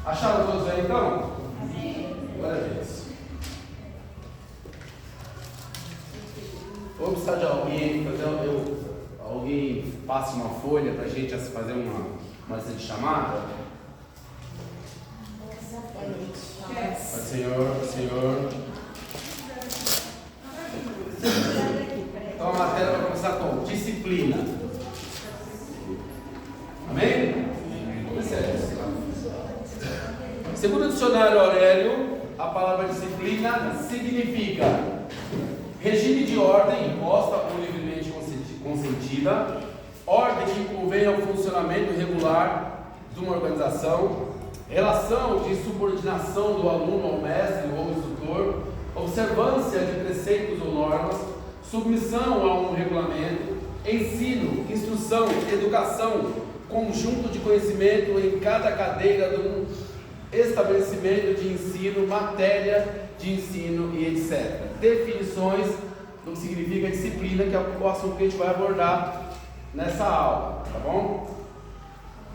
Acharam todos aí então? Glória a Deus. Vou precisar de alguém, alguém passe uma folha para a gente fazer uma lista de chamada? Senhor. Então a matéria vai começar com disciplina. Amém? Segundo o dicionário Aurélio, a palavra disciplina significa regime de ordem imposta ou livremente consentida, ordem que convém ao funcionamento regular de uma organização, relação de subordinação do aluno ao mestre ou instrutor, observância de preceitos ou normas, submissão a um regulamento, ensino, instrução, educação, conjunto de conhecimento em cada cadeira de um estabelecimento de ensino, matéria de ensino e etc. Definições do que significa disciplina, que é o assunto que a gente vai abordar nessa aula, tá bom?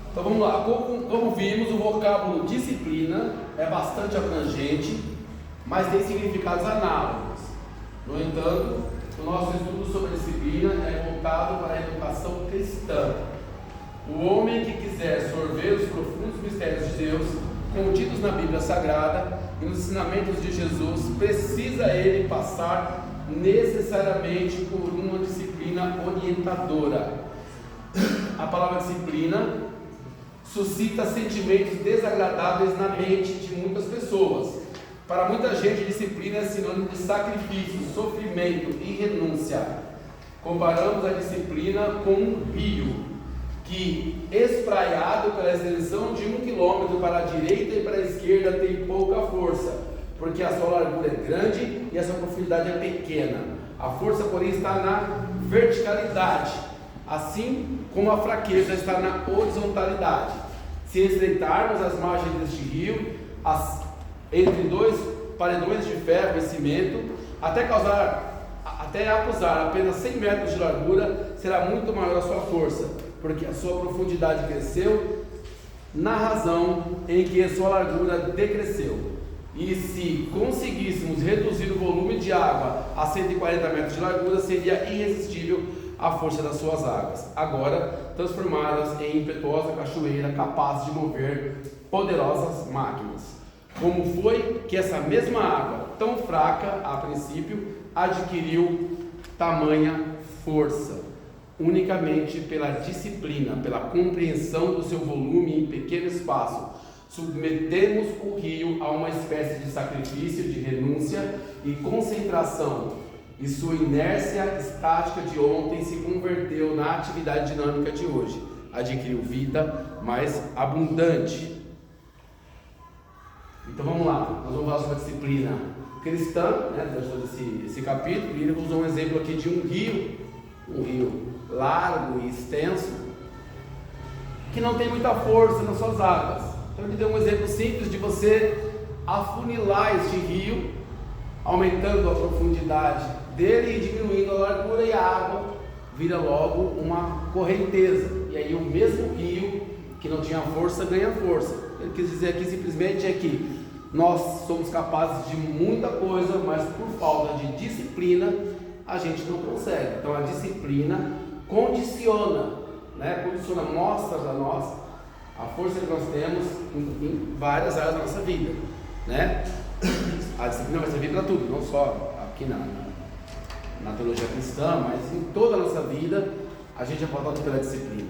Então vamos lá. Como vimos, o vocábulo disciplina é bastante abrangente, mas tem significados análogos. No entanto, o nosso estudo sobre a disciplina é voltado para a educação cristã. O homem que quiser sorver os profundos mistérios de Deus contidos na Bíblia Sagrada e nos ensinamentos de Jesus, precisa ele passar necessariamente por uma disciplina orientadora. A palavra disciplina suscita sentimentos desagradáveis na mente de muitas pessoas. Para muita gente, disciplina é sinônimo de sacrifício, sofrimento e renúncia. Comparamos a disciplina com um rio que, espraiado pela extensão de 1 quilômetro para a direita e para a esquerda, tem pouca força, porque a sua largura é grande e a sua profundidade é pequena. A força, porém, está na verticalidade, assim como a fraqueza está na horizontalidade. Se estreitarmos as margens deste rio, entre dois paredões de ferro e cimento, até acusar apenas 100 metros de largura, será muito maior a sua força, porque a sua profundidade cresceu na razão em que a sua largura decresceu. E se conseguíssemos reduzir o volume de água a 140 metros de largura, seria irresistível a força das suas águas, agora transformadas em impetuosa cachoeira capaz de mover poderosas máquinas. Como foi que essa mesma água, tão fraca a princípio, adquiriu tamanha força? Unicamente pela disciplina, pela compreensão do seu volume em pequeno espaço. Submetemos o rio a uma espécie de sacrifício, de renúncia e concentração, e sua inércia estática de ontem se converteu na atividade dinâmica de hoje. Adquiriu vida mais abundante. Então vamos lá, nós vamos falar sobre a disciplina cristã, durante esse capítulo, e ele usou um exemplo aqui de um rio largo e extenso, que não tem muita força nas suas águas. Então ele deu um exemplo simples de você afunilar este rio, aumentando a profundidade dele e diminuindo a largura, e a água vira logo uma correnteza, e aí o mesmo rio que não tinha força ganha força. Ele quis dizer aqui simplesmente que nós somos capazes de muita coisa, mas por falta de disciplina a gente não consegue. Então a disciplina condiciona, mostra para nós a força que nós temos em várias áreas da nossa vida, né? A disciplina vai servir para tudo, não só aqui na teologia cristã, mas em toda a nossa vida a gente é pautado pela disciplina,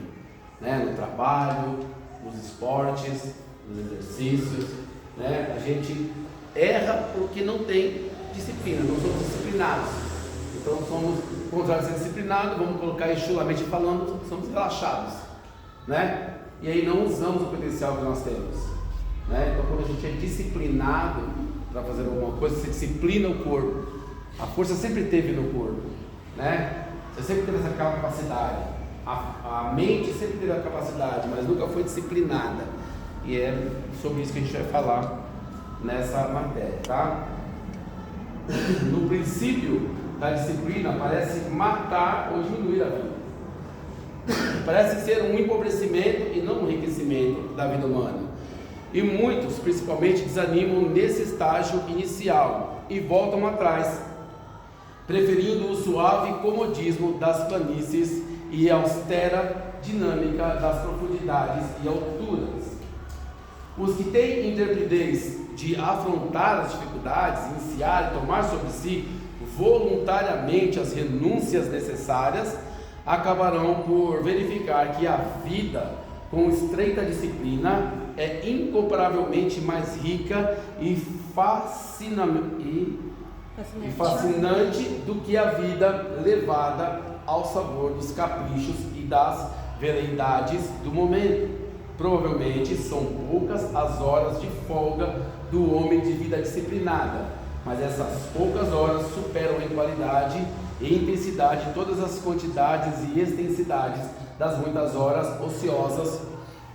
né? No trabalho, nos esportes, nos exercícios, né? A gente erra porque não tem disciplina, não somos disciplinados. Então somos, contrário de ser disciplinados, vamos colocar enxulamente falando, somos relaxados, né? E aí não usamos o potencial que nós temos, né? Então quando a gente é disciplinado para fazer alguma coisa, você disciplina o corpo. A força sempre teve no corpo, né? Você sempre teve essa capacidade. A mente sempre teve a capacidade, mas nunca foi disciplinada. E é sobre isso que a gente vai falar nessa matéria, tá? No princípio da disciplina parece matar ou diminuir a vida. Parece ser um empobrecimento e não um enriquecimento da vida humana. E muitos, principalmente, desanimam nesse estágio inicial e voltam atrás, preferindo o suave comodismo das planícies e a austera dinâmica das profundidades e alturas. Os que têm intrepidez de afrontar as dificuldades, iniciar e tomar sobre si voluntariamente as renúncias necessárias, acabarão por verificar que a vida com estreita disciplina é incomparavelmente mais rica e fascinante do que a vida levada ao sabor dos caprichos e das veleidades do momento. Provavelmente são poucas as horas de folga do homem de vida disciplinada, mas essas poucas horas superam em qualidade e intensidade todas as quantidades e extensidades das muitas horas ociosas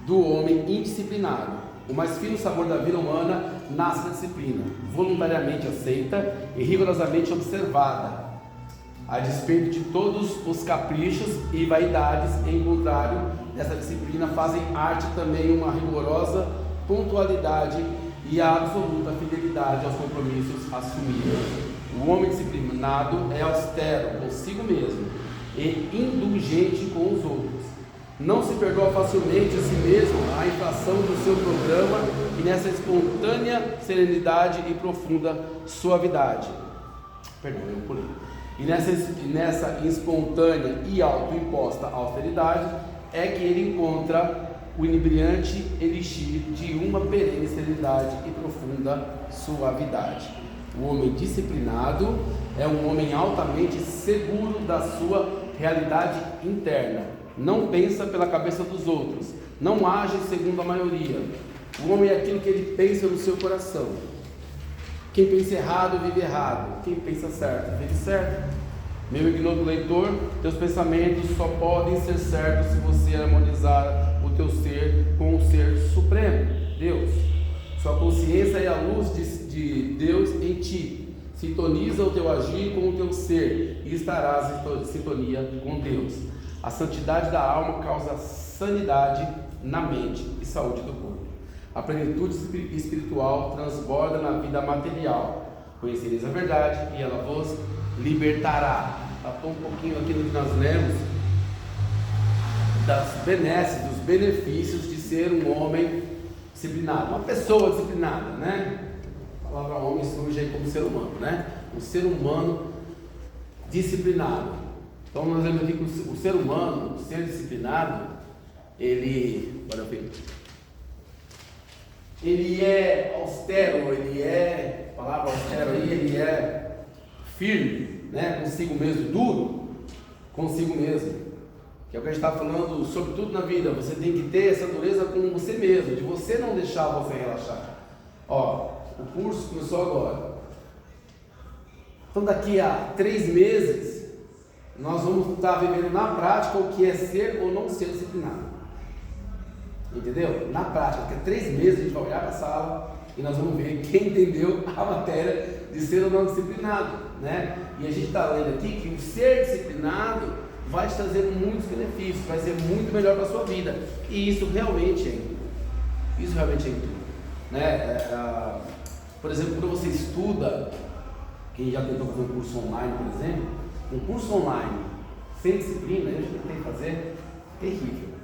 do homem indisciplinado. O mais fino sabor da vida humana nasce da disciplina, voluntariamente aceita e rigorosamente observada, a despeito de todos os caprichos e vaidades. Em contrário, dessa disciplina fazem arte também uma rigorosa pontualidade e a absoluta fidelidade aos compromissos assumidos. O homem disciplinado é austero consigo mesmo e indulgente com os outros. Não se perdoa facilmente a si mesmo a infração do seu programa e nessa espontânea serenidade e profunda suavidade. E nessa espontânea e autoimposta austeridade é que ele encontra o inebriante elixir de uma perene serenidade e profunda suavidade. O homem disciplinado é um homem altamente seguro da sua realidade interna. Não pensa pela cabeça dos outros, não age segundo a maioria. O homem é aquilo que ele pensa no seu coração. Quem pensa errado, vive errado. Quem pensa certo, vive certo. Meu ignoto leitor, teus pensamentos só podem ser certos se você harmonizar o teu ser com o ser supremo, Deus. Sua consciência é a luz de Deus em ti. Sintoniza o teu agir com o teu ser e estarás em sintonia com Deus. A santidade da alma causa sanidade na mente e saúde do corpo. A plenitude espiritual transborda na vida material. Conhecereis a verdade e ela vos libertará. Faltou um pouquinho aqui no que nós lemos das benesses, dos benefícios de ser um homem disciplinado, uma pessoa disciplinada, né? A palavra homem surge aí como ser humano, né? Um ser humano disciplinado. Então nós vemos aqui que o ser humano, o ser disciplinado, ele é austero, a palavra austero aí, ele é firme, né? Consigo mesmo, duro, consigo mesmo. Que é o que a gente está falando, sobretudo na vida. Você tem que ter essa dureza com você mesmo, de você não deixar você relaxar. Ó, o curso começou agora. Então daqui a 3 meses nós vamos estar vivendo na prática o que é ser ou não ser disciplinado. Entendeu? Na prática, daqui a 3 meses a gente vai olhar para a sala e nós vamos ver quem entendeu a matéria de ser ou não disciplinado, né? E a gente está lendo aqui que o ser disciplinado vai te trazer muitos benefícios, vai ser muito melhor para a sua vida. E isso realmente é incrível. Isso realmente é incrível, né? Por exemplo, quando você estuda, quem já tentou fazer um curso online, por exemplo, um curso online sem disciplina, eu já tentei fazer, terrível.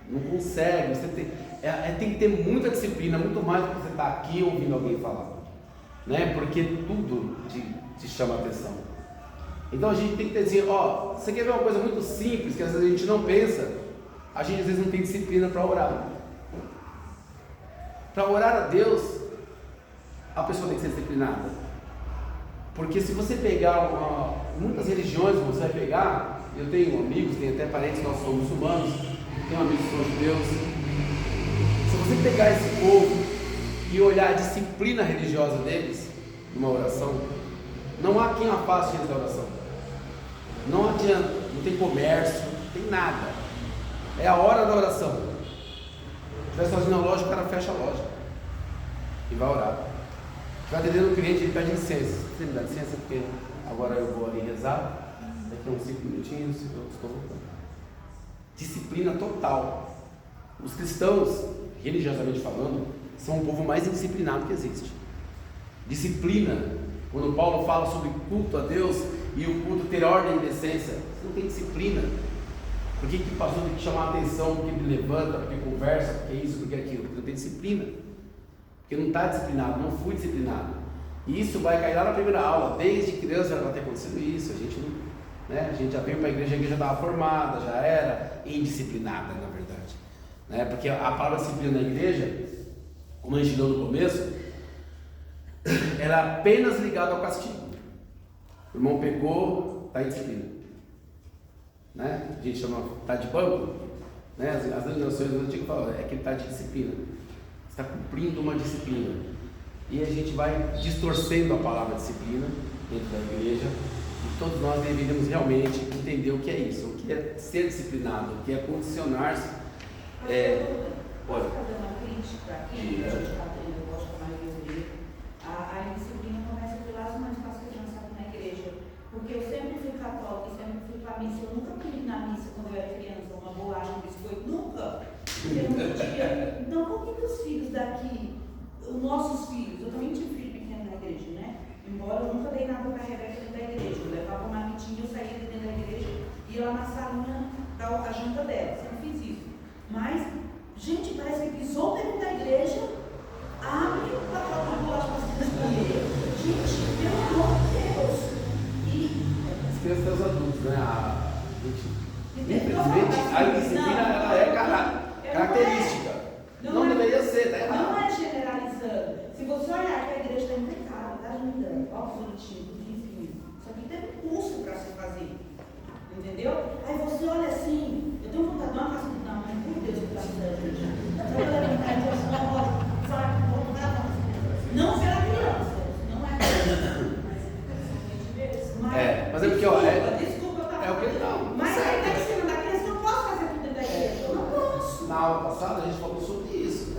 Não consegue, você tem que ter muita disciplina, muito mais do que você estar aqui ouvindo alguém falar, né? Porque tudo te chama a atenção. Então a gente tem que dizer, ó, você quer ver uma coisa muito simples, que às vezes a gente não pensa, a gente às vezes não tem disciplina para orar. Para orar a Deus, a pessoa tem que ser disciplinada. Porque se você pegar muitas religiões, você vai pegar, eu tenho amigos, tenho até parentes que nós somos muçulmanos, tenho amigos que são judeus. Se você pegar esse povo e olhar a disciplina religiosa deles, numa oração, não há quem afaste eles da oração. Não adianta, não tem comércio, não tem nada. É a hora da oração. Se estiver sozinho na loja, o cara fecha a loja e vai orar. Vai atendendo o cliente, ele pede licença. Você me dá licença porque agora eu vou ali rezar. Daqui a uns 5 minutinhos eu estou voltando. Disciplina total. Os cristãos, religiosamente falando, são o povo mais indisciplinado que existe. Disciplina, quando Paulo fala sobre culto a Deus e o culto ter ordem e decência, você não tem disciplina. Por que o pastor tem que chamar a atenção? Porque ele levanta, porque conversa, porque isso, porque aquilo? Porque não tem disciplina. Porque não está disciplinado, não fui disciplinado. E isso vai cair lá na primeira aula. Desde criança já vai ter acontecido isso. A gente, a gente já veio para a igreja estava formada, já era indisciplinada, na verdade. Porque a palavra disciplina na igreja, como a gente deu no começo, era apenas ligada ao castigo. O irmão pecou, está em disciplina. A gente chama, está de banco. As denominações antigas falam, é que ele está de disciplina. Está cumprindo uma disciplina. E a gente vai distorcendo a palavra disciplina dentro da igreja. E todos nós deveríamos realmente entender o que é isso, o que é ser disciplinado, o que é condicionar-se. Pode fazer uma crítica aqui, a gente está tendo, eu gosto mais de ouvir. A disciplina começa pelas mães com as crianças aqui na igreja. Porque eu sempre fui católica, sempre fui para a missa. Eu nunca comi na missa quando eu era criança, uma bolacha, um biscoito, nunca. Então, por que os filhos daqui, os nossos filhos, eu também tive filho pequeno na igreja, né? Embora eu nunca dei nada para a Rebeca dentro da igreja. Eu levava uma marmitinha, eu saía de dentro da igreja e ia lá na salinha dar a janta dela. Sempre fiz isso. Mas, gente, parece que pisou dentro da igreja, abre para colocar bolacha para as crianças comer. Gente, pelo amor de Deus. As crianças têm os adultos, infelizmente, a disciplina ela é característica. Não deveria ser, está errado. Não é generalizando. Se você olhar que a igreja está impecável, está linda, ó, bonitinho, bonitinho. Só que tem um curso para se fazer. Entendeu? Aí você olha assim, eu tenho vontade de dar uma casa de dar, mas por Deus, que está me dando, gente. Você vai levantar e dizer assim, não pela criança, não é mas é porque, ó, desculpa, é o que não. Mas aí está em cima da criança, eu não posso fazer tudo dentro da igreja, eu não posso. Na aula passada a gente falou sobre isso,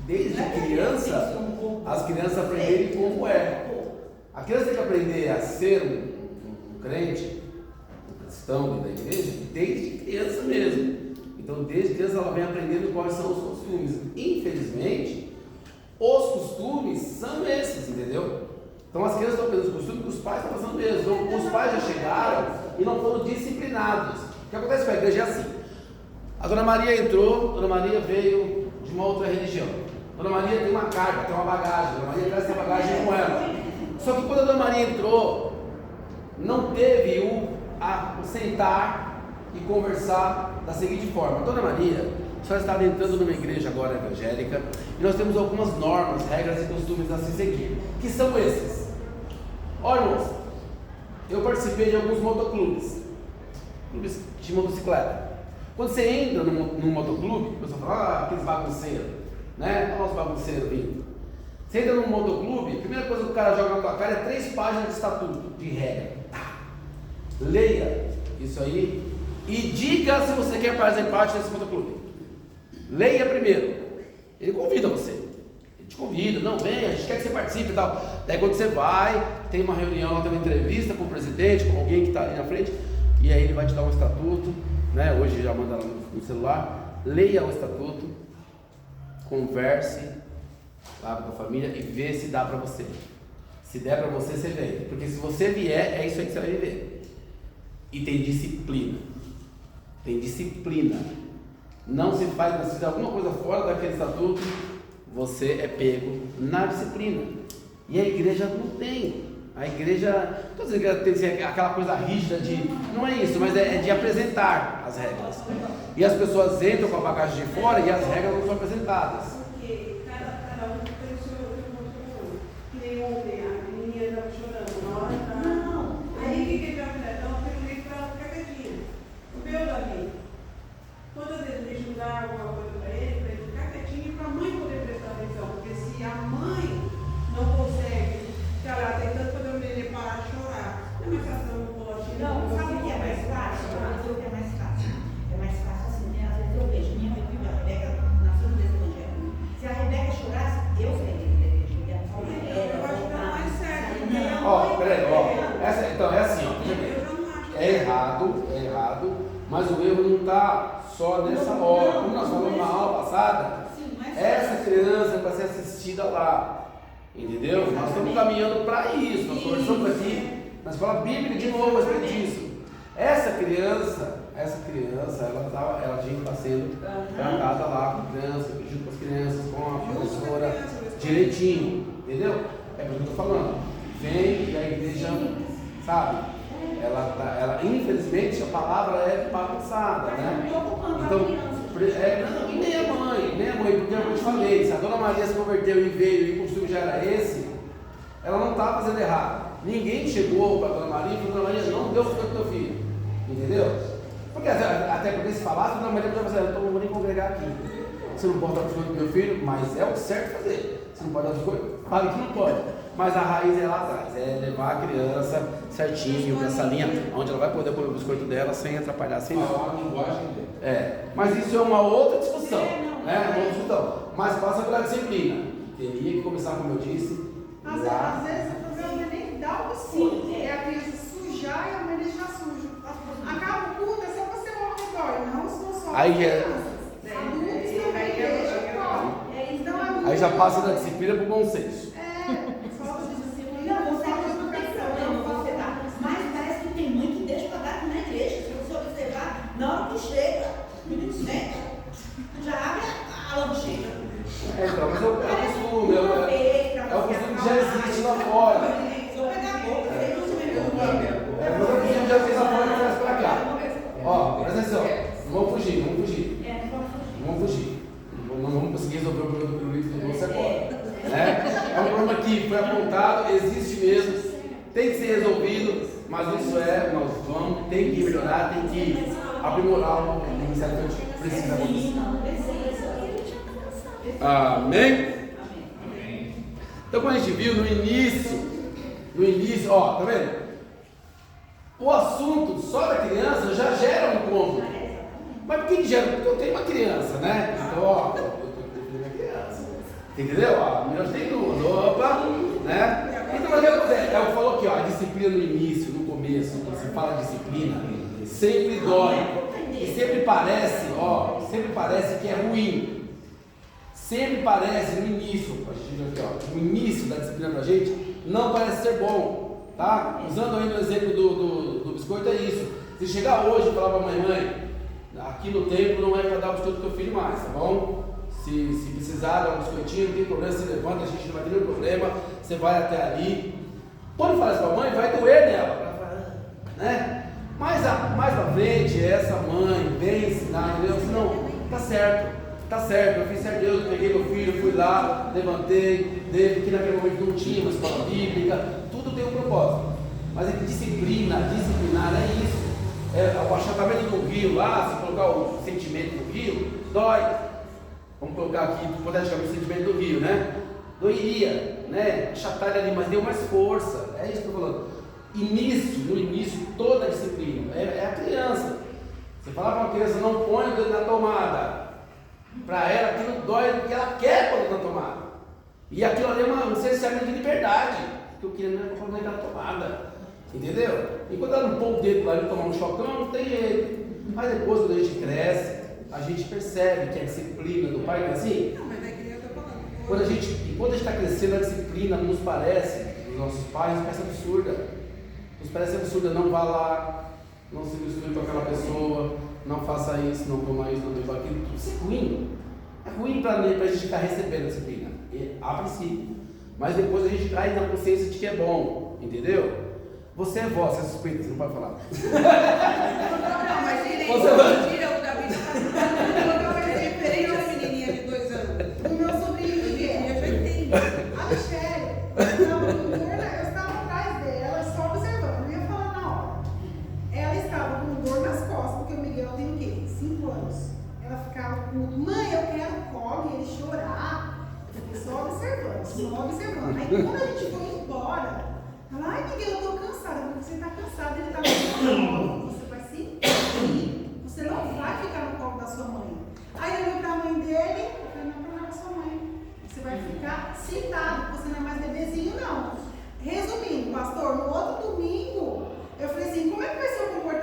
desde criança, as crianças aprenderem como é. A criança tem que aprender a ser um crente, um cristão dentro da igreja, desde criança mesmo. Então, desde criança ela vem aprendendo quais são os costumes. Infelizmente, os costumes são esses, entendeu? Então as crianças estão aprendendo os costumes que os pais estão fazendo mesmo. Então, os pais já chegaram e não foram disciplinados. O que acontece com a igreja é assim. A Dona Maria entrou, Dona Maria veio de uma outra religião. Dona Maria tem uma carga, tem uma bagagem. Dona Maria traz essa bagagem com ela. Só que quando a Dona Maria entrou, não teve o sentar e conversar da seguinte forma: Dona Maria, a senhora está entrando numa igreja agora evangélica e nós temos algumas normas, regras e costumes a se seguir. Que são esses? Olha, moça, eu participei de alguns motoclubes, clubes de motocicleta. Quando você entra num motoclube, o pessoal fala, aqueles bagunceiros, olha os bagunceiros vindo. Você entra num motoclube, a primeira coisa que o cara joga na tua cara é 3 páginas de estatuto, de regra. Leia isso aí e diga se você quer fazer parte desse motoclube. Leia primeiro. Ele convida você. Ele te convida, não, vem, a gente quer que você participe e tal. Daí quando você vai, tem uma reunião, tem uma entrevista com o presidente, com alguém que está ali na frente, e aí ele vai te dar um estatuto, hoje já manda lá no celular. Leia o estatuto, converse lá com a família e vê se dá para você. Se der para você, você vem. Porque se você vier, é isso aí que você vai viver. E tem disciplina. Tem disciplina. Não se faz, se fizer alguma coisa fora daquele estatuto, você é pego na disciplina. E a igreja não tem. A igreja, todas as igrejas têm aquela coisa rígida de, não é isso, mas é de apresentar as regras. E as pessoas entram com a bagagem de fora e as regras não são apresentadas. Porque cada um tem o seu conteúdo. Que nem ontem, a menina estava chorando na hora da... Não. Aí o que ele vai fazer? Então, eu tenho que para ela ficar quietinha. O meu Davi, todas as vezes deixa eu dar alguma coisa para ele ficar quietinho e para a mãe poder prestar atenção. Porque se a mãe não consegue ficar lá tentando fazer o neném parar de chorar, não é mais fácil não pode. Não, sabe o que é mais fácil? Eu que é mais fácil. É mais fácil assim, às vezes eu vejo minha filha, a Rebeca, nasceu desse evangelho. Se a Rebeca chorasse, eu seria da igreja. Eu acho que é mais certo. Peraí, então é assim, Eu já não acho. é errado, mas o erro não está só nessa hora. Como nós falamos na aula passada, essa criança é para ser assistida lá, entendeu? Nós estamos caminhando para isso, nós conversamos aqui na escola bíblica de novo a respeito disso. Essa criança, ela tinha que estar sendo tratada lá com criança, junto com as crianças, com a professora, direitinho, entendeu? É por isso que eu estou falando. Vem e a igreja, sabe? Ela infelizmente a palavra é bagunçada, né? Então, nem a mãe, porque eu te falei, se a dona Maria se converteu e veio e o costume já era esse, ela não está fazendo errado. Ninguém chegou para a dona Maria e falou: dona Maria, não deu fruto do teu filho, entendeu? Porque até porque se falasse, a dona Maria podia fazer: eu não vou nem congregar aqui. Você não pode dar fruto do meu filho, mas é o certo fazer. Você não pode dar biscoito? Fale que não pode. Mas a raiz é lá atrás, é levar a criança certinho nessa linha, onde ela vai poder comer o biscoito dela sem atrapalhar, sem falar a linguagem dela. Mas isso é uma outra discussão, né? Uma outra discussão. Mas passa pela disciplina. Teria que começar, como eu disse, às vezes o problema é nem dar o biscoito, é a criança sujar e a mãe deixar sujo. Acaba o culto, é só você ao redor, não são só aí crianças. Adultos também deixam. Aí já passa da disciplina para o bom senso. Mas parece que tem mãe que deixa para dar na igreja. Se você observar, na hora que chega, o menino senta, já abre a lancheira. Então, mas é o costume, é o costume que já existe lá fora. Mas o costume já existe lá fora e traz para cá. Ó, presta atenção, não vamos fugir. Não vamos conseguir resolver o problema do pirulito do doce agora. Né? É um problema que foi apontado, existe mesmo, tem que ser resolvido, mas isso tem que melhorar, tem que aprimorar o Ministério Infantil. Precisa acontecer. Amém? Então, quando a gente viu no início, ó, tá vendo? O assunto só da criança já gera um incômodo. Mas por que gera? Porque eu tenho uma criança, né? Então, ó, eu tenho uma criança. Entendeu? Ó, meus tem duas. Opa, né? Então, mas eu falo aqui, ó, a disciplina no início, no começo, quando se fala de disciplina, sempre dói. E sempre parece que é ruim. Sempre parece no início, no início da disciplina pra gente, não parece ser bom, tá? Usando aí o exemplo do biscoito, é isso. Se chegar hoje e falar pra mãe, aqui no tempo não é para dar o biscoito do teu filho mais, tá bom? Se precisar dar um biscoitinho, não tem problema, você levanta, a gente não vai ter nenhum problema, você vai até ali. Quando fala isso pra mãe, vai doer nela, né? Mas mais pra frente, essa mãe vem ensinar, entendeu? Não, tá certo, eu fiz certo, eu peguei meu filho, fui lá, levantei, porque naquele momento não tinha uma escola bíblica, tudo tem um propósito. Mas disciplinar é isso. O achatamento do rio lá, se colocar o sentimento do rio, dói. Vamos colocar aqui, hipoteticamente, o sentimento do rio, né? Doeria, né? Achatar ali, mas deu mais força. É isso que eu estou falando. No início, toda a disciplina é a criança. Você fala para uma criança, não põe o dedo na tomada. Para ela, aquilo dói porque ela quer pôr o dedo na tomada. E aquilo ali é um cerceamento de liberdade. Porque eu queria pôr o dedo na tomada. Entendeu? E quando ela não põe o dedo lá e tomar um chocão, não tem jeito. Mas depois, quando a gente cresce, a gente percebe que a disciplina do pai não é assim. Não, mas é que eu tô falando. Quando a gente está crescendo, a disciplina nos parece, os nossos pais, nos parece absurda. Nos parece absurda, não vá lá, não se misture com aquela pessoa, não faça isso, não coma isso, não beba aquilo. Tudo isso é ruim. É ruim para a gente estar recebendo a disciplina, a princípio. Mas depois a gente cai na consciência de que é bom, entendeu? Você é vó, você é suspeita, você não pode falar. Não, mas tira o Davi da diferente da menininha de 2 anos. O meu sobrinho de Eu já entendi. a Michelle, eu estava atrás dela, só observando, não ia falar na hora. Ela estava com dor nas costas, porque o Miguel tem o quê? 5 anos. Ela ficava com, mãe, eu quero colo, e ele chorar. Eu fiquei só observando. Aí quando a gente foi embora, ela, ai Miguel, eu tô cansada. Porque você tá cansada, ele tá no colo, você vai sentir. Você não vai ficar no colo da sua mãe. Aí eu olhei pra mãe dele, eu falei, não é problema da sua mãe. Você vai ficar sentado, você não é mais bebezinho, não. Resumindo, pastor, no outro domingo, eu falei assim, como é que vai ser o comportamento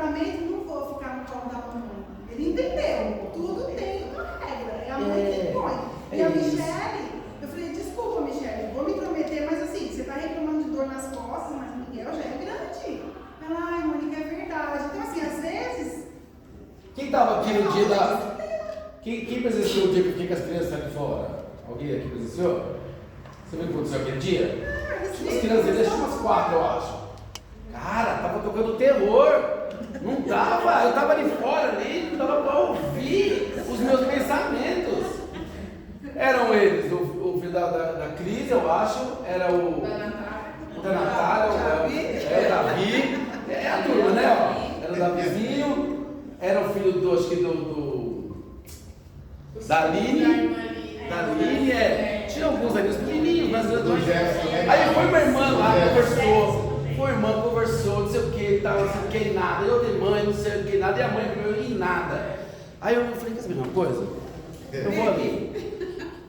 estava aqui no dia da... Quem presenciou o dia que eu fiquei com as crianças ali fora? Alguém aqui presenciou? Você viu o que aconteceu aquele dia? Tinha as crianças ali, tinha umas 4, eu acho. Cara, tava tocando terror. Não tava, eu tava ali fora, ali, não dava para ouvir os meus pensamentos. Eram eles, o filho da Cris, eu acho, era o da Natália, era o Davi, é a turma, né? Ó. Era o Davizinho, era o filho do, acho que da Aline, tinha alguns ali, os pequenininhos, mas aí foi minha irmã lá, conversou, não sei o que, tal, não sei o que, nada, eu de mãe, não sei o que, nada, e a mãe primeiro, e nada. Aí eu falei, quer saber uma coisa? Eu vou ali.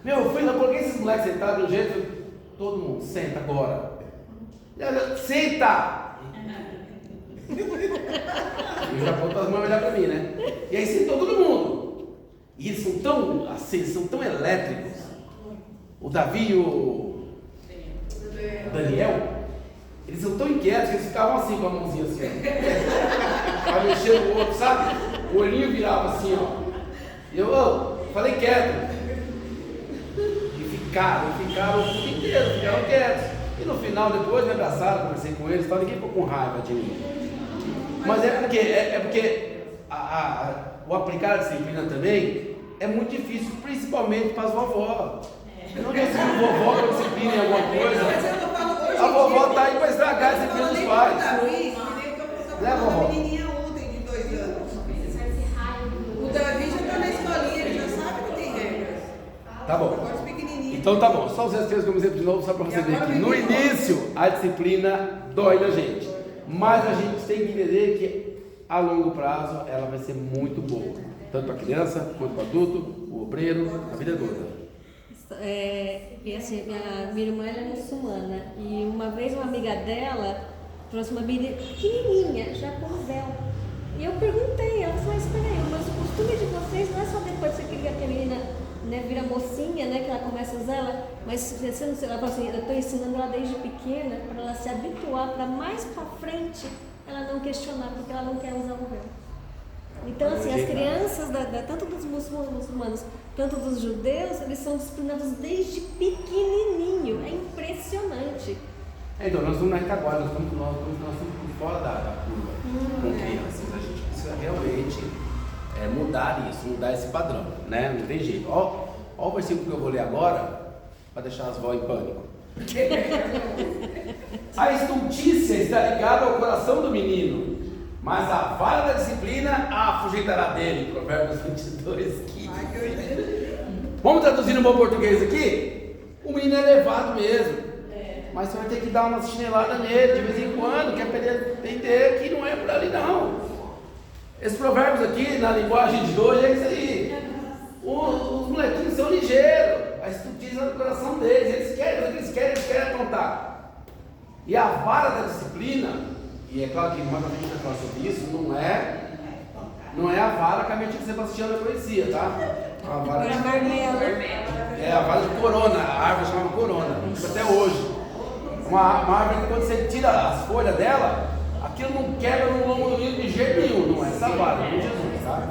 Meu filho, eu coloquei esses moleques sentados de um jeito, todo mundo, senta agora. Senta! E já botou as mãos olhar pra mim, né? E aí sentou todo mundo. E eles são tão assim, são tão elétricos. O Davi e o Daniel, eles são tão inquietos que eles ficavam assim com a mãozinha assim, ó. Pra mexer no outro, sabe? O olhinho virava assim, ó. E eu falei quieto. E ficaram o tempo inteiro, ficaram quietos. E no final, depois me abraçaram, conversei com eles, ninguém ficou com raiva de mim. Mas é porque o aplicar a disciplina também é muito difícil, principalmente para as vovós. Eu não quero ser vovó com disciplina em alguma coisa. A vovó está aí para estragar a disciplina dos pais. Né, vovó? Uma menininha ontem de 2 anos. O Davi já está na escolinha, ele já sabe que tem regras. Tá bom. Agora os pequenininhos. Então tá bom, só os extremas que eu me exemplo de novo, só para você ver que no início a disciplina dói na gente, mas a gente tem que entender que a longo prazo ela vai ser muito boa, tanto para a criança quanto para o adulto, o obreiro, a vida toda. E assim, minha irmã ela é muçulmana e uma vez uma amiga dela trouxe uma menina pequenininha, já com véu. E eu perguntei, ela falou, mas peraí, mas o costume de vocês não é só depois que a menina, né, vira mocinha, né, que ela começa a usar ela, mas você não sei, ela fala assim, eu estou ensinando ela desde pequena para ela se habituar, para mais para frente ela não questionar, porque ela não quer usar o véu. Então, assim, as crianças, tanto dos muçulmanos, tanto dos judeus, eles são disciplinados desde pequenininho. É impressionante. Então, nós estamos na retaguarda, nós estamos fora da curva com crianças. A gente precisa realmente mudar isso, mudar esse padrão, né? Não tem jeito. Ó o versículo que eu vou ler agora, para deixar as vó em pânico. A estultícia está ligada ao coração do menino, mas a vara da disciplina a afugentará dele. Provérbios 22, 15. Vamos traduzir no bom português aqui? O menino é levado mesmo, mas você vai ter que dar uma chinelada nele de vez em quando, que é para ele entender que não é por ali não. Esses provérbios aqui, na linguagem de hoje, é isso aí. Os molequinhos são ligeiros, a estultícia no coração deles, eles querem aprontar. E a vara da disciplina, e é claro que mais pra frente vai falar sobre isso, não é a vara que a minha tia Sebastiana conhecia, tá? A vara é a vara de corona, a árvore chama corona, até hoje. Uma árvore que quando você tira as folhas dela, aquilo não quebra no lombo do milho de jeito nenhum, não é essa vara, é Jesus, tá?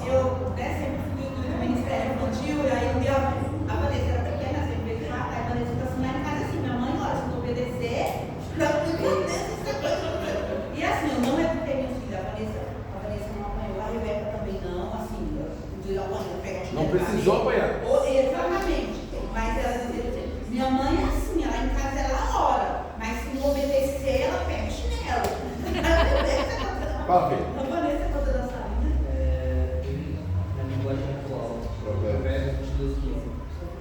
Eu sempre fui do ministério infantil, aí um dia a Vanessa era pequena, sempre veio lá, aí a Vanessa falou assim, lá em casa assim, minha mãe, olha, se não obedecer, não obedecer. E assim, eu não repudiei meus filhos, a Vanessa não apanhou, a Rebeca também não, assim, não precisou apanhar. Exatamente, mas ela dizia assim, minha mãe é assim, ela em casa ela ora, mas se não obedecer, ela pega o chinelo. Fala, filho. A Vanessa é toda dançarina. Na linguagem atual, Provérbios 22:15.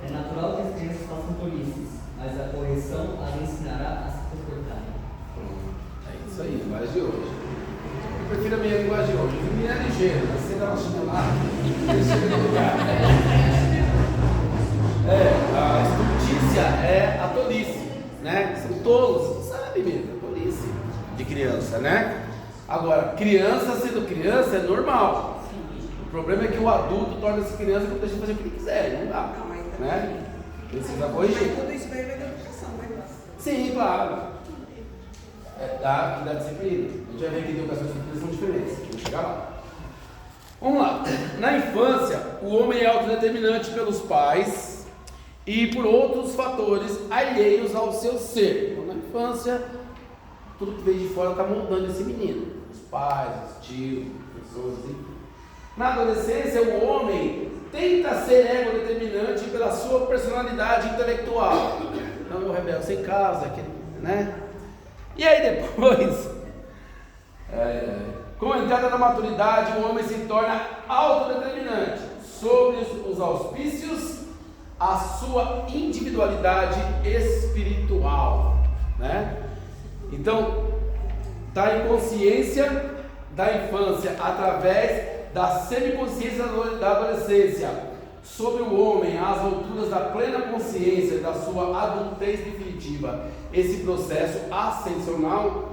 É natural que as crianças façam tolices, mas a correção as ensinará a se comportarem. É isso aí, linguagem de hoje. Eu prefiro a minha linguagem de hoje. O menino é ligeiro, mas você dá uma chinelada, ele chega no lugar. A estultícia é a tolice, né? São tolos, sabe mesmo, é tolice de criança, né? Agora, criança sendo criança é normal. O problema é que o adulto torna-se criança e não deixa fazer o que ele quiser, não dá, né? Precisa corrigir. Mas tudo isso daí vai da educação, né? Sim, claro. Da disciplina. A gente vai ver que educação e disciplina são diferentes. Vamos chegar lá. Vamos lá. Na infância, o homem é autodeterminante pelos pais e por outros fatores alheios ao seu ser. Então, na infância, tudo que veio de fora está moldando esse menino. Os pais, os tios, pessoas assim. Na adolescência, o homem tenta ser ego-determinante pela sua personalidade intelectual. Então, o rebelde sem causa, né? E aí depois, com a entrada da maturidade, o homem se torna autodeterminante sobre os auspícios, a sua individualidade espiritual, né? Então, da inconsciência da infância através da semiconsciência da adolescência sobre o homem às alturas da plena consciência da sua adultez definitiva. Esse processo ascensional,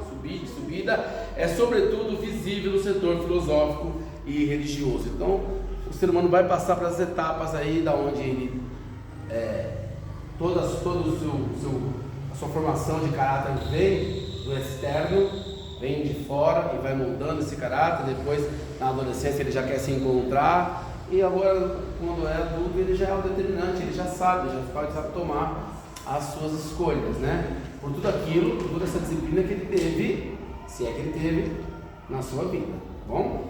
subida, é sobretudo visível no setor filosófico e religioso. Então, o ser humano vai passar para as etapas aí da onde ele toda a sua formação de caráter vem do externo, vem de fora e vai moldando esse caráter. Depois, na adolescência, ele já quer se encontrar, e agora, quando é adulto, ele já é o determinante, ele já sabe tomar as suas escolhas, né? Por tudo aquilo, por toda essa disciplina que ele teve, se é que ele teve, na sua vida, tá bom?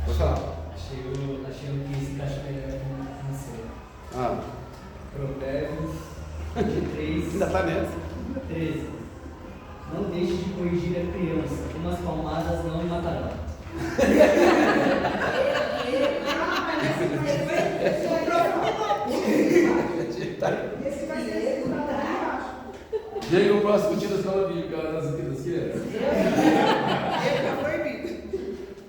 Pode falar. Achei um que se encaixa melhor com você. Provérbios 23. Ainda está nessa. 13. Não deixe de corrigir a criança, umas palmadas não me matarão. Esse vai ser Diego, o próximo dia da escola bíblica das crianças.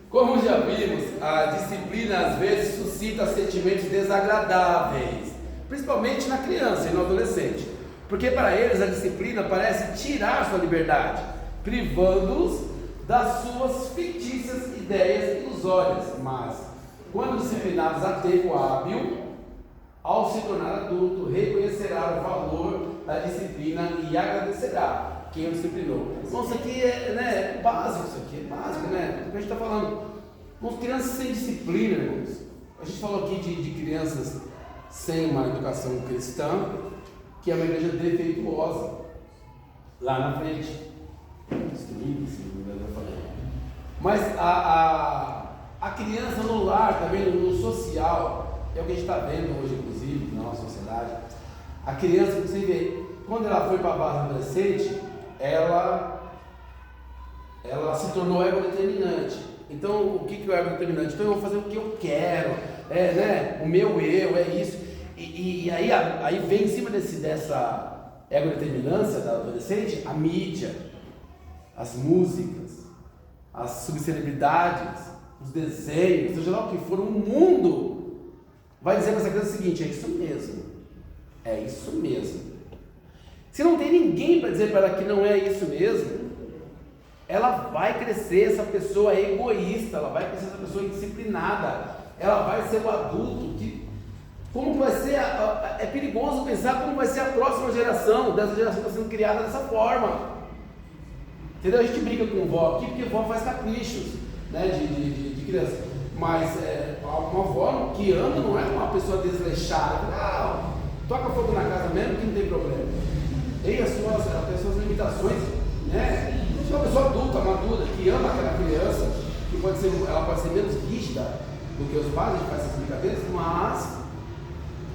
Como já vimos, a disciplina às vezes suscita sentimentos desagradáveis, principalmente na criança e no adolescente, porque para eles a disciplina parece tirar sua liberdade, privando-os das suas fictícias ideias ilusórias. Mas, quando disciplinados a tempo hábil, ao se tornar adulto, reconhecerá o valor da disciplina e agradecerá quem o disciplinou. Bom, isso aqui é básico, né? O que a gente está falando. Bom, crianças sem disciplina, irmãos. A gente falou aqui de crianças sem uma educação cristã, que é uma igreja defeituosa. Lá na frente. Mas a criança no lar, também no social, é o que a gente está vendo hoje, inclusive, na nossa sociedade. A criança, você vê, quando ela foi para a base adolescente, ela se tornou ego-determinante. Então, o que é o ego-determinante? Então, eu vou fazer o que eu quero, o meu eu, é isso. E aí vem em cima dessa ego-determinância da adolescente, a mídia, as músicas, as subcelebridades, os desenhos, seja lá o que for, o mundo vai dizer para essa criança o seguinte: é isso mesmo. Se não tem ninguém para dizer para ela que não é isso mesmo, ela vai crescer essa pessoa egoísta, ela vai crescer essa pessoa indisciplinada, ela vai ser o adulto que, como vai ser, é perigoso pensar como vai ser a próxima geração, dessa geração que está sendo criada dessa forma. Entendeu? A gente brinca com vó aqui porque vó faz caprichos, né, de criança, mas uma vó que ama não é uma pessoa desleixada, não, toca fogo na casa mesmo que não tem problema, tem as suas limitações, né? É uma pessoa adulta, madura, que ama aquela criança, que ela pode ser menos rígida do que os pais, a gente faz essas brincadeiras, mas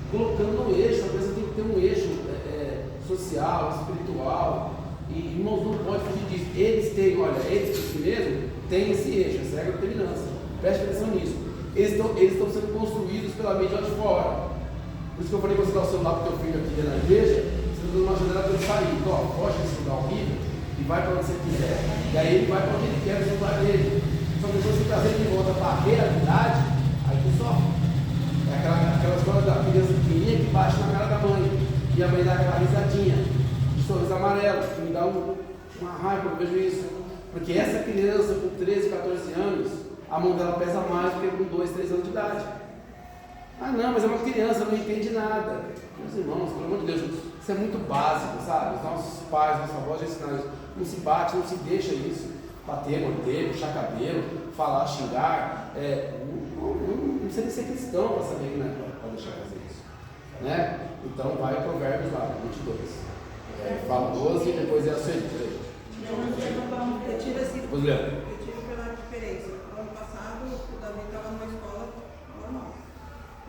colocando um eixo, a criança tem que ter um eixo social, espiritual, e irmãos, não pode fugir disso. Eles por si mesmos têm esse eixo, essa ego-determinância. Preste atenção nisso. Eles estão sendo construídos pela mídia lá de fora. Por isso que eu falei para você dar o celular para o teu filho aqui na igreja, você está dando uma janela para ele sair. Então, foge desse lugar horrível e vai para onde você quiser. E aí ele vai para onde ele quer, no celular dele. Só que depois você trazer de volta para a realidade, aí tu sofre. É aquela história da criança pequenininha que bate na cara da mãe. E a mãe dá aquela risadinha, de sorriso amarelo, que me dá uma raiva quando eu vejo isso. Porque essa criança com 13, 14 anos, a mão dela pesa mais do que com 2, 3 anos de idade. Ah não, mas é uma criança, não entende nada. Meus irmãos, pelo amor de Deus, isso é muito básico, sabe? Os nossos pais, nossos avós já ensinaram isso. Não se bate, não se deixa isso. bater, morder, puxar cabelo, falar, xingar. Não precisa ser cristão para saber que não é para deixar fazer isso. Né? Então vai Provérbios lá, 22. Fala 12 e depois é a sua. Eu tive assim, Pois é. eu tive pela diferença. No ano passado, o Davi estava numa escola normal.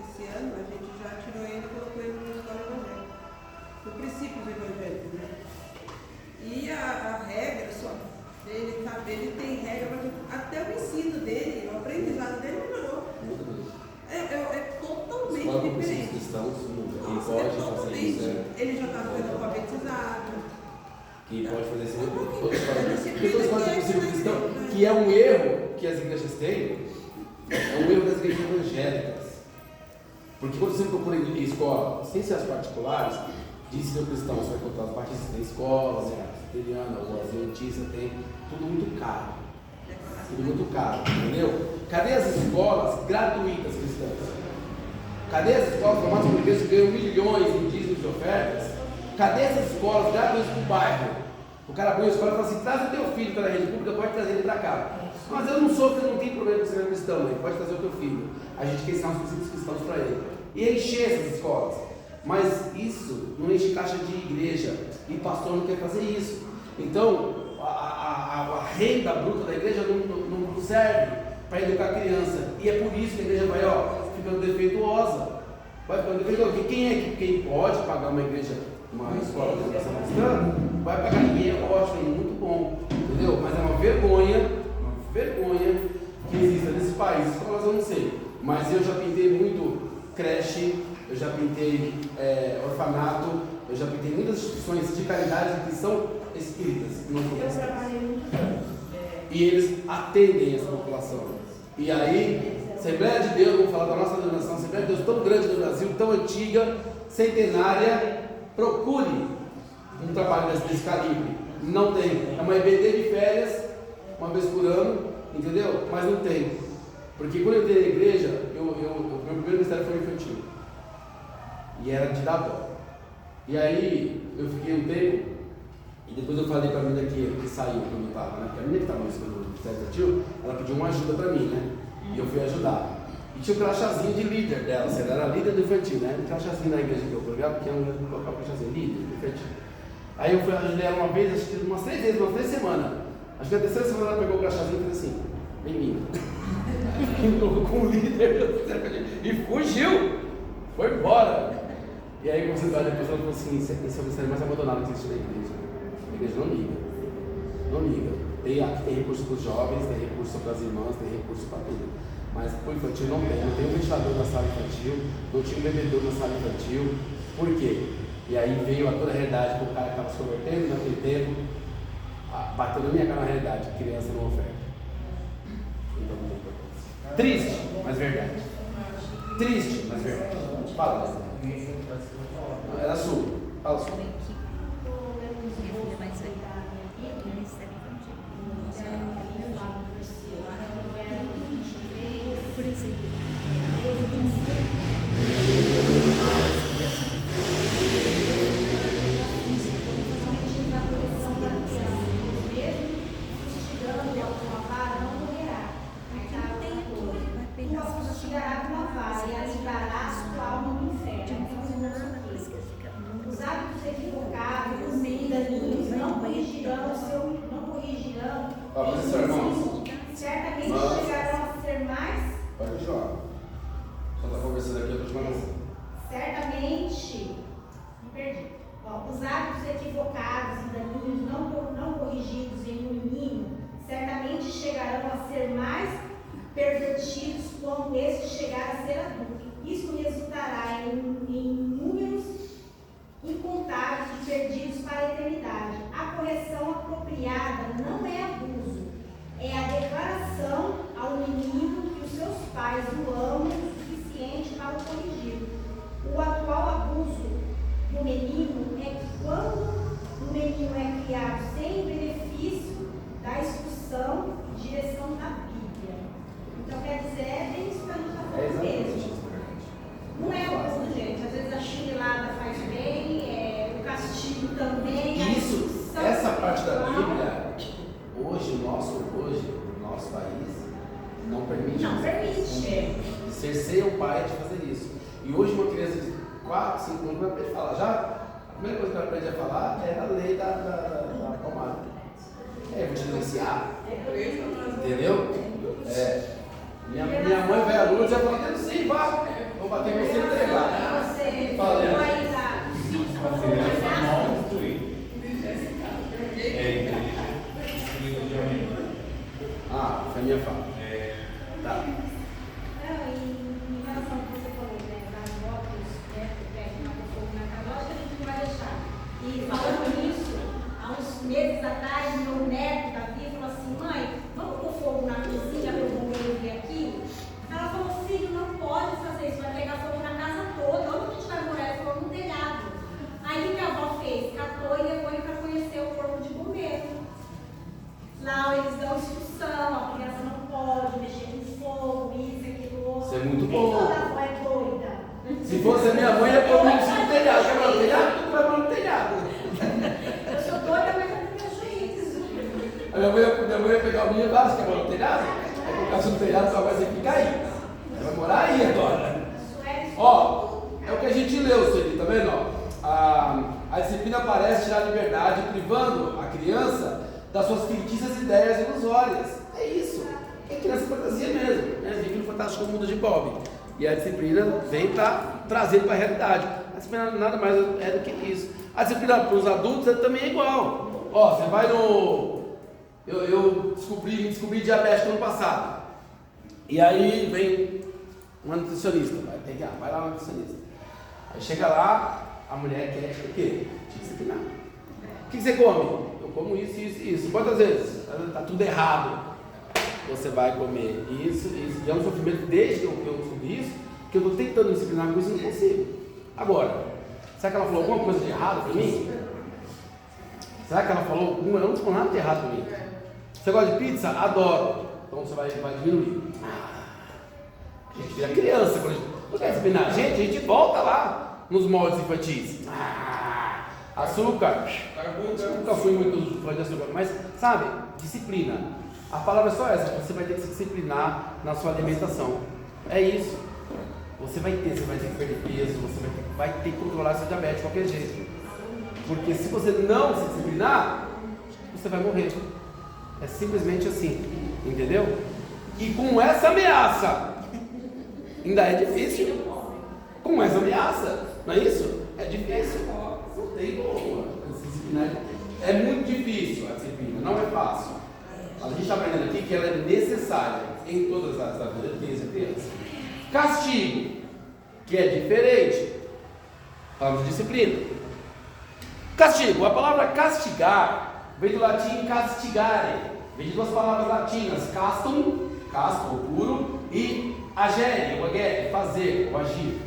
Esse ano, a gente já tirou ele e colocou ele numa escola evangélica. Por princípios evangélicos, né? E a regra só dele, sabe? Ele tem regra, até o ensino dele, o aprendizado dele melhorou. É totalmente diferente. Cristãos, quem Nossa, pode é fazer totalmente. isso. Ele já está sendo alfabetizado. Quem pode fazer isso Porque todas as coisas possíveis cristão, que é um erro que as igrejas têm, é um erro das igrejas evangélicas. Porque quando você procura em escola, sem ser as particulares, de ensino cristão, você vai encontrar os batistas, tem escolas, né? Presbiteriana, o adventista, tem tudo muito caro. Tudo muito caro, entendeu? Cadê as escolas gratuitas cristãs? Cadê as escolas formadas por igrejas que ganham milhões em dízimos de ofertas? Cadê essas escolas gratuitas para o bairro? O cara põe a escola e fala assim: traz o teu filho para a rede pública, pode trazer ele para cá. Mas eu não sou, eu não tenho problema com ser cristão, mãe, pode trazer o teu filho. A gente quer ensinar os princípios cristãos para ele. E encher essas escolas. Mas isso não enche caixa de igreja. E pastor não quer fazer isso. Então, a renda bruta da igreja não serve para educar a criança. E é por isso que a igreja vai ficando defeituosa. Vai ficando defeituosa. Quem pode pagar uma igreja, uma escola de educação cristã, vai pagar. E é ótimo, é muito bom. Entendeu? Mas é uma vergonha que exista nesse país. Escolas eu não sei. Mas eu já pintei muito creche, eu já pintei orfanato, eu já pintei muitas instituições de caridade que são espíritas, que não são cristãs. E eles atendem essa população. E aí, Assembleia de Deus, vamos falar da nossa denominação, Assembleia de Deus tão grande no Brasil, tão antiga, centenária, procure um trabalho desse calibre. Não tem. É uma EBD de férias, uma vez por ano, entendeu? Mas não tem. Porque quando eu entrei na igreja, meu primeiro ministério foi infantil. E era de dar dó. E aí, eu fiquei um tempo, e depois eu falei para a menina que saiu quando eu estava, né? Porque a menina que estava no ministério infantil, ela pediu uma ajuda para mim, né? E eu fui ajudar. E tinha um crachazinho de líder dela, ela era líder do infantil, né? Um crachazinho na igreja que eu coloquei, porque eu não colocar o crachazinho, líder do infantil. Aí eu fui ajudar ela uma vez, acho que umas 3 vezes, umas 3 semanas. Acho que na terceira semana ela pegou o crachazinho e fez assim: bem-vindo. E colocou com o líder e fugiu, foi embora. E aí, como você sabe, depois ela falou assim: esse é o ministério mais abandonado que existe na igreja. A igreja não liga, não liga. Tem recurso para os jovens, tem recurso para as irmãs, tem recurso para tudo. Mas para o infantil não tem um ventilador na sala infantil, não tinha um bebedouro na sala infantil. Por quê? E aí veio a toda a realidade que o cara estava se convertendo naquele tempo, bateu na minha cara na realidade: criança não oferta. Então não tem importância. Triste, mas verdade. Triste, mas verdade. Fala. Era sua. Fala sua. Os hábitos equivocados, os daninhos, não corrigirão, certamente chegarão a ser mais. Pode continuar. Só está conversando aqui, eu estou te mandando. Certamente, me perdi. Os hábitos equivocados e daninhos não corrigidos em um menino, certamente chegarão a ser mais pervertidos quando esse chegar a ser adulto. Isso resultará em números incontáveis de perdidos para a eternidade. A correção apropriada não é abuso, é a declaração ao menino que os seus pais o amam o suficiente para o corrigir. O atual abuso do menino é que quando o menino é criado sem benefício da instrução e direção da Bíblia. Então quer dizer, é bem isso que a gente está falando mesmo. Não permite. Cerceia o pai de fazer isso. E hoje uma criança de 4, 5 anos vai aprender a falar. Já, a primeira coisa que ela aprende a falar é a lei da palmada. Vou te denunciar. Entendeu? Minha mãe vai à luz e ela fala, denuncie, vá. Vou bater em você e entregar. Fala, foi a minha fala. Tá. Em relação ao que você falou, das motos, que matou fogo na casa, lógico que a gente não vai deixar. E falando nisso, há uns meses atrás, meu neto, Davi, falou assim, mãe, vamos pôr fogo na cozinha para o bombeiro vir aqui? Ela falou, filho, não pode fazer isso, vai pegar fogo na casa toda. Onde a gente vai morar? Ela falou, no telhado. Aí o que a avó fez? Catou e levou ele para conhecer o corpo de bombeiro. Lá eles dão instrução, a criança não pode mexer com fogo, isso, aquilo, outro. Isso é muito Nem bom. toda avó é doida. Se fosse a minha mãe, ia pôr no telhado. Quer morar no telhado? Tudo vai morar no telhado. Eu sou doida, mas eu não tenho juízo. A minha mãe ia pegar o menino e falar, quer morar no telhado? Aí colocar no telhado, só vai ter que cair. Você vai morar aí agora. Ó, é o que a gente leu, Sueli, tá vendo? A disciplina parece tirar a liberdade, privando a criança das suas fictícias ideias ilusórias. É isso. É criança fantasia mesmo. Né? Vive no fantástico mundo de Bob. E a disciplina vem para trazer para a realidade. A disciplina nada mais é do que isso. A disciplina para os adultos também é igual. Ó, você vai no... Eu descobri diabetes no ano passado. E aí vem uma nutricionista. Vai lá uma nutricionista. Aí chega lá, a mulher quer o quê? Te disciplinar. O que você come? Eu como isso, isso e isso. Quantas vezes? Está tudo errado. Você vai comer isso, isso. E é um sofrimento desde que eu descobri isso, que eu estou tentando disciplinar com isso e não consigo. Agora, será que ela falou alguma coisa de errado para mim? Será que ela falou alguma? Ela não falou nada de errado para mim. Você gosta de pizza? Adoro. Então você vai diminuir. A gente vira criança quando a gente não quer disciplinar a gente volta lá nos moldes infantis. Açúcar. Nunca fui muito fã de açúcar, mas sabe, disciplina. A palavra é só essa, você vai ter que se disciplinar na sua alimentação. É isso. Você vai ter que perder peso, você vai ter que controlar seu diabetes de qualquer jeito. Porque se você não se disciplinar, você vai morrer. É simplesmente assim, entendeu? E com essa ameaça, ainda é difícil. Com essa ameaça, não é isso? É difícil. Não tem como. É muito difícil a disciplina, não é fácil. A gente está aprendendo aqui que ela é necessária em todas as áreas da vida de criança. Castigo, que é diferente. Falamos de disciplina. Castigo, a palavra castigar vem do latim castigare. Vem de duas palavras latinas, castum, casto ou puro, e agere, ou agere, fazer ou agir.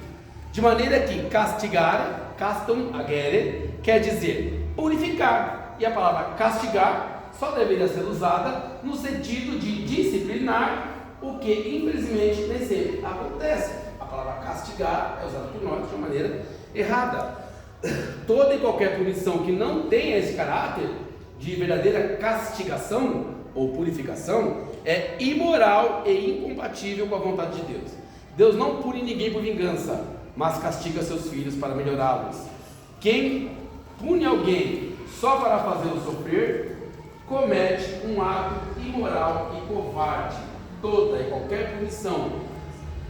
De maneira que castigar, castum, agere, quer dizer purificar. E a palavra castigar só deveria ser usada no sentido de disciplinar, o que infelizmente nem sempre acontece. A palavra castigar é usada por nós de uma maneira errada. Toda e qualquer punição que não tenha esse caráter de verdadeira castigação ou purificação é imoral e incompatível com a vontade de Deus. Deus não pune ninguém por vingança, mas castiga seus filhos para melhorá-los. Quem pune alguém só para fazê-lo sofrer, comete um ato imoral e covarde. Toda e qualquer punição,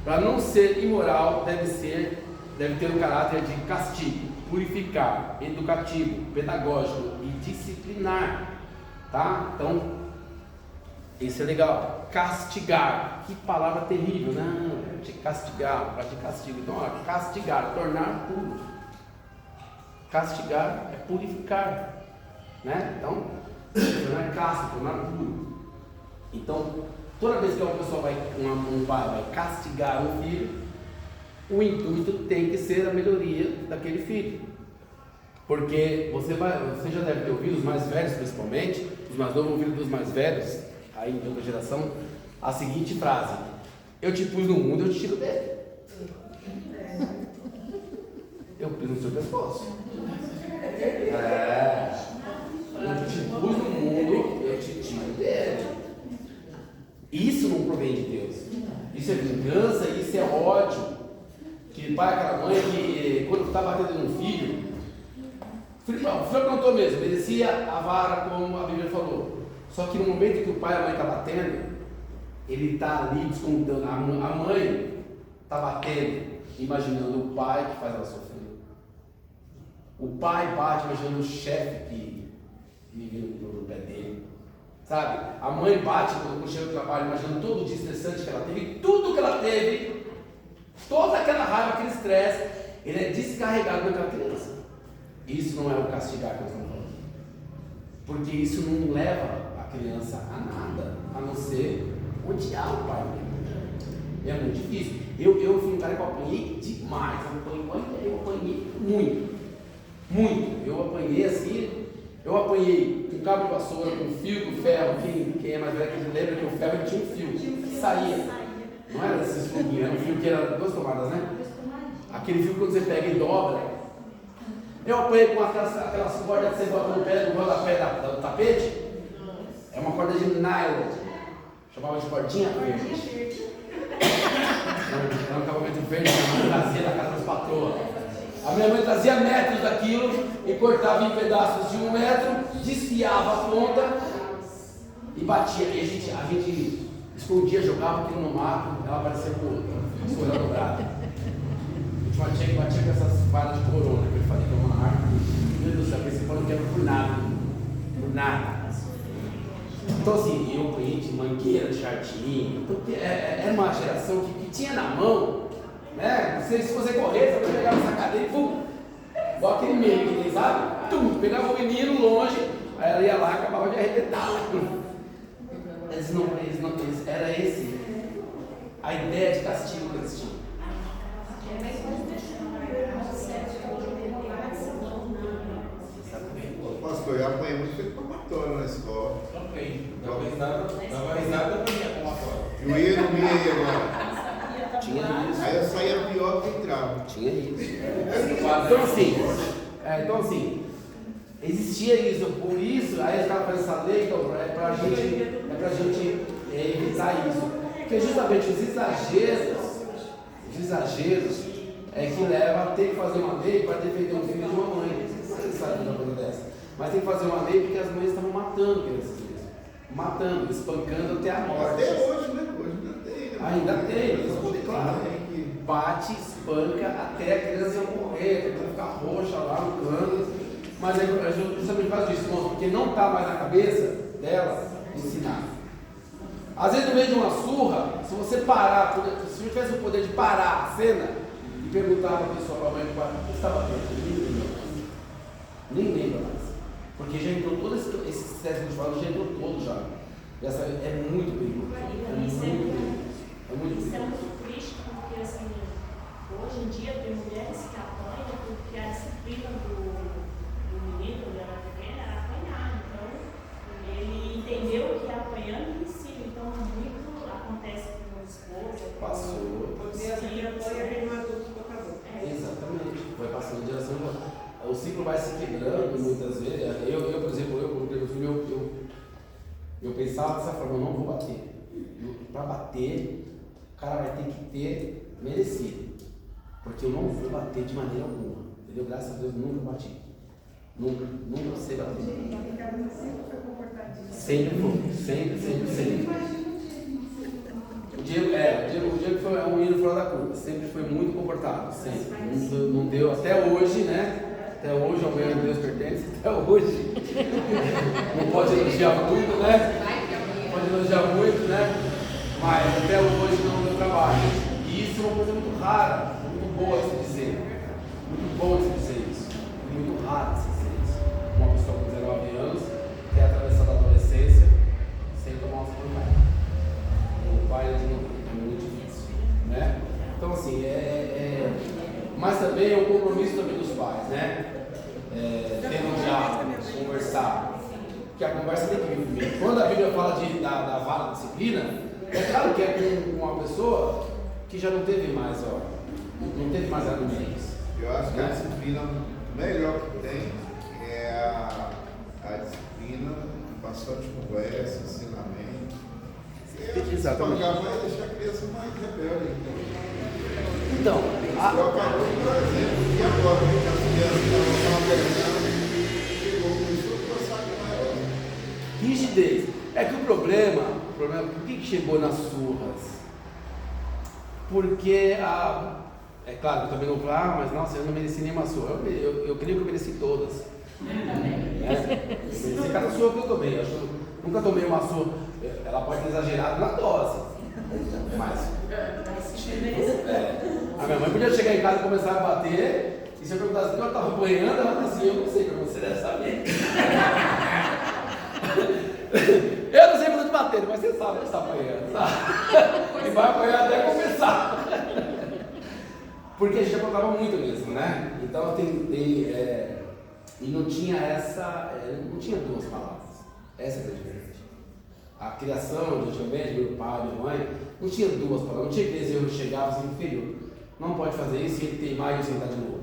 para não ser imoral, deve ter um caráter de castigo, purificar, educativo, pedagógico e disciplinar, tá? Então, isso é legal. Castigar, que palavra terrível, não, de castigar, para de castigo. Então, ó, castigar, tornar puro. Castigar é purificar, né? Então, tornar casto, tornar puro. Então, toda vez que uma pessoa um pai vai castigar um filho, o intuito tem que ser a melhoria daquele filho. Porque você já deve ter ouvido, os mais velhos principalmente, os mais novos ouviram dos mais velhos, aí de outra geração, a seguinte frase: eu te pus no mundo, eu te tiro dele. Eu pus no seu pescoço. Eu te pus no mundo, eu te tiro dele. Isso não provém de Deus. Isso é vingança, isso é ódio. Que pai, aquela mãe que quando está batendo no filho, o filho aprontou mesmo, merecia a vara, como a Bíblia falou. Só que no momento que o pai e a mãe estão batendo, ele está ali descontando. A mãe está batendo, imaginando o pai que faz ela sofrer. O pai bate imaginando o chefe que vive no pé dele. Sabe? A mãe bate quando chega do trabalho, imaginando todo o dia estressante que ela teve, tudo que ela teve, toda aquela raiva, aquele estresse, ele é descarregado naquela criança. Isso não é o castigar que nós estamos falando. Porque isso não leva a criança a nada, a não ser odiar o pai. É muito difícil. Eu fui um cara que eu apanhei demais. Eu apanhei muito. Muito. Eu apanhei assim. Eu apanhei com cabo de vassoura, com fio, com ferro. Quem é mais velho que lembra que o ferro ele tinha um fio que saía. Não era esses fiozinhos, era um fio que era 2 tomadas, né? Aquele fio que quando você pega e dobra. Eu apanhei com aquelas cordas que você bota no pé, no rodapé do tapete. É uma corda de nylon. Chamava de cordinha verde. Era um acabamento verde que minha mãe trazia da casa das patroas. A minha mãe trazia metros daquilo e cortava em pedaços de 1 metro, desfiava a ponta e batia. E a gente escondia, jogava aquilo no mato, ela parecia com folha dobrada. A gente batia com essas varas de corona que eu falei que é uma árvore. Meu Deus do céu, esse pano não quebra por nada. Por nada. Então assim, eu apanhei de mangueira, de jardim. Então, era uma geração que tinha na mão. Né? Se você correr, você vai pegar essa cadeira e pum, igual aquele meme que tem, sabe? Tum, pegava o menino longe, aí ela ia lá e acabava de arrebentar. Era esse a ideia de castigo que eles tinham. Pastor, eu apanhei muito feito palmatório na escola. Também. Dava risada pra mim a palmatória. Eu ia no meio agora. Tinha isso. Aí eu saía pior que entrava. Tinha isso. Então assim, existia isso, por isso, aí a gente estava fazendo essa lei, então, é pra gente evitar isso. Porque justamente os exageros é que leva a ter que fazer uma lei para defender um filho de uma mãe. Você sabe de uma coisa dessa. Mas tem que fazer uma lei porque as mães estavam matando crianças mesmo. Matando, espancando até a morte. Até hoje, né? Hoje ainda tem. Ainda tem, claro. Bate, espanca até a criança morrer, até a criança ficar roxa lá no canto. Mas é justamente por causa disso, porque não está mais na cabeça dela ensinar. Às vezes, no meio de uma surra, se você parar, se você tivesse o poder de parar a cena e perguntar para a pessoa, para a mãe, o que estava batendo? Nem lembra mais. Porque já entrou todo esse sucesso de fala, já entrou todo já. Essa é muito perigoso. É muito perigoso. É muito Isso é perigoso. muito triste porque, assim, hoje em dia tem mulheres que apanham porque a disciplina do menino, quando era pequena, era apanhar. Então, ele entendeu que apanhando ensina. Então, muito acontece com os esposos. Passou. Porque essa criatura é um adulto tocador. Exatamente. Vai passando de geração em geração. O ciclo vai se quebrando muitas vezes. Eu por exemplo, quando tenho filho, eu pensava dessa forma, eu não vou bater. Para bater, o cara vai ter que ter merecido. Porque eu não vou bater de maneira alguma. Entendeu? Graças a Deus, nunca bati. Nunca sei bater. Sempre. O Diego foi um menino fora da curva. Sempre foi muito comportado. Sempre. Não deu até hoje, né? Até hoje, ao menos Deus pertence, até hoje. Não pode elogiar muito, né? Pode elogiar muito, né? Mas até hoje não deu trabalho. E isso é uma coisa muito rara, muito boa de se dizer. Muito bom de se dizer isso. Muito raro de se dizer isso. Uma pessoa com 19 anos quer atravessar da adolescência sem tomar uma pancada. O pai é muito difícil, né? Então assim, mas também é um compromisso também dos pais, né? Ter um diálogo, conversar. Porque a conversa tem que vir primeiro. Quando a Bíblia fala da vara da disciplina, é claro que é com uma pessoa que já não teve mais, não teve mais argumentos. Eu acho que a disciplina melhor que tem é a disciplina, bastante conversa, ensinamento. Exatamente. Espancar vai deixar a criança mais rebelde. Então, Eu acabou de dar exemplo. E agora, que as crianças estavam pegando, chegou com isso, eu passar com ela. rigidez. É que o problema, por que chegou nas surras? Porque é claro, eu também não falo, mas nossa, eu não mereci nenhuma surra. Eu creio que eu mereci todas. Eu mereci cada surra que eu tomei. Eu acho que eu nunca tomei uma surra. Ela pode ter exagerado na dose. Mas. A minha mãe podia chegar em casa e começar a bater. E se eu perguntasse o que eu estava apanhando, ela fala assim: eu não sei, mas você deve saber. Eu não sei quando eu te bater, mas você sabe que você está apanhando, tá? E vai apanhar até começar. Porque a gente aprontava muito mesmo, né? Então e não tinha não tinha duas palavras. Essa é a diferença. A criação de antigamente, meu pai, minha mãe, não tinha duas palavras, não tinha que dizer eu chegava assim, filho, não pode fazer isso e ele tem mais de sentar de novo.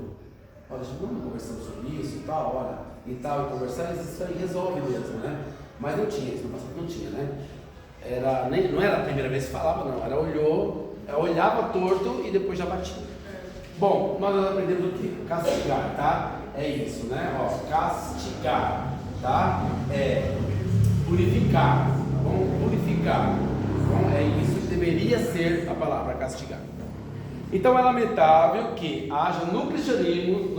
Olha, vamos conversando sobre isso e tal, olha, e tal, e conversar, isso aí resolve mesmo, né? Mas não tinha, isso no passado não tinha, né? Não era a primeira vez que falava, não, olhava torto e depois já batia. Bom, nós aprendemos o quê? Castigar, tá? É isso, né? Ó, castigar, tá? Purificar, tá bom? Purificar. Então é isso que deveria ser a palavra castigar. Então é lamentável que haja no cristianismo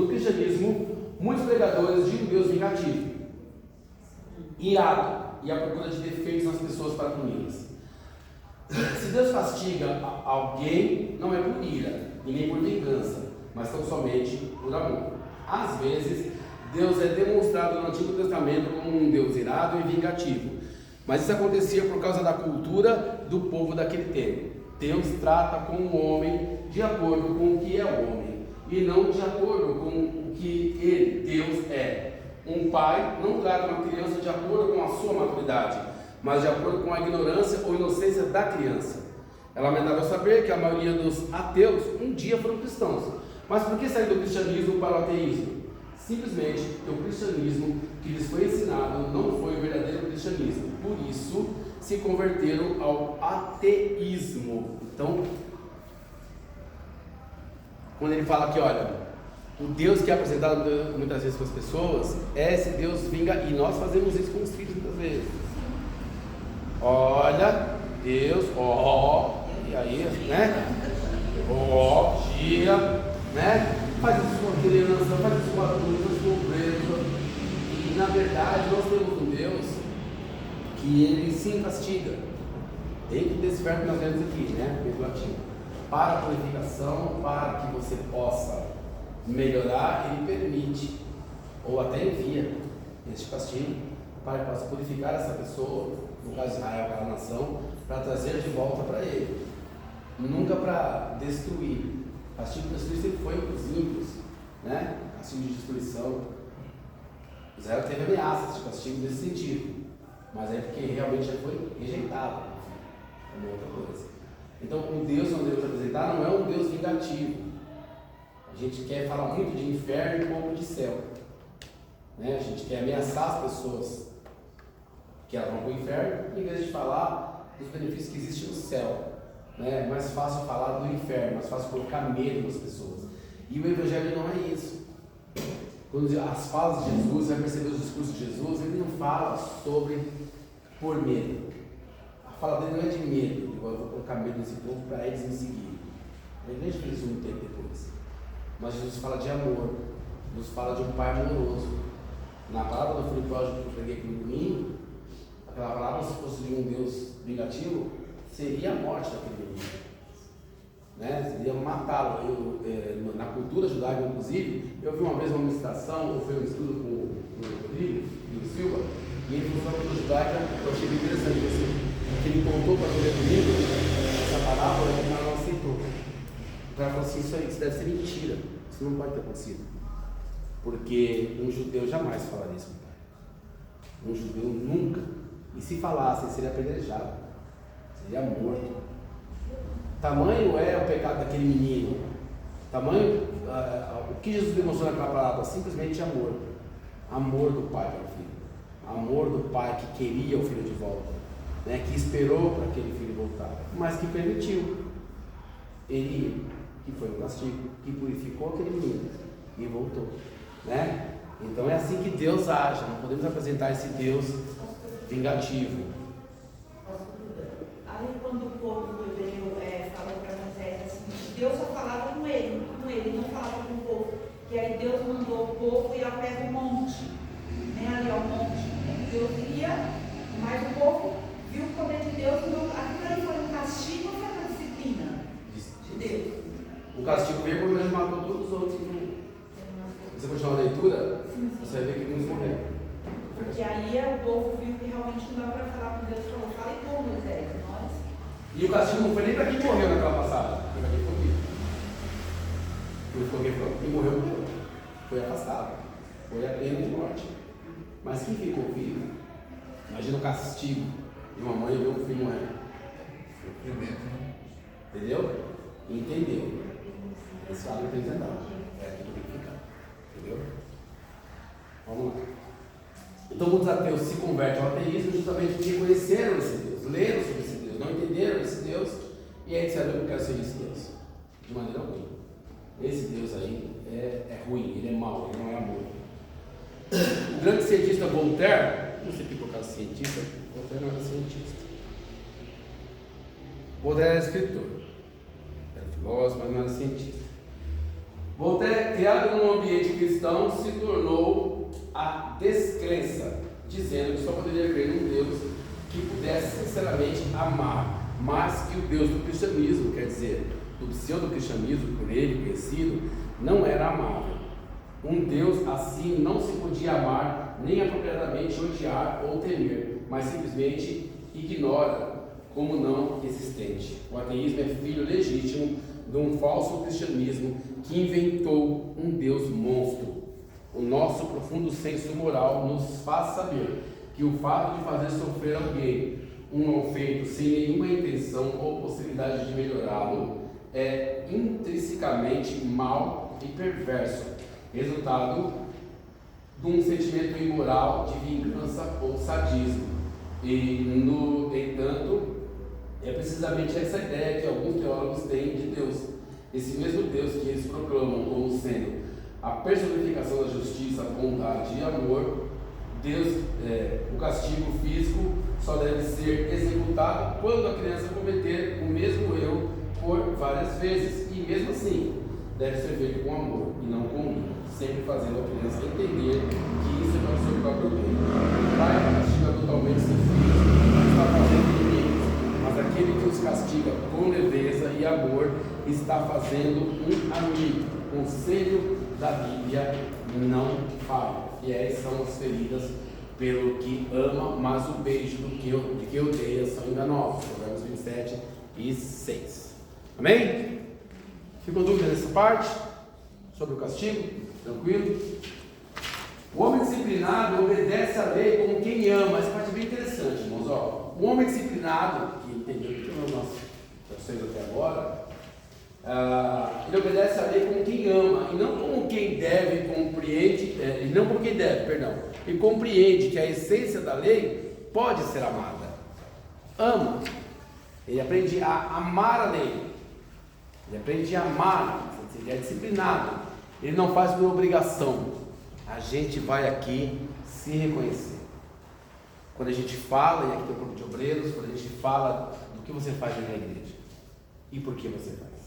muitos pregadores de um Deus vingativo, irado e à procura de defeitos nas pessoas para puni-las. Se Deus castiga alguém, não é por ira e nem por vingança, mas tão somente por amor. Às vezes, Deus é demonstrado no Antigo Testamento como um Deus irado e vingativo, mas isso acontecia por causa da cultura do povo daquele tempo. Deus trata com o homem de acordo com o que é o homem, e não de acordo com o que ele, Deus, é. Um pai não trata uma criança de acordo com a sua maturidade, mas de acordo com a ignorância ou inocência da criança. É lamentável saber que a maioria dos ateus um dia foram cristãos. Mas por que sair do cristianismo para o ateísmo? Simplesmente porque o cristianismo que lhes foi ensinado não foi o verdadeiro cristianismo. Por isso se converteram ao ateísmo. Então, quando ele fala que, olha, o Deus que é apresentado muitas vezes para as pessoas é esse Deus vinga, e nós fazemos isso com os filhos muitas vezes. Olha, Deus, e aí, né? Dia, né? Faz isso com a criança, faz isso com a adulta, faz isso com o preso. E na verdade nós temos um Deus que ele sim castiga, dentro desse verbo que nós vemos aqui, né? Mesmo latim. Para a purificação, para que você possa melhorar, ele permite, ou até envia este castigo, para que possa purificar essa pessoa, no caso de Israel, aquela nação, para trazer de volta para ele, nunca para destruir. O castigo de destruir sempre foi para os ímpios, né? Castigo de destruição. Israel teve ameaças de castigo nesse sentido, mas é porque realmente já foi rejeitado, é uma outra coisa. Então, o Deus que nós devemos apresentar não é um Deus vingativo. A gente quer falar muito de inferno e pouco de céu, né? A gente quer ameaçar as pessoas que elas vão para o inferno, em vez de falar dos benefícios que existem no céu, né? É mais fácil falar do inferno, mais fácil colocar medo nas pessoas. E o Evangelho não é isso. Quando as falas de Jesus, você vai perceber os discursos de Jesus, ele não fala sobre por medo. A fala dele não é de medo, eu vou colocar medo nesse povo para eles me seguirem. A igreja fez um tempo depois. Mas Jesus fala de amor, Jesus fala de um pai amoroso. Na palavra do filho pródigo que eu preguei no domingo, aquela palavra, se fosse de um Deus vingativo, seria a morte daquele menino, né? Seria matá-lo. Na cultura judaica, inclusive, eu vi uma vez uma ministração, ou foi um estudo com o Rodrigo Silva, e ele falou na cultura judaica, eu achei bem interessante assim, que ele contou para o domingo essa parábola e ela não aceitou. O cara falou assim, isso deve ser mentira, isso não pode ter acontecido, porque um judeu jamais falaria isso, um judeu nunca, e se falasse seria apedrejado, seria morto. Tamanho é o pecado daquele menino, tamanho, o que Jesus demonstrou naquela palavra, simplesmente amor do pai para o filho, amor do pai que queria o filho de volta, né, que esperou para aquele filho voltar, mas que permitiu ele ir, que foi um castigo, que purificou aquele menino e voltou, né? Então é assim que Deus age, não podemos apresentar esse Deus vingativo. Aí quando o povo hebreu falou para Moisés assim, Deus só falava com ele, não falava com o povo. E aí Deus mandou o povo ir ao pé do monte, né, ali ao monte. Deus ia, mas o povo viu o poder de Deus, aquilo ali foi um castigo ou foi uma disciplina de Deus? O castigo veio quando ele matou todos os outros. Se você continuar a leitura, você vai ver que muitos morreram. Porque aí o povo viu que realmente não dá para falar com Deus, falou, fala e com Moisés, nós. E o castigo não foi nem para quem morreu naquela passagem, foi para quem ficou vivo. Quem morreu, morreu. Foi afastado. Foi a pena de morte. Mas quem ficou vivo, imagina o castigo de uma mãe ver um filho morrer. Entendeu? Entendeu? Esse lado não tem que andar. É aqui que tem que ficar. Entendeu? Vamos lá. Então muitos ateus se convertem ao ateísmo justamente porque conheceram esse Deus, leram sobre esse Deus, não entenderam esse Deus, e aí disseram, eu não quero ser esse Deus. De maneira alguma. Esse Deus aí é ruim, ele é mau, ele não é amor. O grande cientista Voltaire, não sei porque colocar cientista, Voltaire não era cientista. Voltaire era escritor, era filósofo, mas não era cientista. Voltaire, criado num ambiente cristão, se tornou a descrença, dizendo que só poderia crer num Deus que pudesse sinceramente amar, mas que o Deus do cristianismo, quer dizer, do pseudo-cristianismo por ele conhecido, não era amável. Um Deus assim não se podia amar, nem apropriadamente odiar ou temer, mas simplesmente ignora como não existente. O ateísmo é filho legítimo de um falso cristianismo que inventou um Deus monstro. O nosso profundo senso moral nos faz saber que o fato de fazer sofrer alguém um mal feito sem nenhuma intenção ou possibilidade de melhorá-lo é intrinsecamente mau e perverso, resultado de um sentimento imoral de vingança ou sadismo. E, no entanto, é precisamente essa ideia que alguns teólogos têm de Deus. Esse mesmo Deus que eles proclamam como sendo a personificação da justiça, bondade e amor, Deus, o castigo físico só deve ser executado quando a criança cometer o mesmo erro por várias vezes, e mesmo assim deve ser feito com amor e não com ira, sempre fazendo a criança entender que isso é para o seu próprio bem. O pai castiga totalmente seus filhos, não está fazendo inimigos, mas aquele que os castiga com leveza e amor está fazendo um amigo. O conselho da Bíblia não falha. Fiéis são as feridas pelo que ama, mas o beijo de que odeia são enganosos. Provérbios 27 e 6. Amém? Ficou dúvida nessa parte? Sobre o castigo? Tranquilo? O homem disciplinado obedece à lei como quem ama. Essa parte é bem interessante, irmãos. O homem disciplinado, que entendeu que nós trouxemos até agora, ele obedece à lei como quem ama, e não como quem deve, ele compreende que a essência da lei pode ser amada. Ama. Ele aprende a amar a lei. Ele aprende a amar. Ele é disciplinado. Ele não faz por obrigação. A gente vai aqui se reconhecer. Quando a gente fala, e aqui tem um grupo de obreiros, quando a gente fala do que você faz na igreja e por que você faz.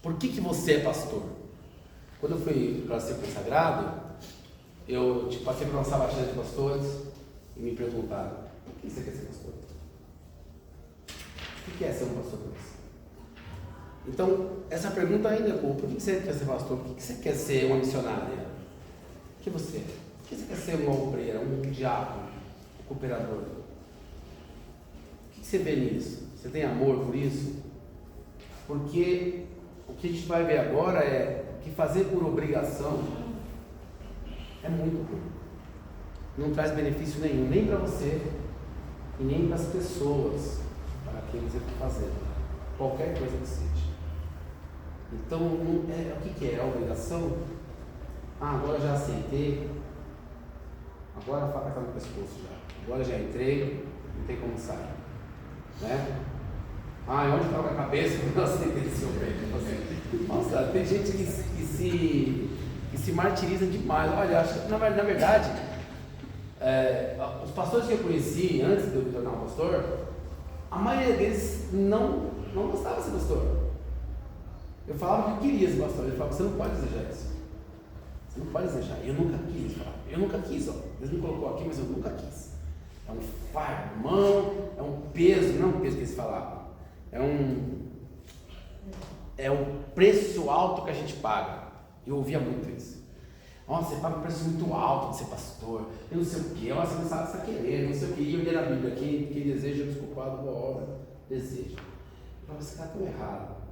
Por que você é pastor? Quando eu fui para ser consagrado, eu passei por uma sabatina de pastores e me perguntaram: por que você quer ser pastor? O que é ser um pastor para você? Então, essa pergunta ainda é boa. Por que você quer ser pastor? Por que você quer ser uma missionária? O que você é? Por que você quer ser uma obreira, um diácono, um cooperador? O que você vê nisso? Você tem amor por isso? Porque o que a gente vai ver agora é que fazer por obrigação é muito ruim. Não traz benefício nenhum, nem para você e nem para as pessoas para quem você está fazendo, qualquer coisa que seja. Então, o que é? A obrigação? Agora já aceitei. agora a faca está no pescoço já. Agora já entrei, não tem como sair. Né? Onde estava a cabeça? Não sentenciou bem. Nossa, tem gente que se martiriza demais. Olha, acho que, na verdade, os pastores que eu conheci antes de eu me tornar um pastor, a maioria deles não gostava de ser pastor. Eu falava que eu queria ser pastor. Ele falava, você não pode desejar isso. Você não pode desejar. Eu nunca quis. Eu nunca quis. Ó. Deus me colocou aqui, mas eu nunca quis. É um fardo, mão, é um peso, não é um peso que eles falavam. É um preço alto que a gente paga. Eu ouvia muito isso. Nossa, você paga um preço muito alto de ser pastor. Eu não sei o que. Você não sabe o que está querendo, não sei o que. E eu li na Bíblia, quem deseja desculpado, boa obra, deseja. Eu falava, você está tão errado.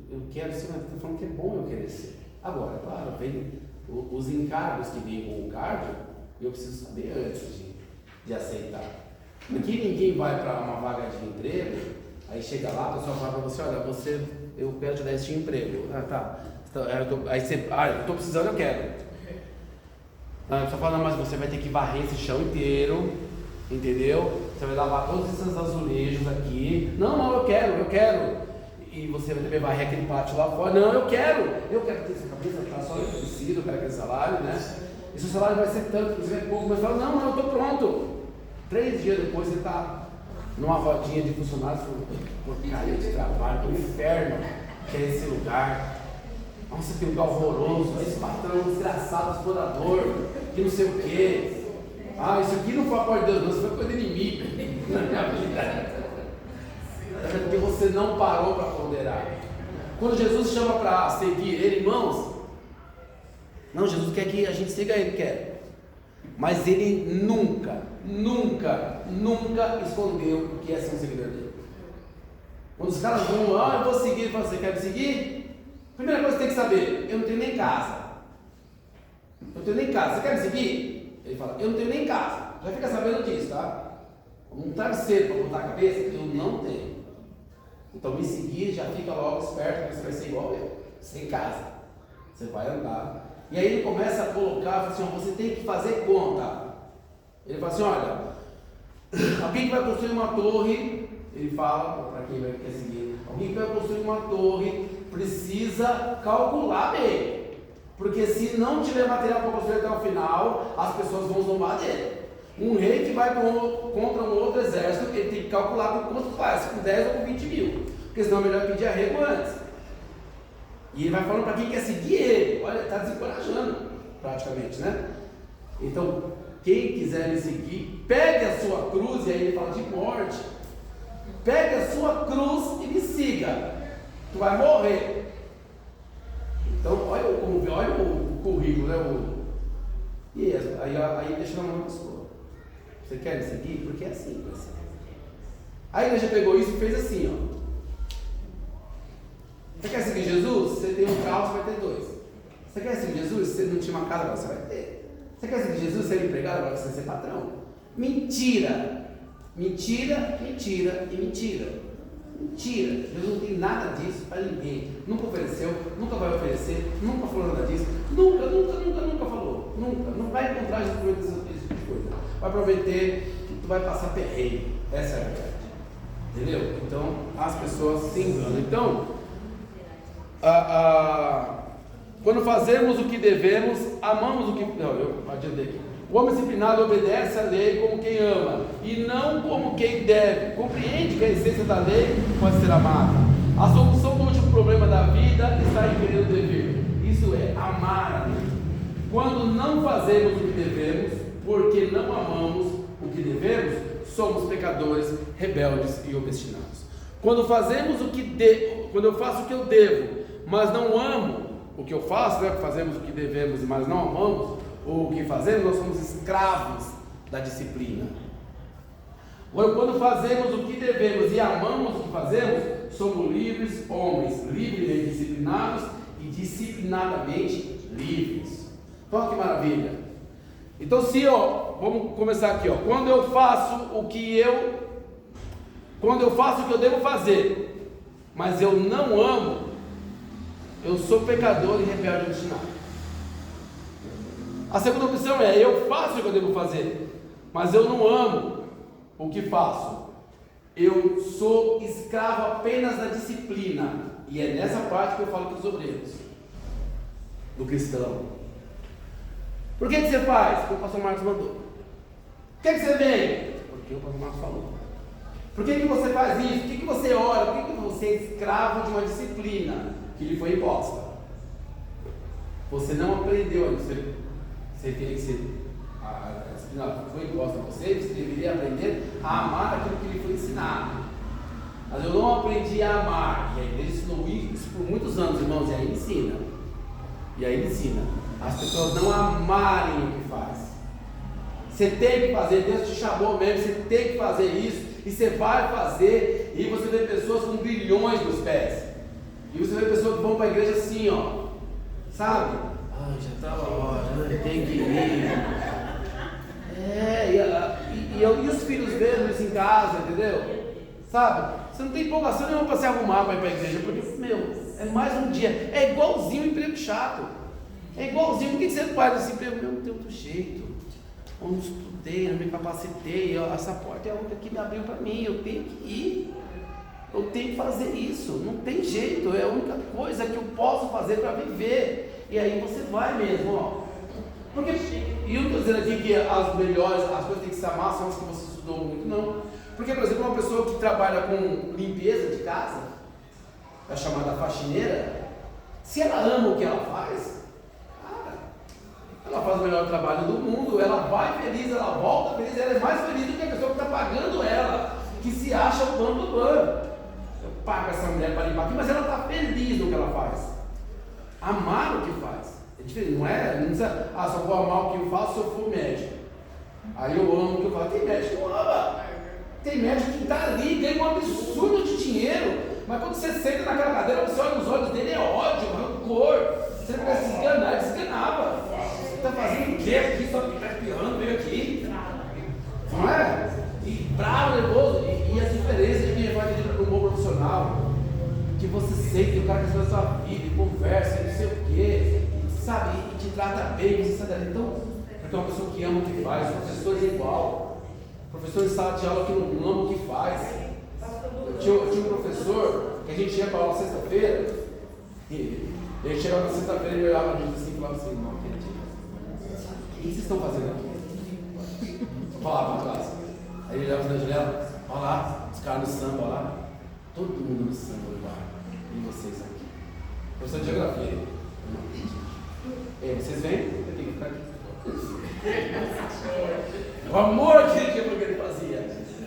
Eu quero ser, mas estou falando que é bom eu querer ser. Agora, claro, vem os encargos que vêm com o cargo, eu preciso saber antes de aceitar. Aqui ninguém vai para uma vaga de emprego, aí chega lá, a pessoa fala para você, olha, eu quero te dar este emprego. Tá. Aí você, eu estou precisando, eu quero. A pessoa fala, não, mas você vai ter que varrer esse chão inteiro, entendeu? Você vai lavar todos esses azulejos aqui. Não, eu quero. E você vai também varrer aquele pátio lá fora. Não, eu quero ter essa cabeça, tá só eu preciso, eu quero aquele salário, né? E seu salário vai ser tanto, você vai pouco, mas fala, não, eu estou pronto. 3 dias depois você está numa rodinha de funcionários, porcaria de trabalho, do inferno, que é esse lugar. Nossa, que lugar horroroso, esse patrão desgraçado, explorador, que não sei o quê. Isso aqui não foi a porta de Deus, não, isso foi coisa do inimigo na minha vida. É porque você não parou para ponderar. Quando Jesus chama para seguir ele, irmãos, não, Jesus quer que a gente siga ele, quer. Mas ele nunca escondeu o que é ser um seguidor dele. Quando os caras vão, eu vou seguir, ele fala, você quer me seguir? Primeira coisa que você tem que saber, eu não tenho nem casa. Você quer me seguir? Ele fala, eu não tenho nem casa. Já fica sabendo disso, tá? Um travesseiro para botar a cabeça, eu não tenho. Então me seguir, já fica logo esperto, que você vai ser igual eu, sem casa. Você vai andar. E aí ele começa a colocar, assim, você tem que fazer conta. Ele fala assim, olha, alguém que vai construir uma torre, ele fala, para quem vai querer seguir, alguém que vai construir uma torre, precisa calcular bem. Porque se não tiver material para construir até o final, as pessoas vão zombar dele. Um rei que vai contra um outro exército, ele tem que calcular com quanto faz, com 10 ou com 20 mil. Porque senão é melhor pedir arrego antes. E ele vai falando para quem quer seguir ele. Olha, está desencorajando, praticamente, né? Então, quem quiser me seguir, pegue a sua cruz, e aí ele fala de morte. Pegue a sua cruz e me siga. Tu vai morrer. Então, olha o currículo, né? E aí deixa na mão da pessoa. Você quer me seguir? Porque é assim, vai ser. Aí a igreja pegou isso e fez assim, ó. Você quer seguir Jesus? Você tem um carro, você vai ter 2. Você quer seguir Jesus? Você não tinha uma casa, agora você vai ter. Você quer seguir Jesus? Você é empregado, agora você vai ser patrão. Mentira! Mentira, mentira e mentira. Mentira! Jesus não tem nada disso para ninguém. Nunca ofereceu, nunca vai oferecer, nunca falou nada disso. Nunca falou. Nunca. Não vai encontrar Jesus prometendo esse tipo de coisa. Vai prometer que tu vai passar perrengue. Essa é a verdade. Entendeu? Então, as pessoas se enganam. Então, quando fazemos o que devemos, amamos o que... Não, eu adiantei aqui. O homem disciplinado obedece à lei como quem ama, e não como quem deve. Compreende que a essência da lei pode ser amada. A solução do último problema da vida está em querer o dever. Isso é, amar a lei. Quando não fazemos o que devemos, porque não amamos o que devemos, somos pecadores, rebeldes e obstinados. Quando fazemos quando eu faço o que eu devo, mas não amo o que eu faço, né? Fazemos o que devemos, mas não amamos o que fazemos, nós somos escravos da disciplina. Quando fazemos o que devemos e amamos o que fazemos, somos livres homens, livremente disciplinados e disciplinadamente livres. Olha que maravilha. Então, vamos começar aqui, quando eu faço o que eu devo fazer, mas eu não amo, eu sou pecador e rebelde obstinado. A segunda opção é: eu faço o que eu devo fazer, mas eu não amo o que faço. Eu sou escravo apenas da disciplina. E é nessa parte que eu falo para os obreiros, do cristão. Por que você faz? Porque o pastor Marcos mandou. Por que você vem? Porque o pastor Marcos falou. Por que você faz isso? Por que você ora? Por que você é escravo de uma disciplina que lhe foi imposta? Você não aprendeu a disciplina. Você teria que ser. A disciplina que foi imposta a você, você deveria aprender a amar aquilo que lhe foi ensinado. Mas eu não aprendi a amar. E a igreja ensinou isso por muitos anos, irmãos. E aí ensina. E aí ensina. As pessoas não amarem o que faz. Você tem que fazer, Deus te chamou mesmo, você tem que fazer isso, e você vai fazer, e você vê pessoas com grilhões nos pés, e você vê pessoas que vão para a igreja assim, ó, sabe? Ah, já estava a hora, tem que ir. E os filhos vendo isso em casa, entendeu? Sabe? Você não tem empolgação nenhuma para se arrumar para ir para a igreja, porque, é mais um dia, é igualzinho um emprego chato. É igualzinho, por que você faz esse emprego? Eu não tenho outro jeito. Eu não estudei, não me capacitei. Essa porta é a outra que me abriu para mim. Eu tenho que ir. Eu tenho que fazer isso. Não tem jeito. É a única coisa que eu posso fazer para viver. E aí você vai mesmo, ó. Porque, e eu não estou dizendo aqui que as melhores, as coisas que tem que se amar são as que você estudou muito, não. Porque, por exemplo, uma pessoa que trabalha com limpeza de casa, a chamada faxineira, se ela ama o que ela faz, ela faz o melhor trabalho do mundo, ela vai feliz, ela volta feliz, ela é mais feliz do que a pessoa que está pagando ela, que se acha o dono do banco. Eu pago essa mulher para limpar aqui, mas ela está feliz no que ela faz. Amar o que faz. É diferente, não precisa, só vou amar o que eu faço se eu for médico. Aí eu amo o que eu faço. Tem médico que não ama. Tem médico que está ali, ganha um absurdo de dinheiro, mas quando você senta naquela cadeira, você olha nos olhos dele, é ódio, rancor. Você não quer se enganar, ele se enganava. Você está fazendo o quê aqui? Só que está espiando, veio aqui. Não é? E bravo, nervoso. E as diferenças de quem vai para um bom profissional, que você sente que o cara quer fazer a sua vida, e conversa, e não sei o quê, e, sabe, e te trata bem, você sabe. Então, porque é uma pessoa que ama o que faz, os professores é igual. Professor de sala de aula que não ama o que faz. Tinha um professor que a gente ia para aula sexta-feira, e ele chegava na sexta-feira e ele olhava a gente assim e falava assim: não acredito. O que vocês estão fazendo aqui? Eu falava para a classe. Aí ele olhava na janela: olha lá, os caras no samba, olha lá. Todo mundo no samba lá. E vocês aqui? Professor de geografia. Eu não acredito. Vocês vêm? Eu tenho que ficar aqui. O amor que ele fazia,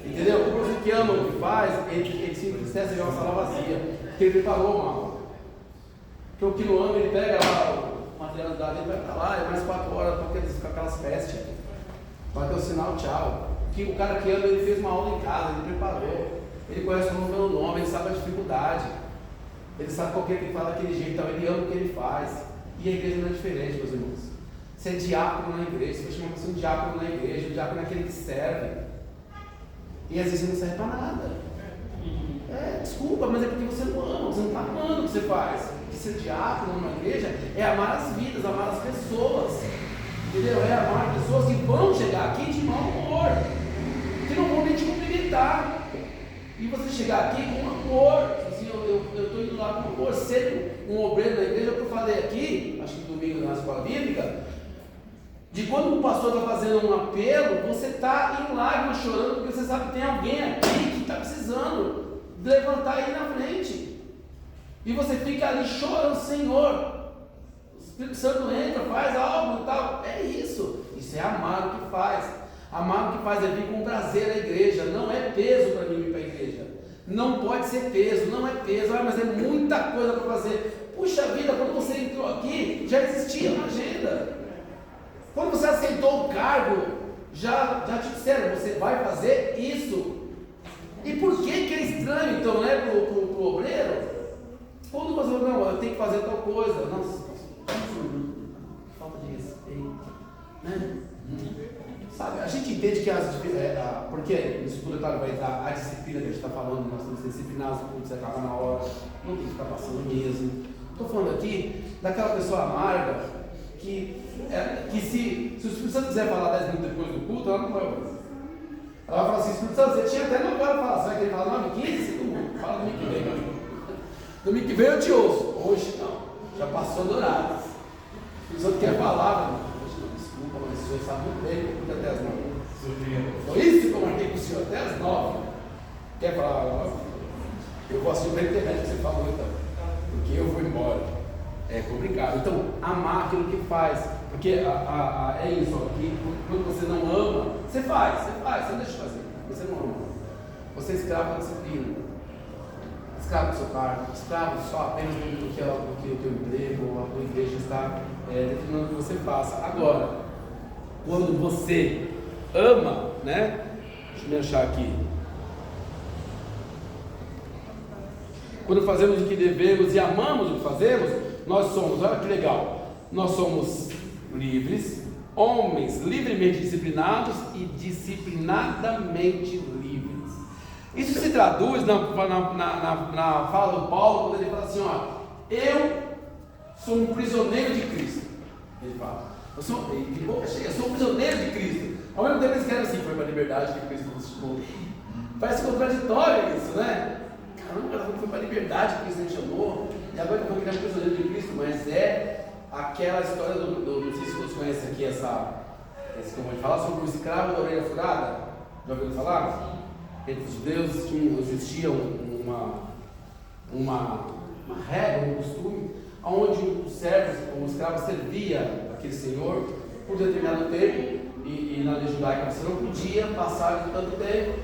entendeu? O professor que ama o que faz, ele se entristece e joga uma sala vazia, porque ele preparou mal. Porque o que não ama, ele pega lá o material dado, ele vai para lá, é mais 4 horas com aquelas pestes, vai ter o sinal, tchau. O cara que ama, ele fez uma aula em casa, ele preparou, ele conhece o meu nome, ele sabe a dificuldade, ele sabe qual que ele fala daquele jeito, então ele ama o que ele faz. E a igreja não é diferente, meus irmãos. Você é diácono na igreja, você chama você um diácono na igreja, o diácono é aquele que serve. E às vezes você não serve para nada. Desculpa, mas é porque você não ama, você não está amando o que você faz. Porque ser diácono numa igreja é amar as vidas, amar as pessoas. Entendeu? É amar pessoas que vão chegar aqui de mau humor, que não vão nem te cumprimentar. E você chegar aqui com amor, assim, eu estou indo lá com amor, ser um obreiro da igreja, que eu falei aqui, acho que domingo na escola bíblica, de quando o pastor está fazendo um apelo, você está em lágrimas chorando, porque você sabe que tem alguém aqui que está precisando levantar aí na frente. E você fica ali chorando: Senhor, o Espírito Santo entra, faz algo e tal. É isso. Isso é amar o que faz. Amar o que faz é vir com prazer à igreja. Não é peso para mim ir para a igreja. Não pode ser peso, não é peso. Mas é muita coisa para fazer. Puxa vida, quando você entrou aqui, já existia uma agenda. Quando você aceitou o cargo, já te disseram: você vai fazer isso. E por que é estranho, então, né, para o obreiro? Quando você fala: não, eu tenho que fazer tal coisa. Nossa, falta de respeito, né? Sabe, a gente entende que porque no segundo detalhe vai entrar a disciplina que a gente está falando, nós temos que disciplinar os cultos, acaba na hora, não tem que ficar passando mesmo. Estou falando aqui daquela pessoa amarga que se o Espírito Santo quiser falar 10 minutos depois do culto, ela não vai ouvir. Ela vai falar assim: Espírito Santo, você tinha até 9 horas para falar, você vai querer falar 9h15? Fala domingo que vem. Domingo que vem eu te ouço. Hoje não, já passou do horário. O Espírito Santo quer falar, hoje não, desculpa, mas o senhor sabe muito bem que eu cuido até as 9. Foi isso que eu marquei com o senhor, até as 9. Quer falar agora? Eu vou assistir pela internet que você falou então, porque eu vou embora. É complicado. Então, amar aquilo que faz, porque é isso aqui, quando você não ama, você faz, você não deixa de fazer, você não ama. Você é escravo da disciplina, escravo do seu cargo, escravo só apenas do que o teu emprego ou a tua igreja está determinando que você faça. Agora, quando você ama, né? Deixa eu me achar aqui. Quando fazemos o que devemos e amamos o que fazemos, nós somos, olha que legal, nós somos livres, homens livremente disciplinados e disciplinadamente livres. Isso se traduz na fala do Paulo, quando ele fala assim: ó, eu sou um prisioneiro de Cristo. Ele fala, eu sou um prisioneiro de Cristo. Ao mesmo tempo ele escreve assim: foi para a liberdade que Cristo nos chamou. Parece contraditório isso, né? Caramba, ela foi para a liberdade que Cristo nos chamou, e agora eu vou criar um prisioneiro de Cristo, mas é aquela história não sei se vocês conhecem aqui esse que eu vou falar sobre o escravo da orelha furada. Já ouviram falar? Entre os judeus existia uma regra, um costume, onde o escravo servia aquele senhor por determinado tempo, e na lei judaica você não podia passar de tanto tempo,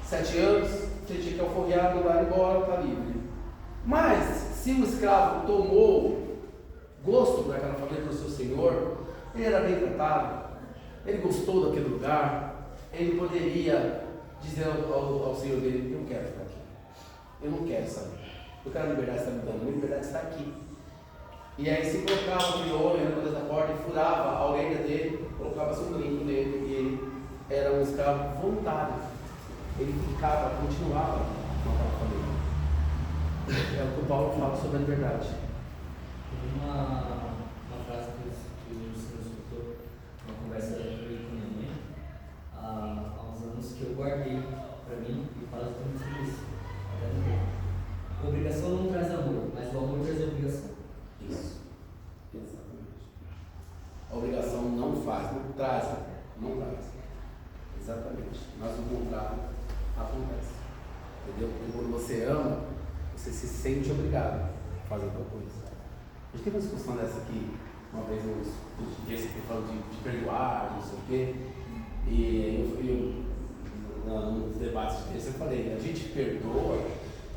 7 anos, você tinha que alforriar, mandar embora, está livre. Mas, se o escravo tomou gosto por aquela família, pelo seu senhor, ele era bem tratado, ele gostou daquele lugar, ele poderia dizer ao senhor dele: eu não quero ficar aqui, eu não quero saber, eu quero a liberdade que está me dando, a minha liberdade está aqui. E aí se colocava aquele homem na porta da porta e furava a orelha dele, colocava-se um brinco nele, e ele era um escravo voluntário, ele continuava com aquela família. É o que o Paulo fala sobre a liberdade. Uma frase que o senhor escutou numa conversa que eu tive com minha mãe há uns anos, que eu guardei para mim e falo exatamente isso. Obrigação não traz amor, mas o amor traz obrigação. Isso, exatamente. A obrigação não traz. Exatamente. Mas o contrário acontece. Entendeu? Porque quando você ama, você se sente obrigado a fazer tal coisa. A gente teve uma discussão dessa aqui, uma vez eu falando de perdoar, não sei o quê, e nos debates desse eu falei: a gente perdoa,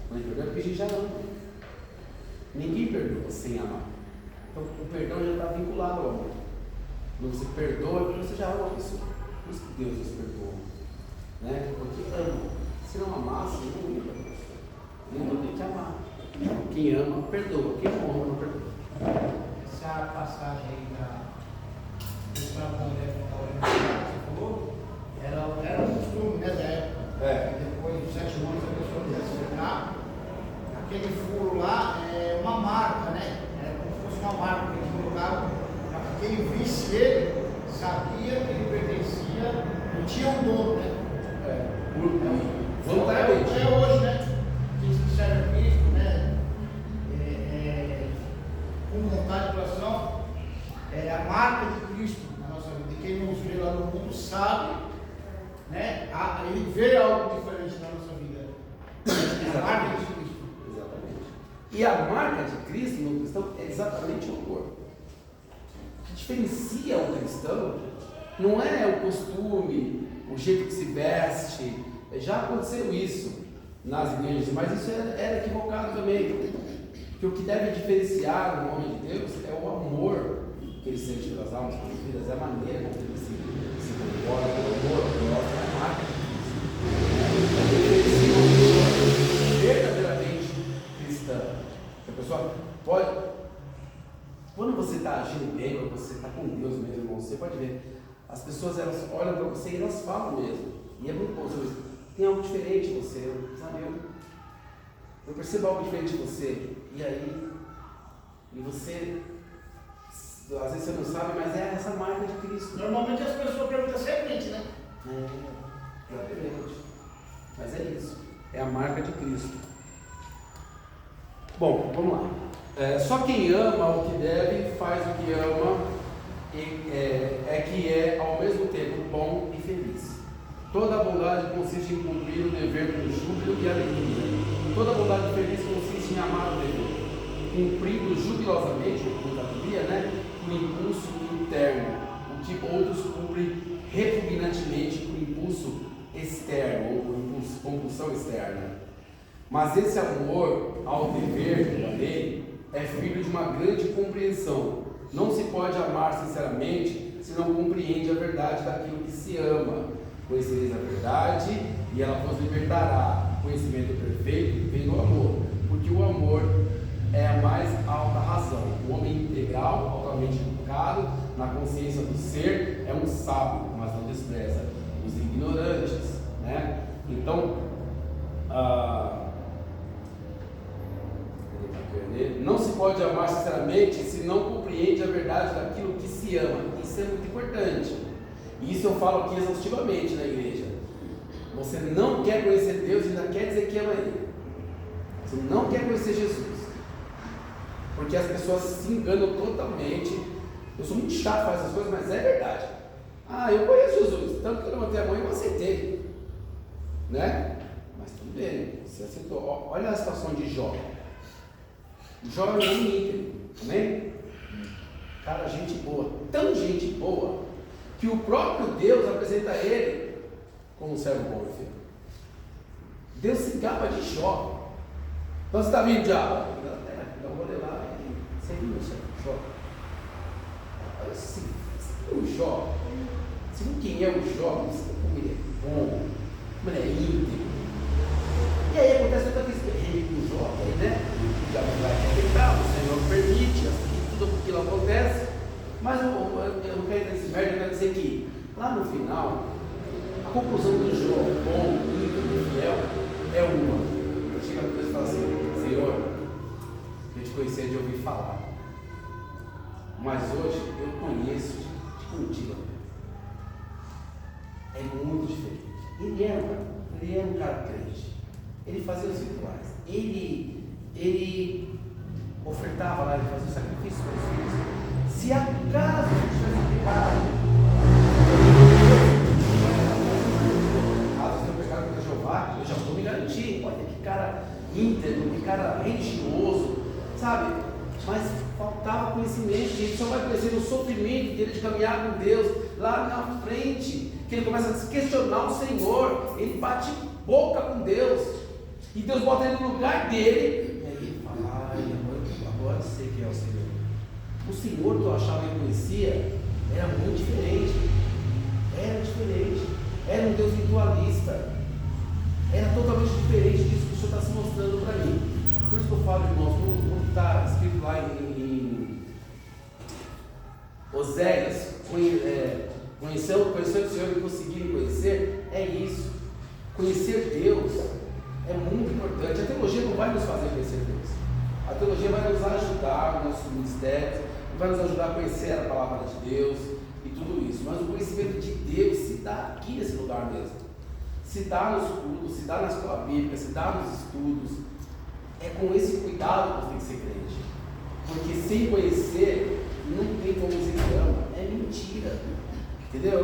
quando a gente perdoa é porque a gente já ama. Ninguém perdoa sem amar. Então o perdão já está vinculado ao amor. Quando você perdoa é porque você já ama a pessoa. Por isso que Deus nos perdoa, né? Porque ama. Se não amasse, não ia perdoar. Não tem que amar. Quem ama, perdoa. Quem não ama, não perdoa. Essa passagem aí do escravo da orelha que você falou, era um costume, né, da época. Depois dos 7 anos a pessoa ia se tornar. Aquele furo lá é uma marca, né? É como se fosse uma marca que eles colocavam para que quem visse ele sabia que ele pertencia, não tinha um dono, né? Voluntariamente. É hoje, né? Quem se serve a Cristo, né? Com vontade de coração, é a marca de Cristo na nossa vida. E quem nos vê lá no mundo sabe, né? Ele vê algo diferente na nossa vida. É a marca de Cristo. E a marca de Cristo no cristão é exatamente o amor. O que diferencia o cristão não é o costume, o jeito que se veste. Já aconteceu isso nas igrejas, mas isso era equivocado também. Porque o que deve diferenciar o homem de Deus é o amor que ele sente pelas almas, pelas vidas, é a maneira como ele se comporta, o amor, é a marca de Cristo. Verdadeiramente cristã. A pessoa pode, quando você está agindo bem, quando você está com Deus mesmo, irmão, você pode ver, as pessoas elas olham para você e elas falam mesmo. E é muito bom você tem algo diferente em você, sabe? Eu percebo algo diferente em você. E aí, e você às vezes você não sabe, mas é essa marca de Cristo. Normalmente as pessoas perguntam se é crente, né? Exatamente. Mas é isso. É a marca de Cristo. Bom, vamos lá. Só quem ama o que deve, faz o que ama, que é ao mesmo tempo bom e feliz. Toda a bondade consiste em cumprir o dever com júbilo e alegria. Toda a bondade feliz consiste em amar o dever, cumprindo jubilosamente, com impulso interno, o que outros cumprem repugnantemente com impulso externo ou com compulsão externa. Mas esse amor ao dever da lei é filho de uma grande compreensão. Não se pode amar sinceramente se não compreende a verdade daquilo que se ama. Conhecereis a verdade e ela vos libertará. Conhecimento perfeito vem do amor, porque o amor é a mais alta razão. O homem integral, altamente educado, na consciência do ser, é um sábio, mas não despreza os ignorantes, né? Então, não se pode amar sinceramente se não compreende a verdade daquilo que se ama. Isso é muito importante. E isso eu falo aqui exaustivamente na igreja. Você não quer conhecer Deus e ainda quer dizer que ama Ele. Você não quer conhecer Jesus. Porque as pessoas se enganam totalmente. Eu sou muito chato para essas coisas, mas é verdade. Eu conheço Jesus, tanto que eu levantei a mão e eu aceitei. Né? Mas tudo bem, você aceitou. Olha a situação de Jó. Jó é um homem íntegro, amém? Cara, gente boa, tão gente boa, que o próprio Deus apresenta ele como um servo bom e fiel. Deus se gaba de Jó. Então você está vindo, diabo? Dá um rolê lá e você viu o servo Jó. Olha assim, você viu o Jó? Você viu quem é o Jó? Você viu como ele é bom, como ele é íntegro. E aí acontece outra vez com o Jó, né? O diabo vai acreditar, o Senhor permite, tudo aquilo acontece. Mas eu não quero entrar nesse mérito, eu quero dizer que lá no final, a conclusão do Jó, bom, íntegro, fiel, é uma. Chega a Deus e fala assim: Senhor, eu te conhecia de ouvir falar, mas hoje eu conheço de contigo. É muito diferente. Ele era um cara crente. Ele fazia os rituais. Ele ofertava lá, ele fazia o sacrifício para os filhos. Se acaso tivesse pecado, caso tenha pecado contra Jeová, eu já vou me garantir. Olha que cara íntegro, que cara religioso, sabe? Mas faltava conhecimento. A gente só vai conhecer o sofrimento dele de caminhar com Deus lá na frente, que ele começa a se questionar o Senhor, ele bate boca com Deus, e Deus bota ele no lugar dele, e aí ele fala: agora eu sei quem é o Senhor. O Senhor que eu achava que conhecia era muito diferente. Era um Deus ritualista. Era totalmente diferente disso que o Senhor está se mostrando para mim. Por isso que eu falo, irmãos, como está escrito lá em Oséias, conhecer o Senhor e conseguir conhecer, é isso. Conhecer Deus é muito importante. A teologia não vai nos fazer conhecer Deus. A teologia vai nos ajudar no nosso ministério, vai nos ajudar a conhecer a palavra de Deus e tudo isso. Mas o conhecimento de Deus se dá aqui nesse lugar mesmo. Se dá nos cultos, se dá na escola bíblica, se dá nos estudos. É com esse cuidado que tem que ser crente. Porque sem conhecer, não tem como dizer que ama. É mentira. Entendeu?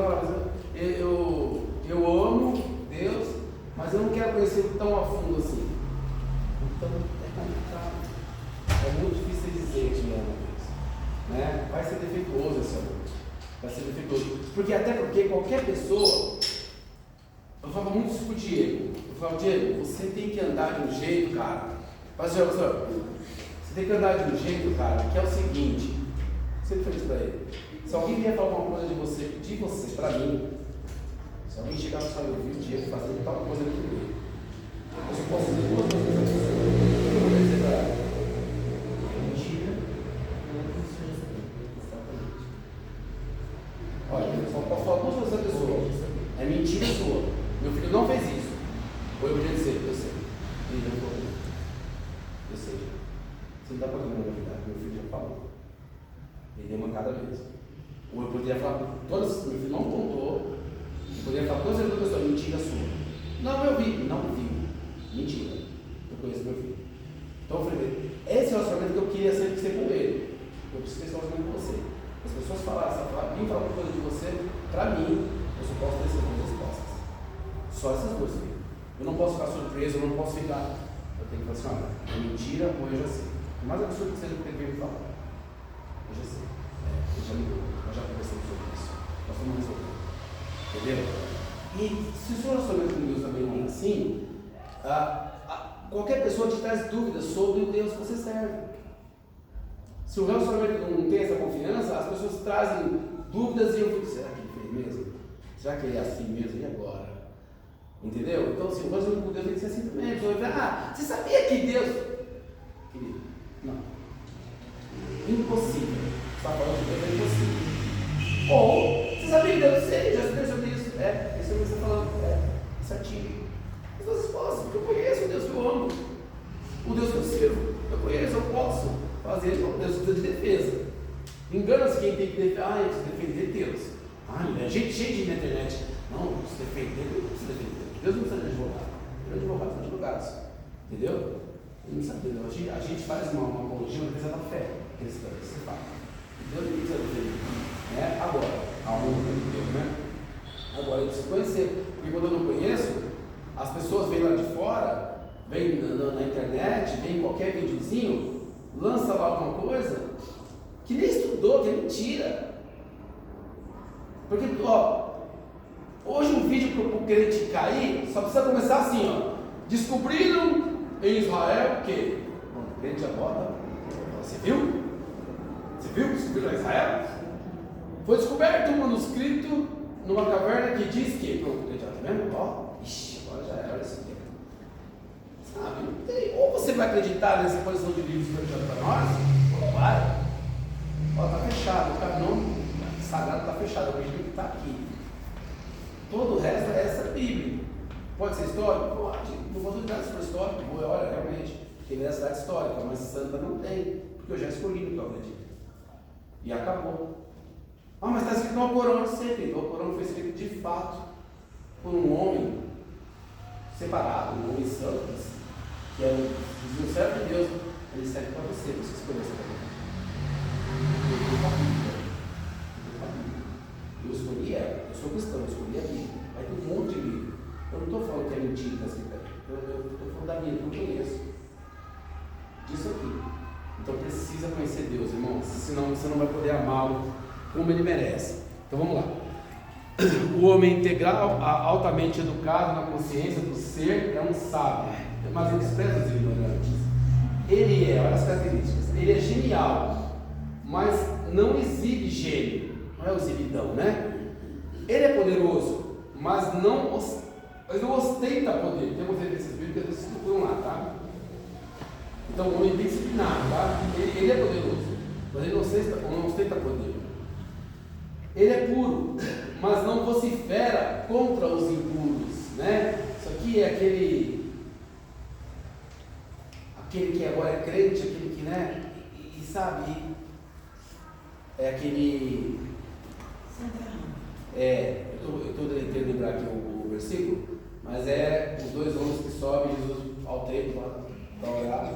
Eu amo Deus, mas eu não quero conhecer tão a fundo assim. Então é complicado. É muito difícil dizer que ama Deus. Né? Vai ser defeituoso esse amor. Vai ser defeituoso. Até porque qualquer pessoa. Eu falo muito isso com o Diego. Eu falo: Diego, você tem que andar de um jeito, cara. Pastor, você tem que andar de um jeito, cara, que é o seguinte. Sempre falei isso pra ele. Se alguém vier falar alguma coisa de você, pra mim, se alguém chegar e falar: eu vi o Diego fazendo tal coisa aqui comigo, eu só posso dizer duas coisas pra você. O que eu vou dizer pra ela? Mentira. Olha, eu só posso falar duas coisas pra pessoa. É mentira sua. Meu filho não fez isso. Ou eu podia dizer: eu sei. Ele não falou. Eu sei. Você não dá para comer novidade. Meu filho já falou. Ele deu uma cada vez. Não, eu vi. Não vi. Mentira. Eu conheço meu filho. Então eu falei, esse relacionamento que eu queria sempre ser com ele. Eu preciso ter esse relacionamento com você. As pessoas vêm falar uma coisa de você, pra mim, eu só posso ter essas duas respostas. Só essas duas, filho. Eu não posso ficar surpreso, eu não posso ficar. Eu tenho que falar assim, olha, é mentira ou eu já sei. Por mais absurdo que seja o que ele veio me falar. Eu já sei. Ele já ligou, nós já conversamos sobre isso. Nós estamos resolvendo. Entendeu? E se o seu relacionamento com Deus também não é assim, qualquer pessoa te traz dúvidas sobre o Deus que você serve. Se o relacionamento não tem essa confiança, as pessoas trazem dúvidas e eu fico, será que ele fez mesmo? Será que ele é assim mesmo? E agora? Entendeu? Então, assim, o relacionamento com Deus tem que ser assim também. Você sabia que Deus... Querido, não. Impossível. Você está falando de Deus, é impossível. Ou, você sabia que Deus sei, já percebeu isso? Isso é o que você está falando. Certinho. As duas respostas, porque eu conheço o Deus que eu amo. O Deus que eu sirvo. Eu conheço, eu posso fazer isso. Deus precisa de defesa. Engana-se quem tem que defender. Eu preciso defender Deus. Gente cheia de na internet. Não, se defender, Deus não precisa defender. Deus não precisa de advogado. Deus é advogado, são advogados. Entendeu? Ele não sabe. A gente faz uma apologia, uma defesa da fé cristã. Você fala. Deus não precisa defender. Agora, a honra de Deus, né? Agora, eu preciso conhecer. Porque quando eu não conheço, as pessoas vêm lá de fora, vêm na internet, vêm em qualquer videozinho, lança lá alguma coisa que nem estudou, que é mentira. Porque, hoje um vídeo para o crente cair, só precisa começar assim, descobriram em Israel que, o crente já bota, você viu? Você viu que descobriram em Israel? Foi descoberto um manuscrito numa caverna que diz que, pronto, o crente já está vendo? Ixi, agora já era isso aqui. Sabe, não tem. Ou você vai acreditar nessa posição de livros que eu para nós, ou vai. Está fechado, o canão sagrado está fechado, o livro que está aqui. Todo o resto é essa Bíblia. Pode ser histórico? Pode. Não vou duvidar se for histórico. Olha, realmente, tem veracidade histórica, mas santa não tem, porque eu já escolhi no que eu acredito. E acabou. Mas está escrito no Alcorão, sempre. O Alcorão foi escrito de fato por um homem separado, um homem santo, que é um servo de Deus. Ele serve para você escolheu essa coisa. Eu escolhi ela, eu sou cristão, eu escolhi a Bíblia. Aí tem um monte de livro. Eu não estou falando que é mentira, está escrito aqui. Eu estou falando da Bíblia, que eu conheço. Disso aqui. Então precisa conhecer Deus, irmãos. Senão você não vai poder amá-lo como ele merece. Então vamos lá. O homem integral, altamente educado na consciência do ser, é um sábio, mas ele despreza os ignorantes. Ele olha as características, ele é genial, mas não exibe gênio, não é o exibidão, né? Ele é poderoso, mas não ostenta poder. Tem algumas referências bíblicas que vocês procuram lá, tá? Então o homem é bem disciplinado, tá? Ele é poderoso, mas ele não ostenta poder. Ele é puro, mas não vocifera contra os impuros, né? Isso aqui é aquele que agora é crente, aquele que, né? E sabe, é aquele... eu estou tentando lembrar aqui o versículo, mas é os dois homens que sobem, Jesus ao templo para orar,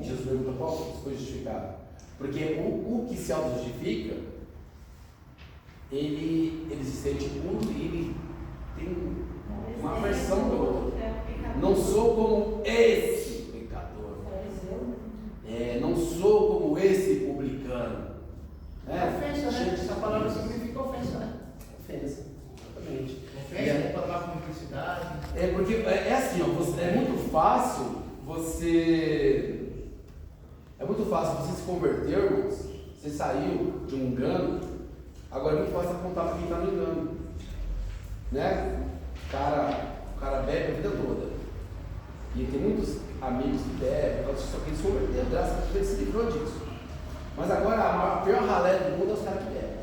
e Jesus pergunta qual foi justificado. Porque o que se auto-justifica, ele se sente puro e ele tem uma aversão pelo outro. Não sou como esse pecador. Não sou como esse publicano. Ofensa, né? Essa palavra significa ofensa, né? Ofensa, exatamente. Ofensa é palavra com simplicidade. Porque é assim, é muito fácil você se converter, irmãos. Você saiu de um engano. Agora é muito fácil apontar para quem está no engano, né? O cara bebe a vida toda. E tem muitos amigos que bebem, só que eles se converteram, graças a Deus ele se livrou disso. Mas agora a pior ralé do mundo é os caras que bebem.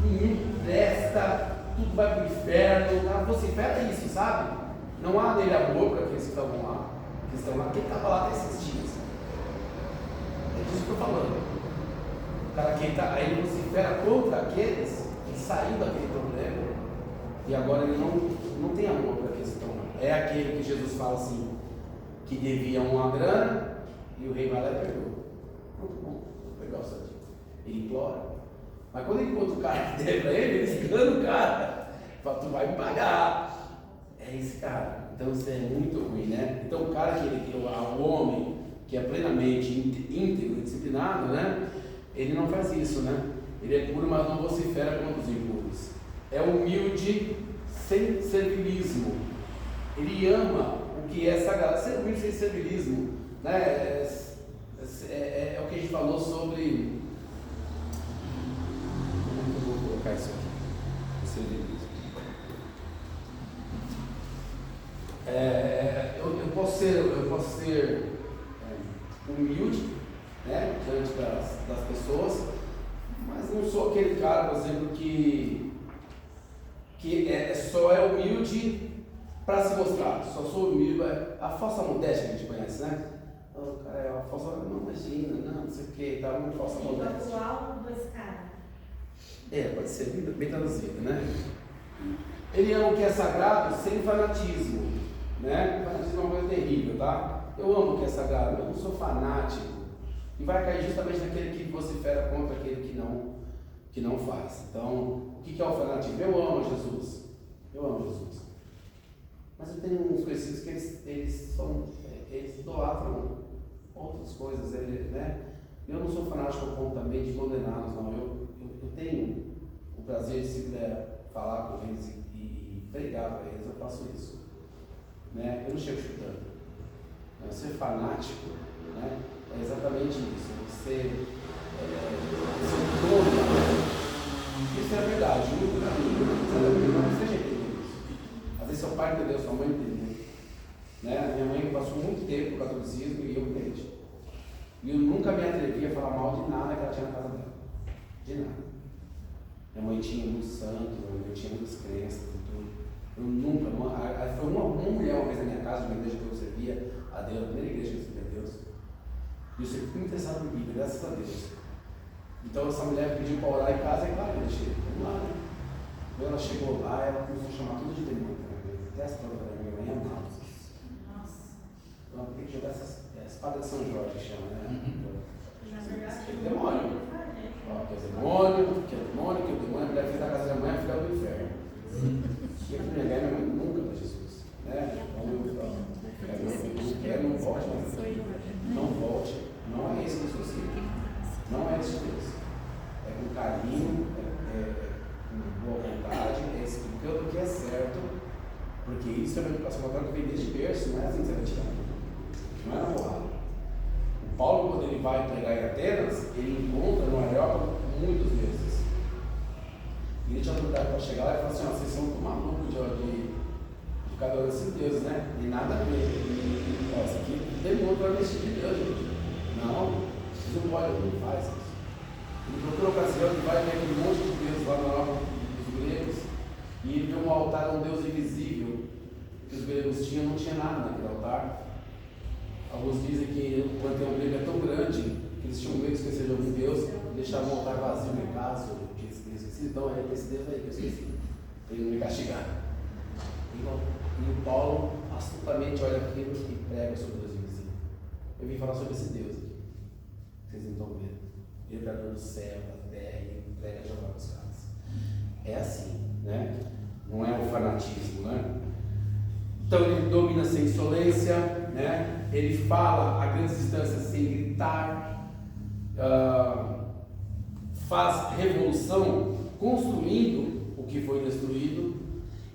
Ninguém presta, tudo vai para o inferno. Vocifera isso, sabe? Não há nele amor para aqueles que estavam lá. Quem estava lá até esses dias. É disso que eu estou falando. O cara que está aí vocifera contra aqueles que saíram daquele problema. E agora ele não tem amor para a questão. É aquele que Jesus fala assim, que devia uma grana e o rei vai lá e perdoa. Muito bom, vou pegar o seu dinheiro. Ele implora. Mas quando ele encontra o cara que deve para ele, ele engana o cara. Fala, tu vai me pagar. É esse cara. Então isso é muito ruim, né? Então o cara o homem que é plenamente íntegro e disciplinado, né? Ele não faz isso, né? Ele é puro, mas não vocifera contra os impuros. É humilde sem servilismo. Ele ama o que é sagrado. Ser humilde sem servilismo, né? É o que a gente falou sobre. Como eu vou colocar isso aqui? O servilismo. Eu posso ser humilde, né, diante das pessoas, mas não sou aquele cara, por exemplo, que só é humilde para se mostrar. Só sou humilde, a falsa modéstia que a gente conhece, né? O cara é uma falsa, não imagina, não sei o que, tá uma falsa modéstia. Do alto do escada. Pode ser bem traduzido, né? Ele ama o que é sagrado sem fanatismo, né? Fanatismo é uma coisa terrível, tá? Eu amo o que é sagrado, mas eu não sou fanático. E vai cair justamente naquele que vocifera contra aquele que não faz. Então, o que é o fanatismo? Eu amo Jesus. Mas eu tenho uns conhecidos que eles idolatram outras coisas, né? Eu não sou fanático ao ponto também de condená-los, não. Eu tenho o prazer de, se puder, falar com eles e pregar para eles, eu faço isso. Né? Eu não chego chutando. Ser fanático, né? É exatamente isso. Você isso é verdade. Não seja entender isso. Às vezes seu pai entendeu, sua mãe entendeu. Né? Minha mãe passou muito tempo no catolicismo e eu crente. E eu nunca me atrevi a falar mal de nada que ela tinha na casa dela. De nada. Minha mãe tinha muitos santos, minha mãe tinha muitas crenças e tudo. Eu nunca, foi uma mulher uma vez na minha casa, uma igreja que eu servia a Deus, a primeira igreja que eu servia a Deus. E eu sempre fui muito interessado em Bíblia, graças a Deus. Então essa mulher pediu para orar em casa, e claro, eu deixei, vamos lá, né? Quando ela chegou lá, ela começou a chamar tudo de demônio, até as próprias da minha mãe amava. Nossa. Então tem que jogar essa espada de São Jorge, que chama, né? Na verdade, Que é demônio. Que é demônio, a mulher fez da casa da mãe, fica do inferno. E a minha mãe nunca para Jesus, né? Não volte, não volte, não é esse que eu sou, não é esse Deus. É com carinho, com boa vontade, é explicando o que é certo, porque isso é uma educação católica que vem desde berço, não é assim que você vai tirar, não é na porrada. O Paulo, quando ele vai pregar em Atenas, ele encontra no Areópago muitas vezes. E ele tinha autoridade para chegar lá e falar assim: vocês são malucos de ficar adorando esses deuses, né? Nem nada a ver. Isso aqui demonstra a mexer de Deus, gente. Não, vocês não podem, não faz isso. Ele procura ocasião que vai ver aquele monte de deuses lá na Europa dos gregos, e ele vê um altar a um Deus invisível que os gregos tinham, não tinha nada naquele altar. Alguns dizem que o panteão grego é tão grande que eles tinham medo de esquecer de algum Deus e deixavam o altar vazio no caso, que eles esqueciam. Então é esse Deus aí que eu esqueci, para ele não me castigar. E o Paulo astutamente olha aquilo e prega sobre Deus invisível. Eu vim falar sobre esse Deus aqui, vocês não estão vendo. Ele é o criador do céu, da terra, e ele prega Jeová dos caras. É assim, né? Não é o fanatismo, né? Então ele domina sem insolência, né? Ele fala a grandes distâncias sem gritar, faz revolução construindo o que foi destruído.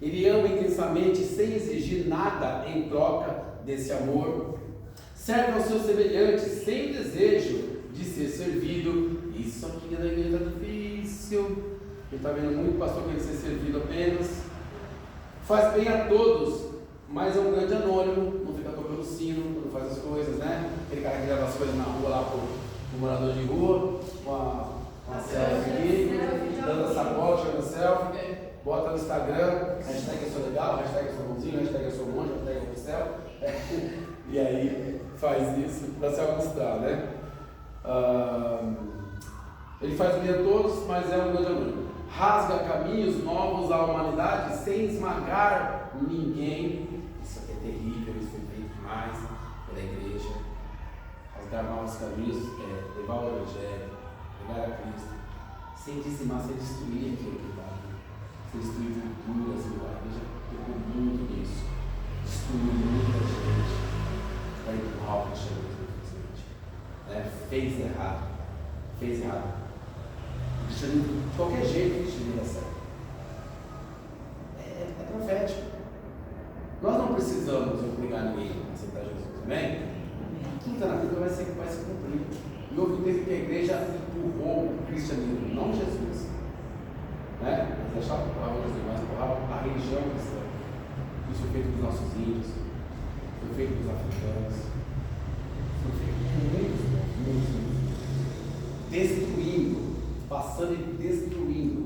Ele ama intensamente sem exigir nada em troca desse amor. Serve aos seus semelhantes sem desejo de ser servido. Isso aqui na igreja é difícil. Ele está vendo muito pastor querer ser servido apenas. Faz bem a todos, mas é um grande anônimo. Não fica tocando sino quando faz as coisas, né? Aquele cara que leva as coisas na rua lá pro morador de rua, com a selfie aqui, dando sacola, tirando selfie, bota no Instagram, hashtag eu sou legal, hashtag eu sou bonzinho, hashtag eu sou monge, hashtag eu vou pro céu. E aí faz isso para se mostrar, né? Ele faz bem a todos, mas é um grande anônimo. rasga caminhos novos à humanidade sem esmagar ninguém. Isso aqui é terrível, isso foi feito demais pela igreja. Rasgar novos caminhos, levar o Evangelho, levar a Cristo, sem dizimar, sem destruir aquilo que está ali, sem destruir culturas, a igreja pegou muito nisso, destruiu muita gente para empurrar o cristianismo, infelizmente. Fez errado. O cristianismo, de qualquer jeito, o cristianismo dá certo. É profético. Nós não precisamos obrigar ninguém a aceitar Jesus, amém? Tudo está na Bíblia vai se cumprir. E houve um tempo que a igreja empurrou o cristianismo, não Jesus. Mas deixava a palavra dos demais, empurrava a religião cristã. Isso foi feito com os nossos índios, foi feito com os africanos, foi feito com muitos. Destruindo, passando e destruindo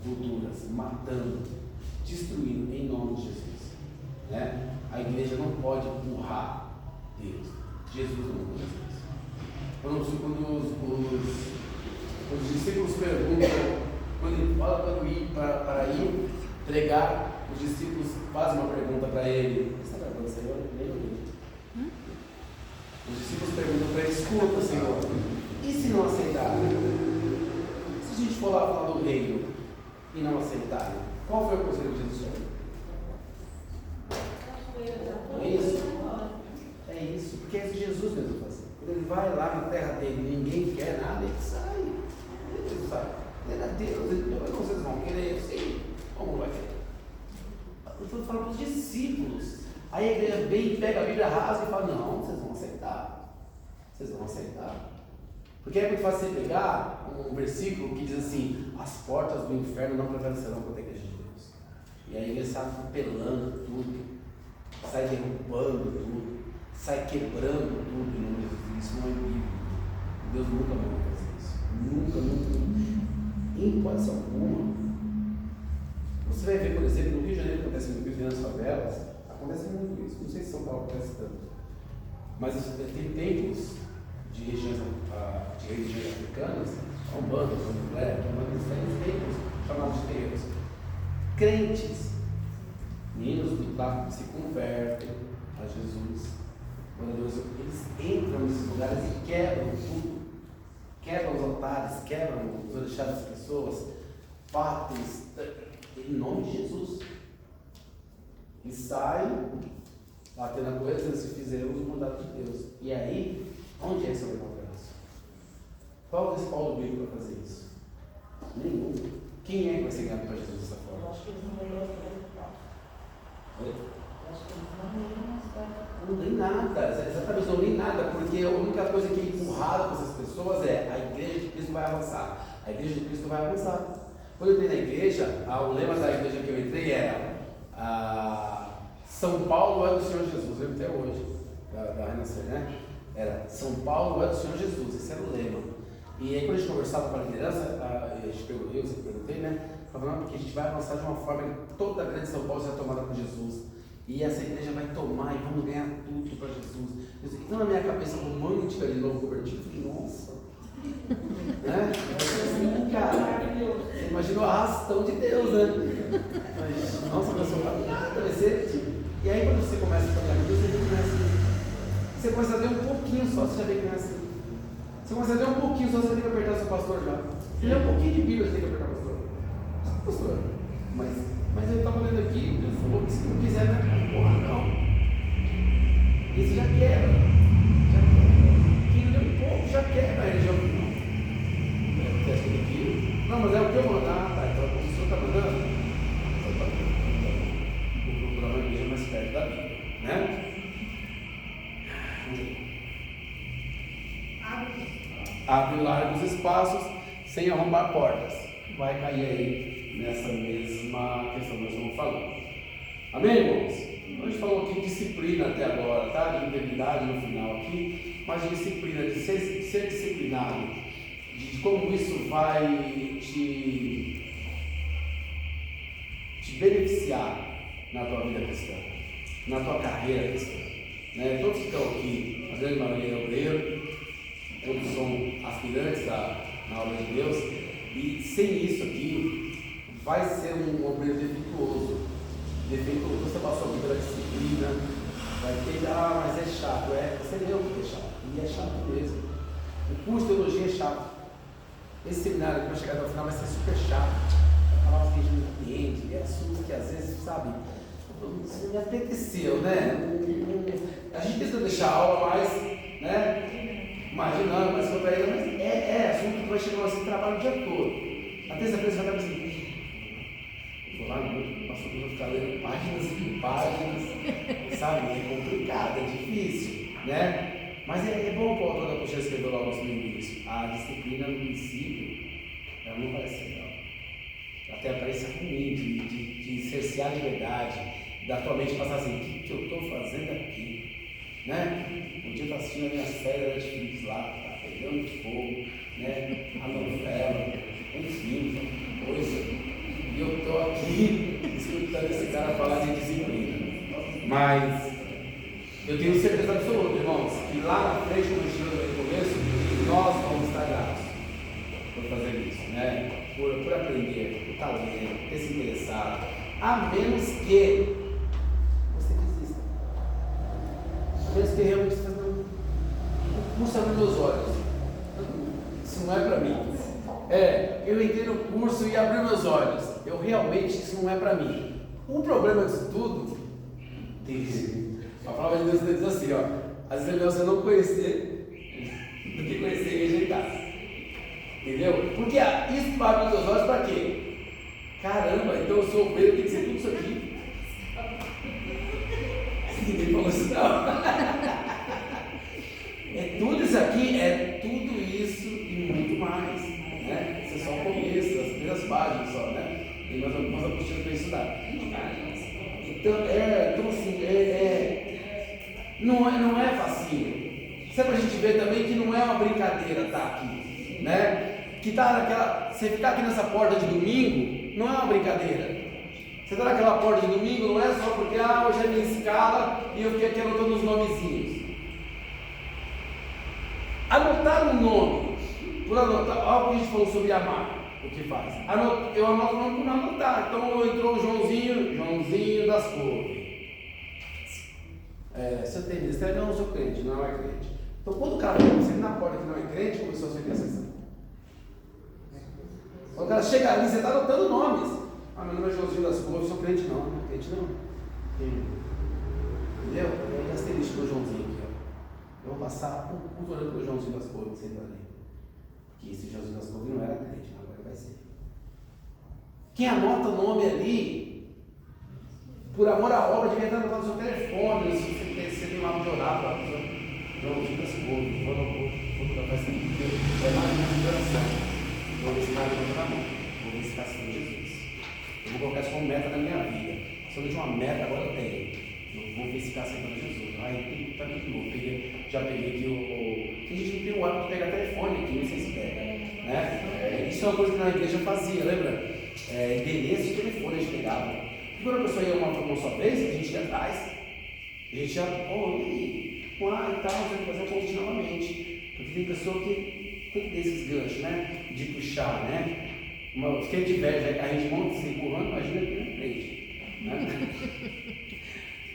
culturas, matando, destruindo em nome de Jesus. A igreja não pode empurrar Deus. Jesus não pode fazer isso. Quando os discípulos perguntam, quando ele fala para ir pregar, os discípulos fazem uma pergunta para ele. Você está gravando, Senhor? Os discípulos perguntam para ele: escuta, Senhor, e se não aceitarem? Se a gente for lá falar do reino e não aceitarem, qual foi o conselho de Jesus? É isso, porque é Jesus mesmo fazia. Quando ele vai lá na terra dele, ninguém quer nada, ele sai. Ele sai. Ele é Deus, vocês vão querer, sim. Como vai querer? Eu estou falando para os discípulos. Aí a igreja vem, pega a Bíblia, rasga e fala: não, vocês vão aceitar. Vocês vão aceitar. Porque é muito fácil você pegar um versículo que diz assim: as portas do inferno não prevalecerão contra a igreja de Deus. E aí a igreja sai atropelando tudo, sai derrubando tudo, sai quebrando tudo em nome de Jesus. Isso não é bíblico. Deus nunca vai fazer isso. Nunca. Em hipótese alguma. Você vai ver, por exemplo, no Rio de Janeiro acontece muito isso, nas favelas, acontece muito isso. Não sei se São Paulo acontece tanto. Mas tem templos de religiões africanas, Umbanda, Candomblé, tem templos chamados de terreiros. Crentes, meninos do tráfico que se convertem a Jesus, eles entram nesses lugares e quebram tudo. Quebram os altares, quebram os orixás das pessoas, batem em nome de Jesus. E saem batendo a coisa, se fizermos o mandato de Deus. E aí, onde é esse sobrenatural? Qual o respaldo bíblico para fazer isso? Nenhum. Quem é que vai ser ganhado para Jesus dessa forma? Eu acho que eles não leem as coisas. Eu acho que eles não leem as coisas. Não leem nada, exatamente, não leem nada, porque a única coisa que é empurrada para essas pessoas é: a igreja de Cristo vai avançar. A igreja de Cristo vai avançar. Quando eu entrei na igreja, o lema da igreja que eu entrei era São Paulo é do Senhor Jesus. Eu até hoje, da Renascer, Era São Paulo é do Senhor Jesus, esse era o lema. E aí quando a gente conversava com a liderança, a gente perguntou, eu perguntei, falando: não, porque a gente vai avançar de uma forma que toda a grande São Paulo seja tomada por Jesus. E essa igreja vai tomar e vamos ganhar tudo para Jesus. Então na minha cabeça romântica de novo convertido, eu falei: nossa. Assim, cara, você imagina o arrastão de Deus, Mas, nossa, meu Senhor, vai ser. E aí quando você começa a trabalhar com Deus, você começa a ver um pouquinho só, você já vê que não é assim. Você começa a ver um pouquinho só, você tem que apertar o seu pastor já. Você lê um pouquinho de Bíblia, você tem que apertar o pastor. Pastor, mas eu estava lendo aqui, Deus falou que se não quiser, porra, não. Isso já quebra. Quem lê um pouco já quebra a religião. Não, mas é o que eu mandar, tá? Então o senhor está mandando. Vou procurar uma igreja mais perto da Bíblia, Abre largos espaços sem arrombar portas. Vai cair aí nessa mesma questão que nós estamos falando. Amém, irmãos? A gente falou aqui de disciplina até agora, tá? De integridade no final aqui, mas de disciplina, de ser disciplinado, de como isso vai te beneficiar na tua vida cristã, na tua carreira cristã. Todos que estão aqui, a grande maioria é obreiro, todos são aspirantes na obra de Deus, e sem isso aqui, vai ser um obreiro defeituoso. Você passou aqui pela disciplina, vai ter, mas é chato. Você leu que é chato, e é chato mesmo. O curso de teologia é chato. Esse seminário que vai chegar até o final vai ser super chato. Vai falar que a gente não entende, é assuntos que às vezes, sabe, isso me apeteceu, né? A gente tenta deixar a aula mais, né? Imaginando, mais contraída, mas é assunto que vai chegar assim, trabalho o dia todo. Até essa pessoa vai estar assim, vou lá muito, o pastor vai ficar lendo páginas e páginas, sabe? É complicado, é difícil, né? Mas é bom que o autor da Poxa escreveu logo no início. A disciplina no princípio, ela não parece legal. Até parece ruim de cercear a liberdade, da tua mente passar assim, o que eu estou fazendo aqui? Né? Um dia eu estava assistindo a minha série da Netflix lá, tá pegando fogo, né? A novela, enfim, coisa. E eu estou aqui escutando esse cara falar de disciplina. Mas eu tenho certeza absoluta, irmãos, que lá na frente, como eu estive no começo, nós vamos estar gratos por fazer isso, né? Por aprender, por estar lendo, ter se interessado, a menos que você desista. A menos que realmente você não curso abre meus olhos. Isso não é para mim. Eu entrei no curso e abri meus olhos. Eu realmente, isso não é para mim. O problema disso tudo, a palavra de Deus diz assim, ó, às vezes é melhor você não conhecer do que conhecer e rejeitar. Entendeu? Porque isso abre os olhos para quê? Caramba, então eu sou obreiro, tem que ser tudo isso aqui. Ninguém falou isso não. Tudo isso aqui, é tudo isso e muito mais. Né? Isso é só o começo, as primeiras páginas só, né? Tem mais algumas apostilas para estudar. Então assim, não é facinho. Isso é para a gente ver também que não é uma brincadeira estar aqui, né? Que tá naquela, você ficar aqui nessa porta de domingo, não é uma brincadeira. Você está naquela porta de domingo, não é só porque hoje é minha escala e eu fiquei aqui anotando os nomezinhos. Anotar um nome, por anotar, algo que a gente falou sobre amar, o que faz? Eu anoto o nome por não anotar. Então entrou o Joãozinho das Couves. Você tem ministério, não sou crente, não é crente. Então quando o cara você na porta que não é crente, começou a ser intercessão. Quando o cara chega ali, você está anotando nomes. Meu nome é Joãozinho das Couves, eu sou crente não é crente não. Entendeu? É asterisco do Joãozinho aqui, ó. Eu vou passar um culto olhando para o Joãozinho das Couves, sempre ali. Porque esse Joãozinho das Couves não era crente, agora vai ser. Quem anota o nome ali, por amor à obra, devia estar anotando no seu telefone, se você tem lá de orar para Joãozinho das Couves, vou da festa de Deus, é mais uma inspiração. Vou ver se vai levantar a mão, vou ver se está sendo Jesus. Eu vou colocar isso como meta da minha vida. Se eu não tinha uma meta, agora eu tenho. Eu vou ver se está aceitando Jesus. Tá muito novo. Já peguei aqui tem gente que tem o hábito de pegar telefone aqui, não sei se pega. Né? Isso é uma coisa que na igreja fazia, lembra? Endereço de telefone a gente pegava. E quando a pessoa ia uma só vez, a gente ia atrás. A gente ia, e tal, você vai fazer o convite novamente. Porque tem pessoa que tem desses ganchos, né? De puxar, né? Quem tiver já carrinho de mão se empurrando, imagina aqui na frente. Né?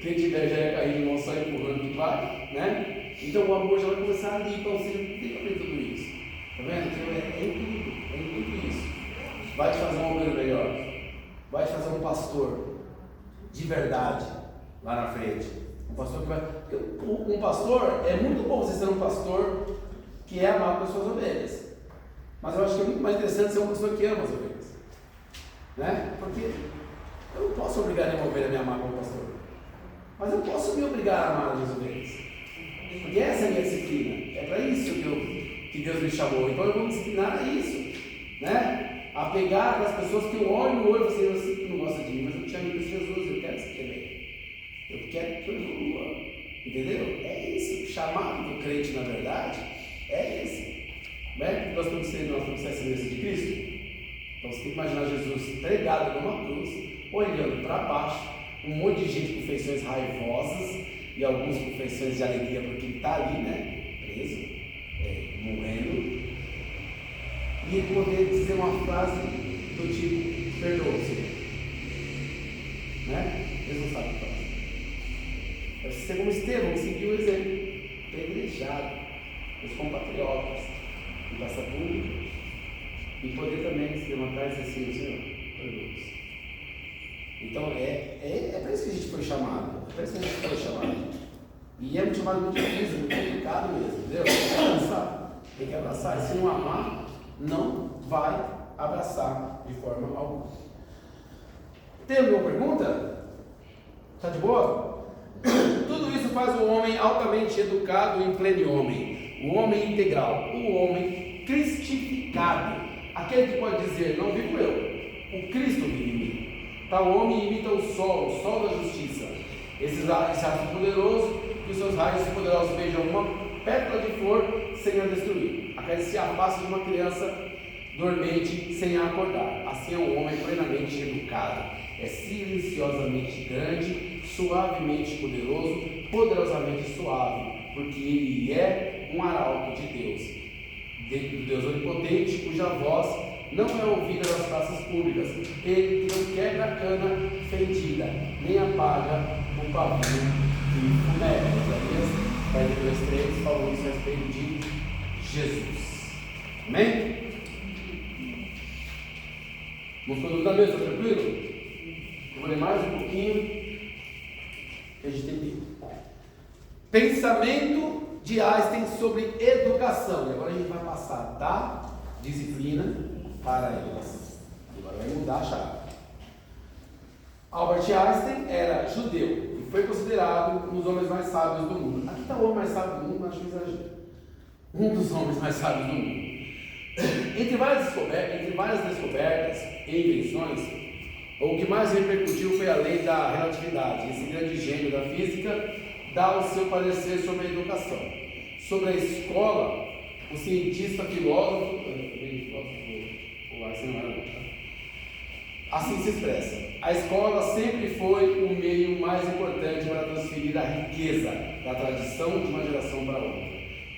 Quem tiver já carrinho de mão só empurrando que vai, né? Então o amor já vai começar ali, então você não tem que aprender tudo isso. Tá vendo? Então é tudo isso. Vai te fazer um obreiro melhor. Vai te fazer um pastor de verdade lá na frente. Um pastor que vai. Um pastor, é muito bom você ser um pastor que é amado pelas suas ovelhas. Mas eu acho que é muito mais interessante ser uma pessoa que ama as ovelhas. Né? Porque eu não posso obrigar nenhuma ovelha a me amar como pastor. Mas eu posso me obrigar a amar as minhas ovelhas. Porque essa é a minha disciplina. É para isso que Deus me chamou. Então eu vou me disciplinar a isso. Né? A pegar aquelas pessoas que eu olho no olho e falo assim, eu sei que não gosta de mim, mas eu te amo em Jesus, eu quero que você quebre. Eu quero que eu evolua. Entendeu? É isso. O chamado do crente, na verdade, é esse. Né? Nós estamos sendo a semelhança de Cristo. Então você tem que imaginar Jesus pregado numa cruz, olhando para baixo, um monte de gente com feições raivosas e alguns com feições de alegria, porque ele está ali, né? Preso, morrendo. E ele poder dizer uma frase do tipo, perdoa-se. Né? Eles não sabem o que fazer. Deve ser como Estevão, que seguiu o exemplo. Privilegiado, os compatriotas, em praça pública, e poder também se levantar e dizer assim, Senhor, perdoa-se. Então é para isso que a gente foi chamado. É para isso que a gente foi chamado. E é um chamado muito difícil, muito complicado mesmo. Entendeu? Tem que abraçar. Tem que abraçar. E se não amar, não vai abraçar de forma alguma. Tem alguma pergunta? Está de boa? Tudo isso faz o homem altamente educado em pleno homem. O homem integral. O homem cristificado. Aquele que pode dizer, não vivo eu, o Cristo vive em mim. Tal homem imita o sol da justiça. Esse raio poderoso, que os seus raios poderosos beijam uma pétala de flor sem a destruir. Acariciar a face de uma criança dormente sem a acordar. Assim é um homem plenamente educado. É silenciosamente grande, suavemente poderoso, poderosamente suave, porque ele é um arauto de Deus. Do Deus onipotente, cuja voz não é ouvida nas praças públicas. Ele que não quebra a cana fendida, nem apaga o pavio que fumega. Isaías 42:3 falou isso a respeito de Jesus. Amém? Não ficou dúvida mesmo, tá tranquilo? Eu vou ler mais um pouquinho que a gente tem que. Pensamento de Einstein sobre educação. E agora a gente vai passar da disciplina para eles. Agora vai mudar a chave. Albert Einstein era judeu e foi considerado um dos homens mais sábios do mundo. Aqui está o homem mais sábio do mundo, mas acho que exagero. Um dos homens mais sábios do mundo. Entre várias descobertas e invenções, o que mais repercutiu foi a lei da relatividade. Esse grande gênio da física dá o seu parecer sobre a educação. Sobre a escola, o cientista filósofo assim se expressa: a escola sempre foi o meio mais importante para transferir a riqueza da tradição de uma geração para outra.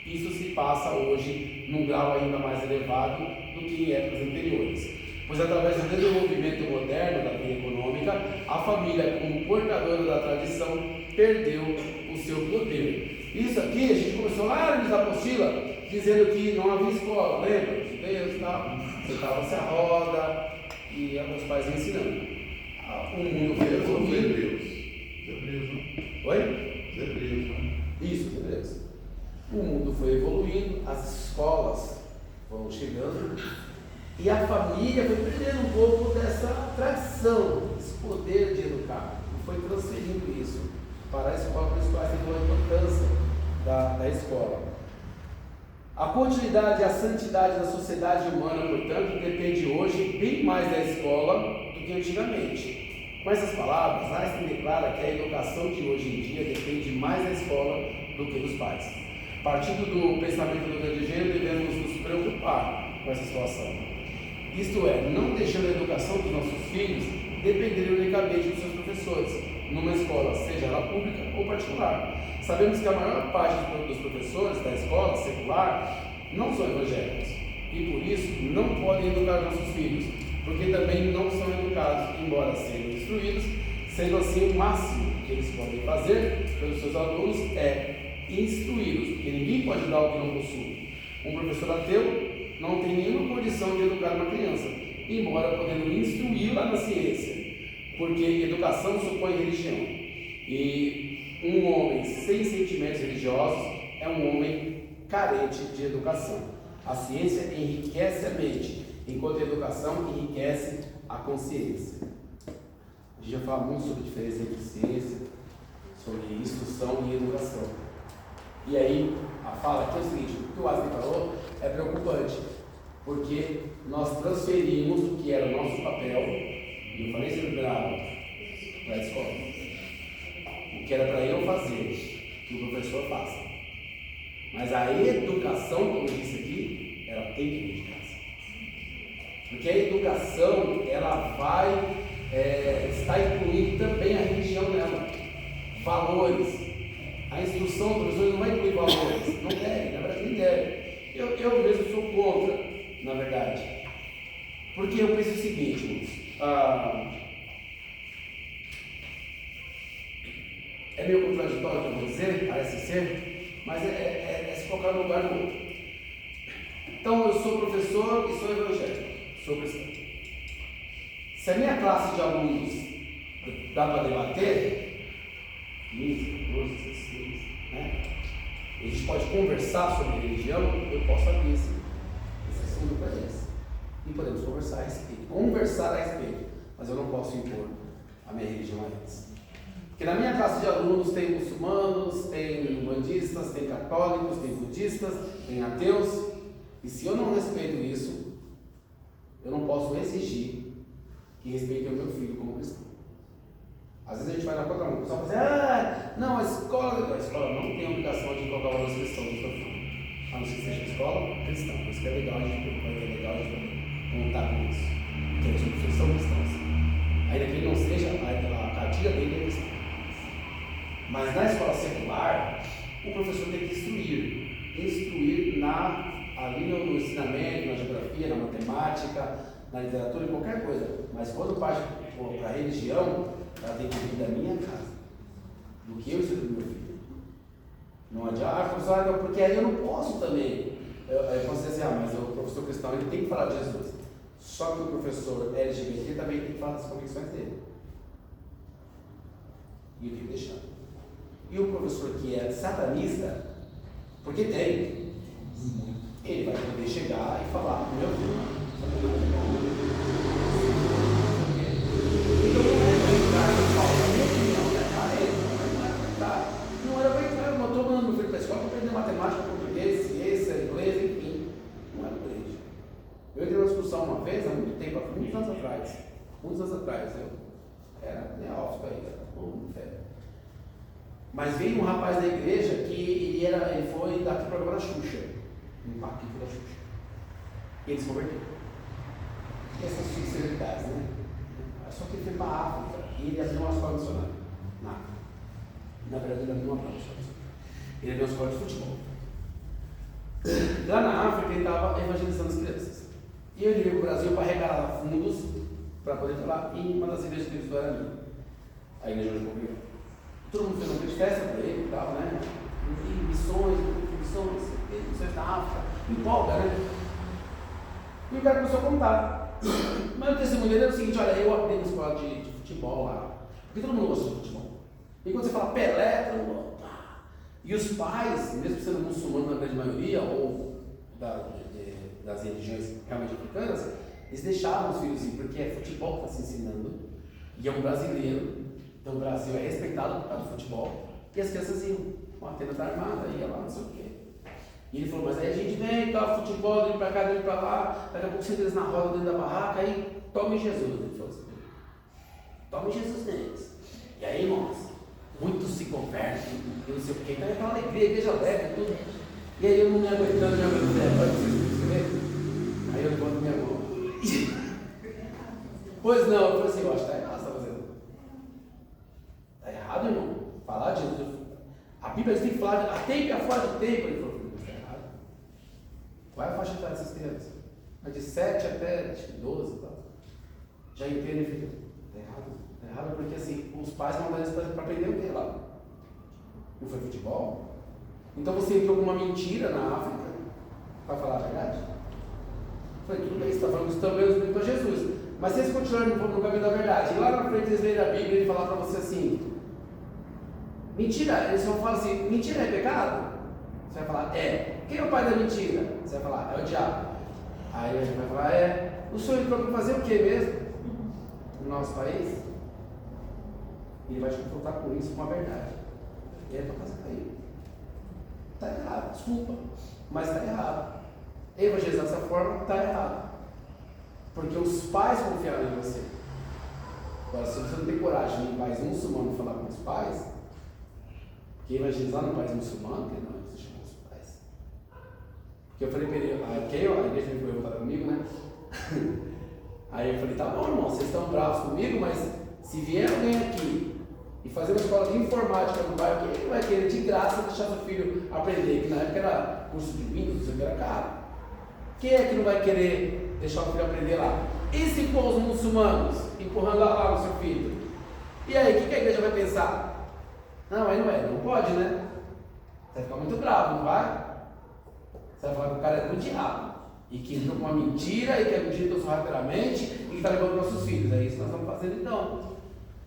Isso se passa hoje num grau ainda mais elevado do que em épocas anteriores, pois através do desenvolvimento moderno da vida econômica, a família, como portadora da tradição, perdeu o seu poder. Isso aqui a gente começou lá na apostila dizendo que não havia escola, lembra? Os judeus sentava-se a roda e os pais ensinando. O mundo foi evoluindo. Hebreus, não? Oi? Hebreus, não? Isso, Hebreus. O mundo foi evoluindo, as escolas foram chegando e a família foi perdendo um pouco dessa tradição, esse poder de educar, e foi transferindo isso para a escola, por isso que eu acho que a importância da escola. A continuidade e a santidade da sociedade humana, portanto, depende hoje bem mais da escola do que antigamente. Com essas palavras, Einstein declara que a educação de hoje em dia depende mais da escola do que dos pais. Partindo do pensamento do grande gênio, devemos nos preocupar com essa situação. Isto é, não deixando a educação dos nossos filhos depender unicamente dos seus professores, numa escola, seja ela pública ou particular. Sabemos que a maior parte dos professores da escola secular não são evangélicos e por isso não podem educar nossos filhos, porque também não são educados, embora sejam instruídos. Sendo assim, o máximo que eles podem fazer pelos seus alunos é instruí-los, porque ninguém pode dar o que não possui. Um professor ateu não tem nenhuma condição de educar uma criança, embora podendo instruí-la na ciência, porque educação supõe religião. E um homem sem sentimentos religiosos é um homem carente de educação. A ciência enriquece a mente, enquanto a educação enriquece a consciência. A gente já fala muito sobre a diferença entre ciência, sobre instrução e educação. E aí, a fala aqui é o seguinte: o que o Einstein falou é preocupante, porque nós transferimos o que era o nosso papel, e eu falei isso para a escola, o que era para eu fazer, que o professor faça. Mas a educação, como eu disse aqui, ela tem que vir de casa. Porque a educação, ela vai estar incluindo também a religião dela, valores. A instrução do professor não vai incluir valores, não deve, na verdade nem deve. Eu mesmo sou contra, na verdade. Porque eu penso o seguinte, é meio contraditório o que eu vou dizer, parece ser, mas é se colocar no lugar do outro. Então, eu sou professor e sou evangélico, sou cristão. Se a minha classe de alunos dá para debater, 15, 14, 16, né? A gente pode conversar sobre religião, eu posso abrir esse assunto para eles. E podemos conversar a respeito, mas eu não posso impor a minha religião a eles. Porque na minha classe de alunos tem muçulmanos, tem umbandistas, tem católicos, tem budistas, tem ateus, e se eu não respeito isso, eu não posso exigir que respeitem o meu filho como cristão. Às vezes a gente vai na contramão, o pessoal fala assim, não, a escola não tem obrigação de colocar valores cristãos no seu filho. A não ser que seja escola cristã, por isso que é legal a gente contar com isso. Porque os professores são cristãos. Ainda que ele não seja, a cartilha dele é cristã. Mas na escola secular, o professor tem que instruir ali no ensinamento, na geografia, na matemática, na literatura, em qualquer coisa. Mas quando parte para a religião, ela tem que vir da minha casa, do que eu ensino do meu filho. Não adianta, professor, porque aí eu não posso também. Eu posso dizer assim, mas o professor cristão ele tem que falar de Jesus. Só que o professor LGBT também tem que falar das convicções dele. E eu tenho que deixar. E o professor que é satanista, porque tem, ele vai poder chegar e falar pro meu filho. Então não é para entrar na escola, na minha opinião, não era para entrar, eu estou mandando meu filho para a escola para aprender matemática, português, ciência, inglês, enfim. Não era para isso. Eu entrei numa discussão uma vez, há muito tempo, muitos anos atrás, eu era neófito ainda, muito velho. Mas veio um rapaz da igreja que ele foi daquele programa da Xuxa, um paquito da Xuxa. E ele se converteu. E essas celebridades, né? Só que ele foi para a África e ele abriu uma escola missionária. Na verdade, ele abriu uma escola. Ele abriu uma escola de futebol. Lá na África, ele estava evangelizando as crianças. E ele veio para o Brasil para arrecadar fundos para poder falar em uma das igrejas que ele era ali. A igreja de Montreal. Todo mundo fez uma grande festa para ele e tal, né? E missões na África, empolga, né? E o cara começou a contar. Mas o testemunho dele era o seguinte: olha, eu aprendi na escola de futebol lá. Porque todo mundo gosta de futebol. E quando você fala Pelé, todo mundo. E os pais, mesmo sendo muçulmanos na grande maioria, ou das religiões realmente africanas, eles deixavam os filhos ir, porque é futebol que está se ensinando. E é um brasileiro. Então o Brasil é respeitado por causa do futebol. E as crianças iam com a tenda da armada, ia lá, não sei o quê. E ele falou, mas aí a gente vem, tá, futebol, dele pra cá, dele pra lá, daqui a pouco senta eles na roda dentro da barraca, aí tome Jesus. Ele falou assim, tome Jesus neles. E aí, irmãos, muitos se convertem, e não sei o quê. Então é aquela alegria, igreja leve, tudo. E aí eu não me aguentando, pode vocês escrever? Aí eu levanto minha mão. Pois não, eu falei assim, eu acho que tá errado, você tá fazendo. Tá errado, irmão. Falar de Jesus. A Bíblia tem que falar a tempo e a fora de tempo. Ele falou, está errado. Qual é a faixa etária dessas crianças? Mas de 7 até acho que 12, tá? Já entende, filho? Está errado. Está errado porque assim, os pais mandaram eles para aprender o que lá? Não foi futebol? Então você entrou com uma mentira na África para falar a verdade? Foi tudo bem, você está falando que também os para Jesus. Mas se eles continuarem no caminho da verdade, e lá na frente eles lerem a Bíblia e ele falar para você assim, mentira, eles vão falar assim, mentira é pecado? Você vai falar, é. Quem é o pai da mentira? Você vai falar, é o diabo. Aí a gente vai falar, é. O senhor entrou para fazer o que mesmo? No nosso país? Ele vai te confrontar com isso, com a verdade. E aí a tua casa caiu. Está errado, desculpa, mas está errado. Evangelizar dessa forma está errado. Porque os pais confiaram em você. Agora, se você não tem coragem de ir em país muçulmano falar com os pais, porque evangelizar no país muçulmano, que não existe com os pais. Porque eu falei para ele, a igreja foi perguntar comigo, né? Aí eu falei, tá bom, irmão, vocês estão bravos comigo, mas se vier alguém aqui e fazer uma escola de informática no bairro, quem vai querer de graça deixar seu filho aprender? Que na época era curso de Windows, isso aqui era caro. Quem é que não vai querer deixar o filho aprender lá? E se for os muçulmanos empurrando lá no seu filho? E aí, o que a igreja vai pensar? Não, aí não pode, né? Você vai ficar muito bravo, não vai? Você vai falar que o cara é do diabo. E que entrou com uma mentira, e que a mentira trouxe rapidamente, e que está levando nossos filhos. É isso que nós estamos fazendo então.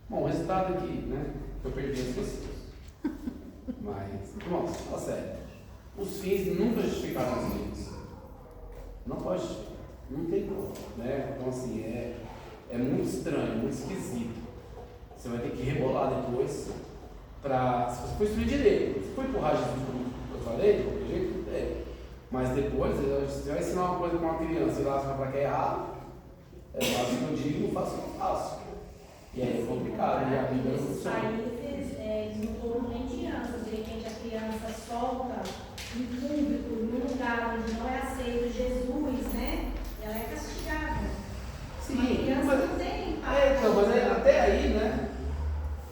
Bom, o resultado aqui, né? Eu perdi as pessoas. Mas, irmãos, fala sério. Os fins nunca justificaram os meios. Não pode, não tem como, né? Então assim, é muito estranho, muito esquisito. Você vai ter que rebolar depois para, se você for instruir direito. Se for empurrar Jesus, como eu falei, de qualquer jeito, não tem. Mas depois, você vai ensinar uma coisa para uma criança e lá você vai falar que é errado, é fácil que eu digo, não faço o que eu faço. E aí é complicado, e a Bíblia não Nesses funciona. países, não foram nem crianças, de repente a criança solta em público, num lugar onde não é aceito Jesus, né? Ela é castigada. Sim, Uma criança mas, não tem então, mas até aí, né?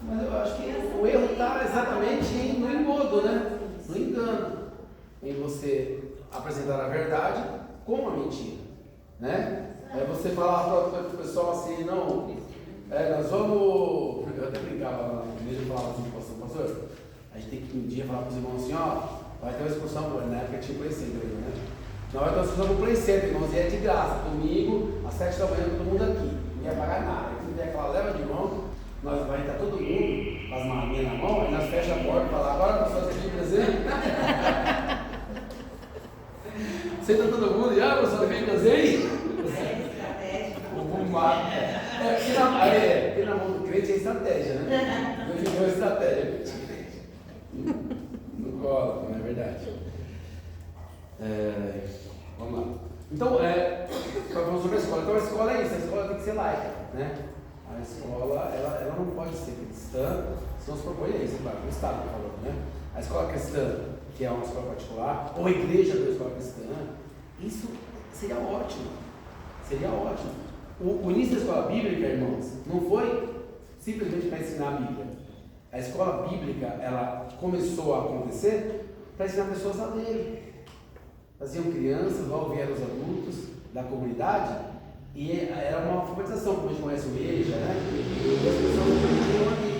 Mas eu acho que o erro está exatamente no engodo, né? No engano. Em você apresentar a verdade com a mentira, né? Aí você falar para o pessoal assim, não, nós vamos, eu até brincava lá na igreja, eu falava assim, pastor, a gente tem que um dia falar para os irmãos assim, ó, vai ter uma excursão, na época tinha Play Center, né? Nós vamos ter uma excursão para o Play Center, irmãos, e é de graça, domingo, às 7 da manhã, todo mundo aqui, ninguém vai pagar nada, quem der aquela leva de mão, nós vai estar todo mundo com as malinhas na mão, aí nós fechamos a porta e falamos, agora nós fazemos aqui presente. Senta todo mundo e professor, vem presente? Porque na mão do crente é estratégia, né? Não ficou estratégia. Não cola, não é verdade. Vamos lá. Então, falando sobre a escola. Então, a escola é isso, a escola tem que ser laica, né? A escola, ela não pode ser cristã, senão se propõe a isso, claro, o Estado está falando, né? A escola cristã, que é uma escola particular, ou a igreja da escola cristã, isso seria ótimo. Seria ótimo. O início da escola bíblica, irmãos, não foi simplesmente para ensinar a Bíblia. A escola bíblica, ela começou a acontecer para ensinar pessoas a lerem. Faziam crianças, logo vieram os adultos da comunidade, e era uma alfabetização, como a gente conhece o EJA, né? E as pessoas aprendiam ali,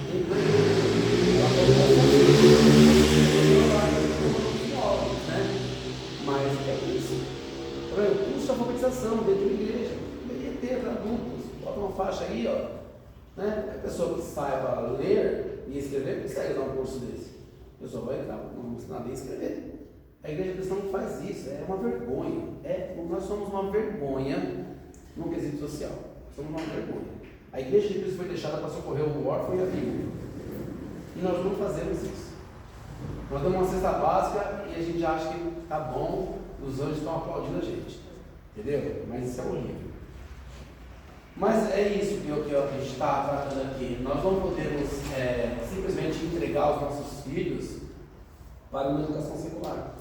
né? Mas é isso. O curso de alfabetização dentro da igreja deveria ter para adultos. Bota uma faixa aí, ó. Né? A pessoa que saiba ler e escrever consegue dar um curso desse. A pessoa vai entrar, vamos ensinar a ler e escrever. A igreja cristã não faz isso, é uma vergonha. Nós somos uma vergonha no quesito social. Somos uma vergonha. A igreja de Cristo foi deixada para socorrer o órfão e a viúva. E nós não fazemos isso. Nós damos uma cesta básica e a gente acha que tá bom, os anjos estão aplaudindo a gente. Entendeu? Mas isso é horrível. Mas é isso que a gente está tratando aqui. Nós não podemos simplesmente entregar os nossos filhos para uma educação secular.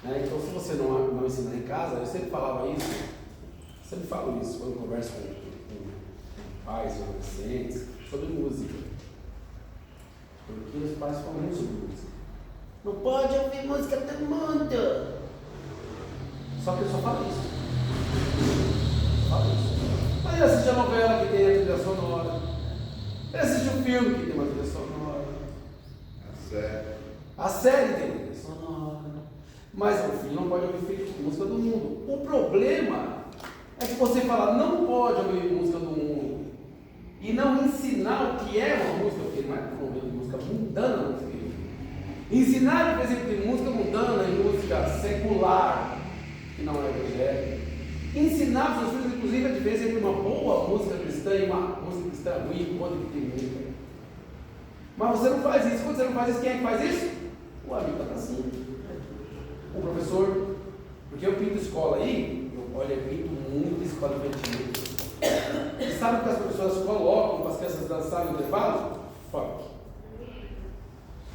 Né? Então, se você não ensinar em casa, eu sempre falava isso, sempre falo isso quando eu converso com pais e adolescentes sobre música. Porque os pais falam muito sobre música. Não pode ouvir música do mundo. Só que eu só falo isso. Mas ele assiste a novela que tem a trilha sonora. Ele assiste um filme que tem uma trilha sonora. A série tem trilha sonora. Mas o filho não pode ouvir música do mundo. O problema é que você fala, não pode ouvir música do mundo e não ensinar o que é uma música, porque não é promover música mundana, não sei. Ensinar a diferença entre música mundana e música secular, que não é evangélica. Ensinar para os seus filhos, inclusive, a diferença entre uma boa música cristã e uma música cristã ruim, quando que tem música. Mas você não faz isso. Quando você não faz isso, quem é que faz isso? O amigo está assim. O professor, porque eu pinto escola aí, eu pinto muito escola infantil. E sabe o que as pessoas colocam para as crianças dançarem no intervalo? Funk.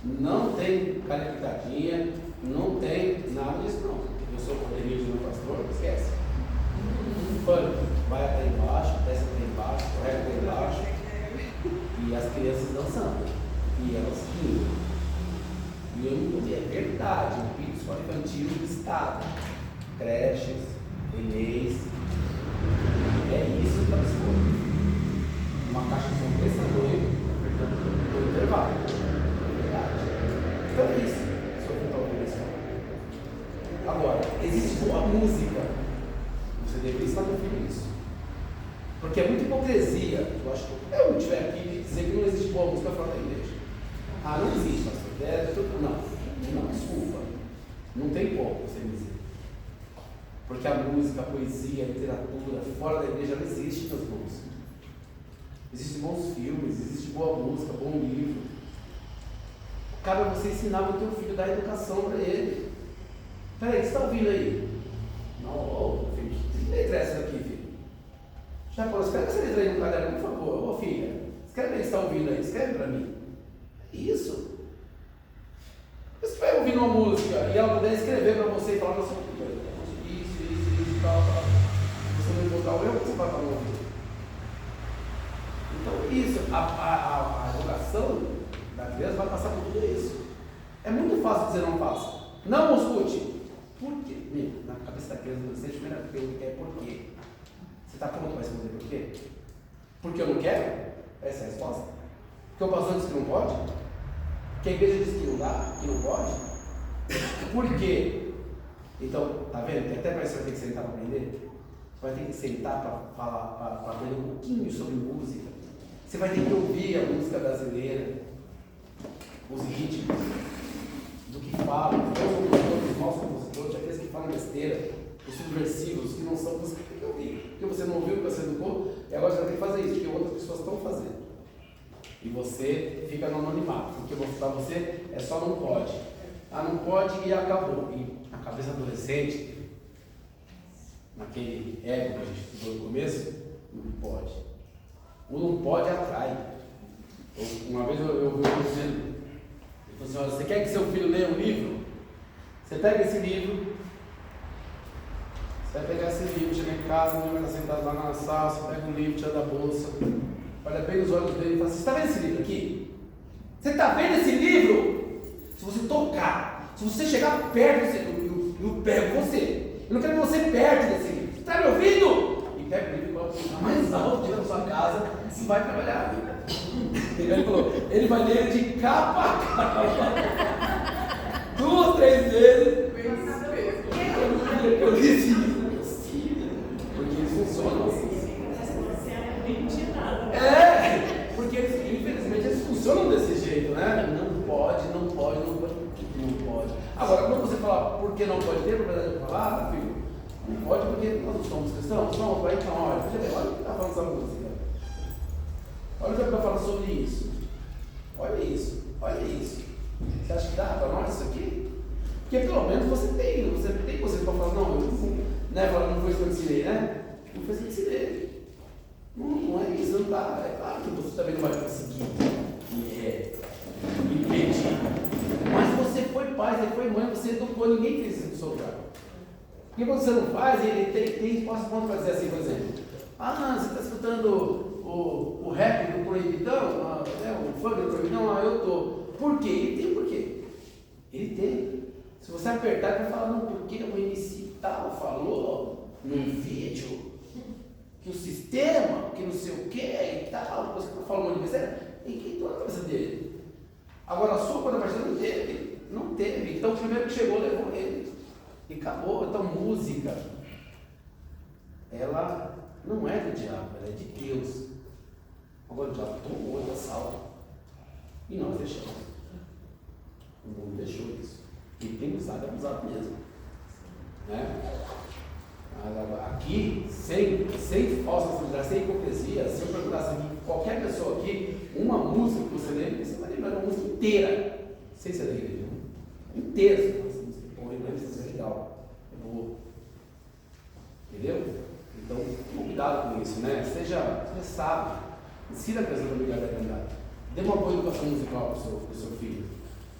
Não tem carinha pitadinha, não tem nada disso não. Eu sou poderio de meu pastor, esquece. Funk, vai até embaixo, desce até embaixo, corre até embaixo. E as crianças dançando. E elas rindo. E é verdade, o pinto escola infantil do estado, creches, EMEIs, É isso que está disposto. Uma caixa de som desse tamanho, no intervalo. Então é isso. Se eu tentar ouvir isso. Agora, existe boa música. Você deveria estar ouvindo isso. Porque é muita hipocrisia. Eu acho que eu não estiver aqui dizer que não existe boa música fora da igreja. Ah, não existe, pastor. Não, desculpa. Não tem como você dizer. Porque a música, a poesia, a literatura, fora da igreja não existe, meus irmãos. Existem bons filmes, existe boa música, bom livro. Cabe a você ensinar o teu filho, dar educação para ele. Peraí, o que você está ouvindo aí? Não, filho, que letra é essa daqui, filho? Já falou, escreve essa letra aí no caderno, por favor. Ô filha, escreve aí o que você está ouvindo aí, escreve para mim. Isso. Você vai ouvir uma música e ela puder escrever para você e falar, nossa, isso, tal. Você não encontrar o erro, você vai falar ouvido. Então, isso, a educação da criança vai passar por tudo isso. É muito fácil dizer não faça. Não escute. Por quê? Na cabeça da criança, você primeira pergunta é por quê? Você está pronto para responder por quê? Porque eu não quero? Essa é a resposta. Porque o pastor disse que não pode? Porque a igreja diz que não dá, que não pode? Por quê? Então, tá vendo? Que até para isso você vai ter que sentar para aprender. Você vai ter que sentar para falar, para aprender um pouquinho sobre música. Você vai ter que ouvir a música brasileira, os ritmos, do que falam, os maus compositores, aqueles que falam besteira, os subversivos, que não são, você tem que ouvir. Porque você não ouviu, você educou, e agora você vai ter que fazer isso, porque outras pessoas estão fazendo. E você fica no anonimato, porque para você é só não pode. Ah, não pode e acabou. E a cabeça adolescente, naquele ego que a gente estudou no começo, não pode. O não pode atrai. Uma vez eu ouvi um dizendo, ele falou assim, olha, você quer que seu filho leia um livro? Você pega esse livro, você vai pegar esse livro, chega em casa, vai estar sentado lá na sala, você pega um livro, tira da bolsa, olha bem nos olhos dele e fala assim, você está vendo esse livro aqui? Você está vendo esse livro? Se você tocar, se você chegar perto desse livro, eu pego você. Eu não quero você perto desse livro. Você está me ouvindo? E pega o livro e coloca mais alto dentro da sua casa e vai trabalhar a vida. Ele falou, ele vai ler de capa a capa. 2, 3 vezes. Eu disse, não é possível. Porque eles funcionam assim. Porque infelizmente eles funcionam desse jeito, né? Não pode. Agora, quando você fala por que não pode ter, propriedade de falar, filho, não pode porque nós não somos cristãos? Não, vai então, olha o que está falando essa música. Olha o que está falando sobre isso. Olha isso. Você acha que dá para nós isso aqui? Porque pelo menos você tem você para falar, não, eu não foi isso que eu ensinei, né? Não foi isso que eu ensinei. Não é isso, não dá. É claro que você também não vai conseguir impedir. Mas você foi pai, você foi mãe, você educou, ninguém fez isso no seu lugar. Porque quando você não faz, ele tem espaço para fazer assim, por exemplo. Ah, você está escutando o rap do Proibidão, o funk do Proibidão, eu estou. Por quê? Ele tem por quê? Ele tem. Se você apertar, ele vai falar, não, porque o MC tal falou num vídeo que o sistema, que não sei o que e tal, você falou uma besteira, e quem entrou na cabeça dele? Agora a sua contrapartida não teve. Então o primeiro que chegou levou ele. E acabou. Então música, ela não é do diabo, ela é de Deus. Agora o diabo tomou de assalto. E nós deixamos. O mundo deixou isso. E tem usado e abusado mesmo. Né? Aqui, sem falsa sinceridade, sem hipocrisia, se eu perguntasse aqui, qualquer pessoa aqui, uma música que você lembra, você vai lembrar uma música inteira, sem ser da igreja, inteira. Essa música é boa, isso é legal, é boa. Entendeu? Então, cuidado com isso, né? Seja sábio, ensina a pessoa a ligar da verdade. Dê uma boa educação musical para o seu filho,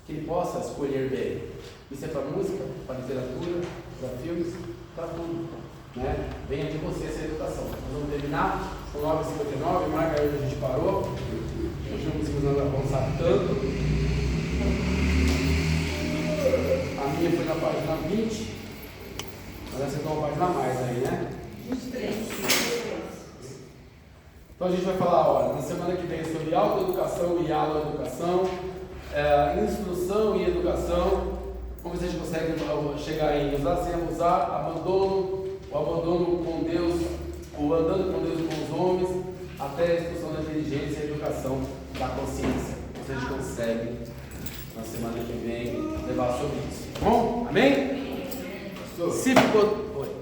que ele possa escolher bem. Isso é para música, para literatura, para filmes, para tudo. Né? Venha de você essa educação. Nós vamos terminar com 9h59, marca aí onde a gente parou. Hoje não conseguimos avançar tanto. A minha foi na página 20, mas essa é uma página a mais aí, né? 23. Então a gente vai falar, olha, na semana que vem sobre autoeducação e aloeducação, instrução e educação, como vocês conseguem chegar em usar sem abusar, abandono, o abandono com Deus, o andando com Deus e com os homens, até a instrução da inteligência e a educação da consciência. Vocês conseguem, na semana que vem, levar sobre isso. Tá bom? Amém? Pastor, Se ficou... Oi.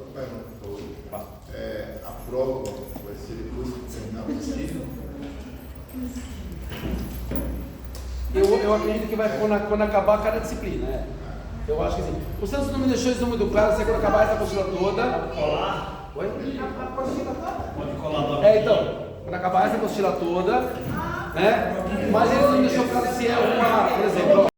A prova vai ser depois que terminar o ensino. Eu acredito que vai quando acabar cada disciplina, né? Eu acho que sim. O Santos não me deixou isso muito claro, se quando acabar essa apostila toda. Colar? Oi? A apostila toda? Pode colar Então, quando acabar essa apostila toda, né? Mas ele não me deixou claro se é uma, por exemplo, ó,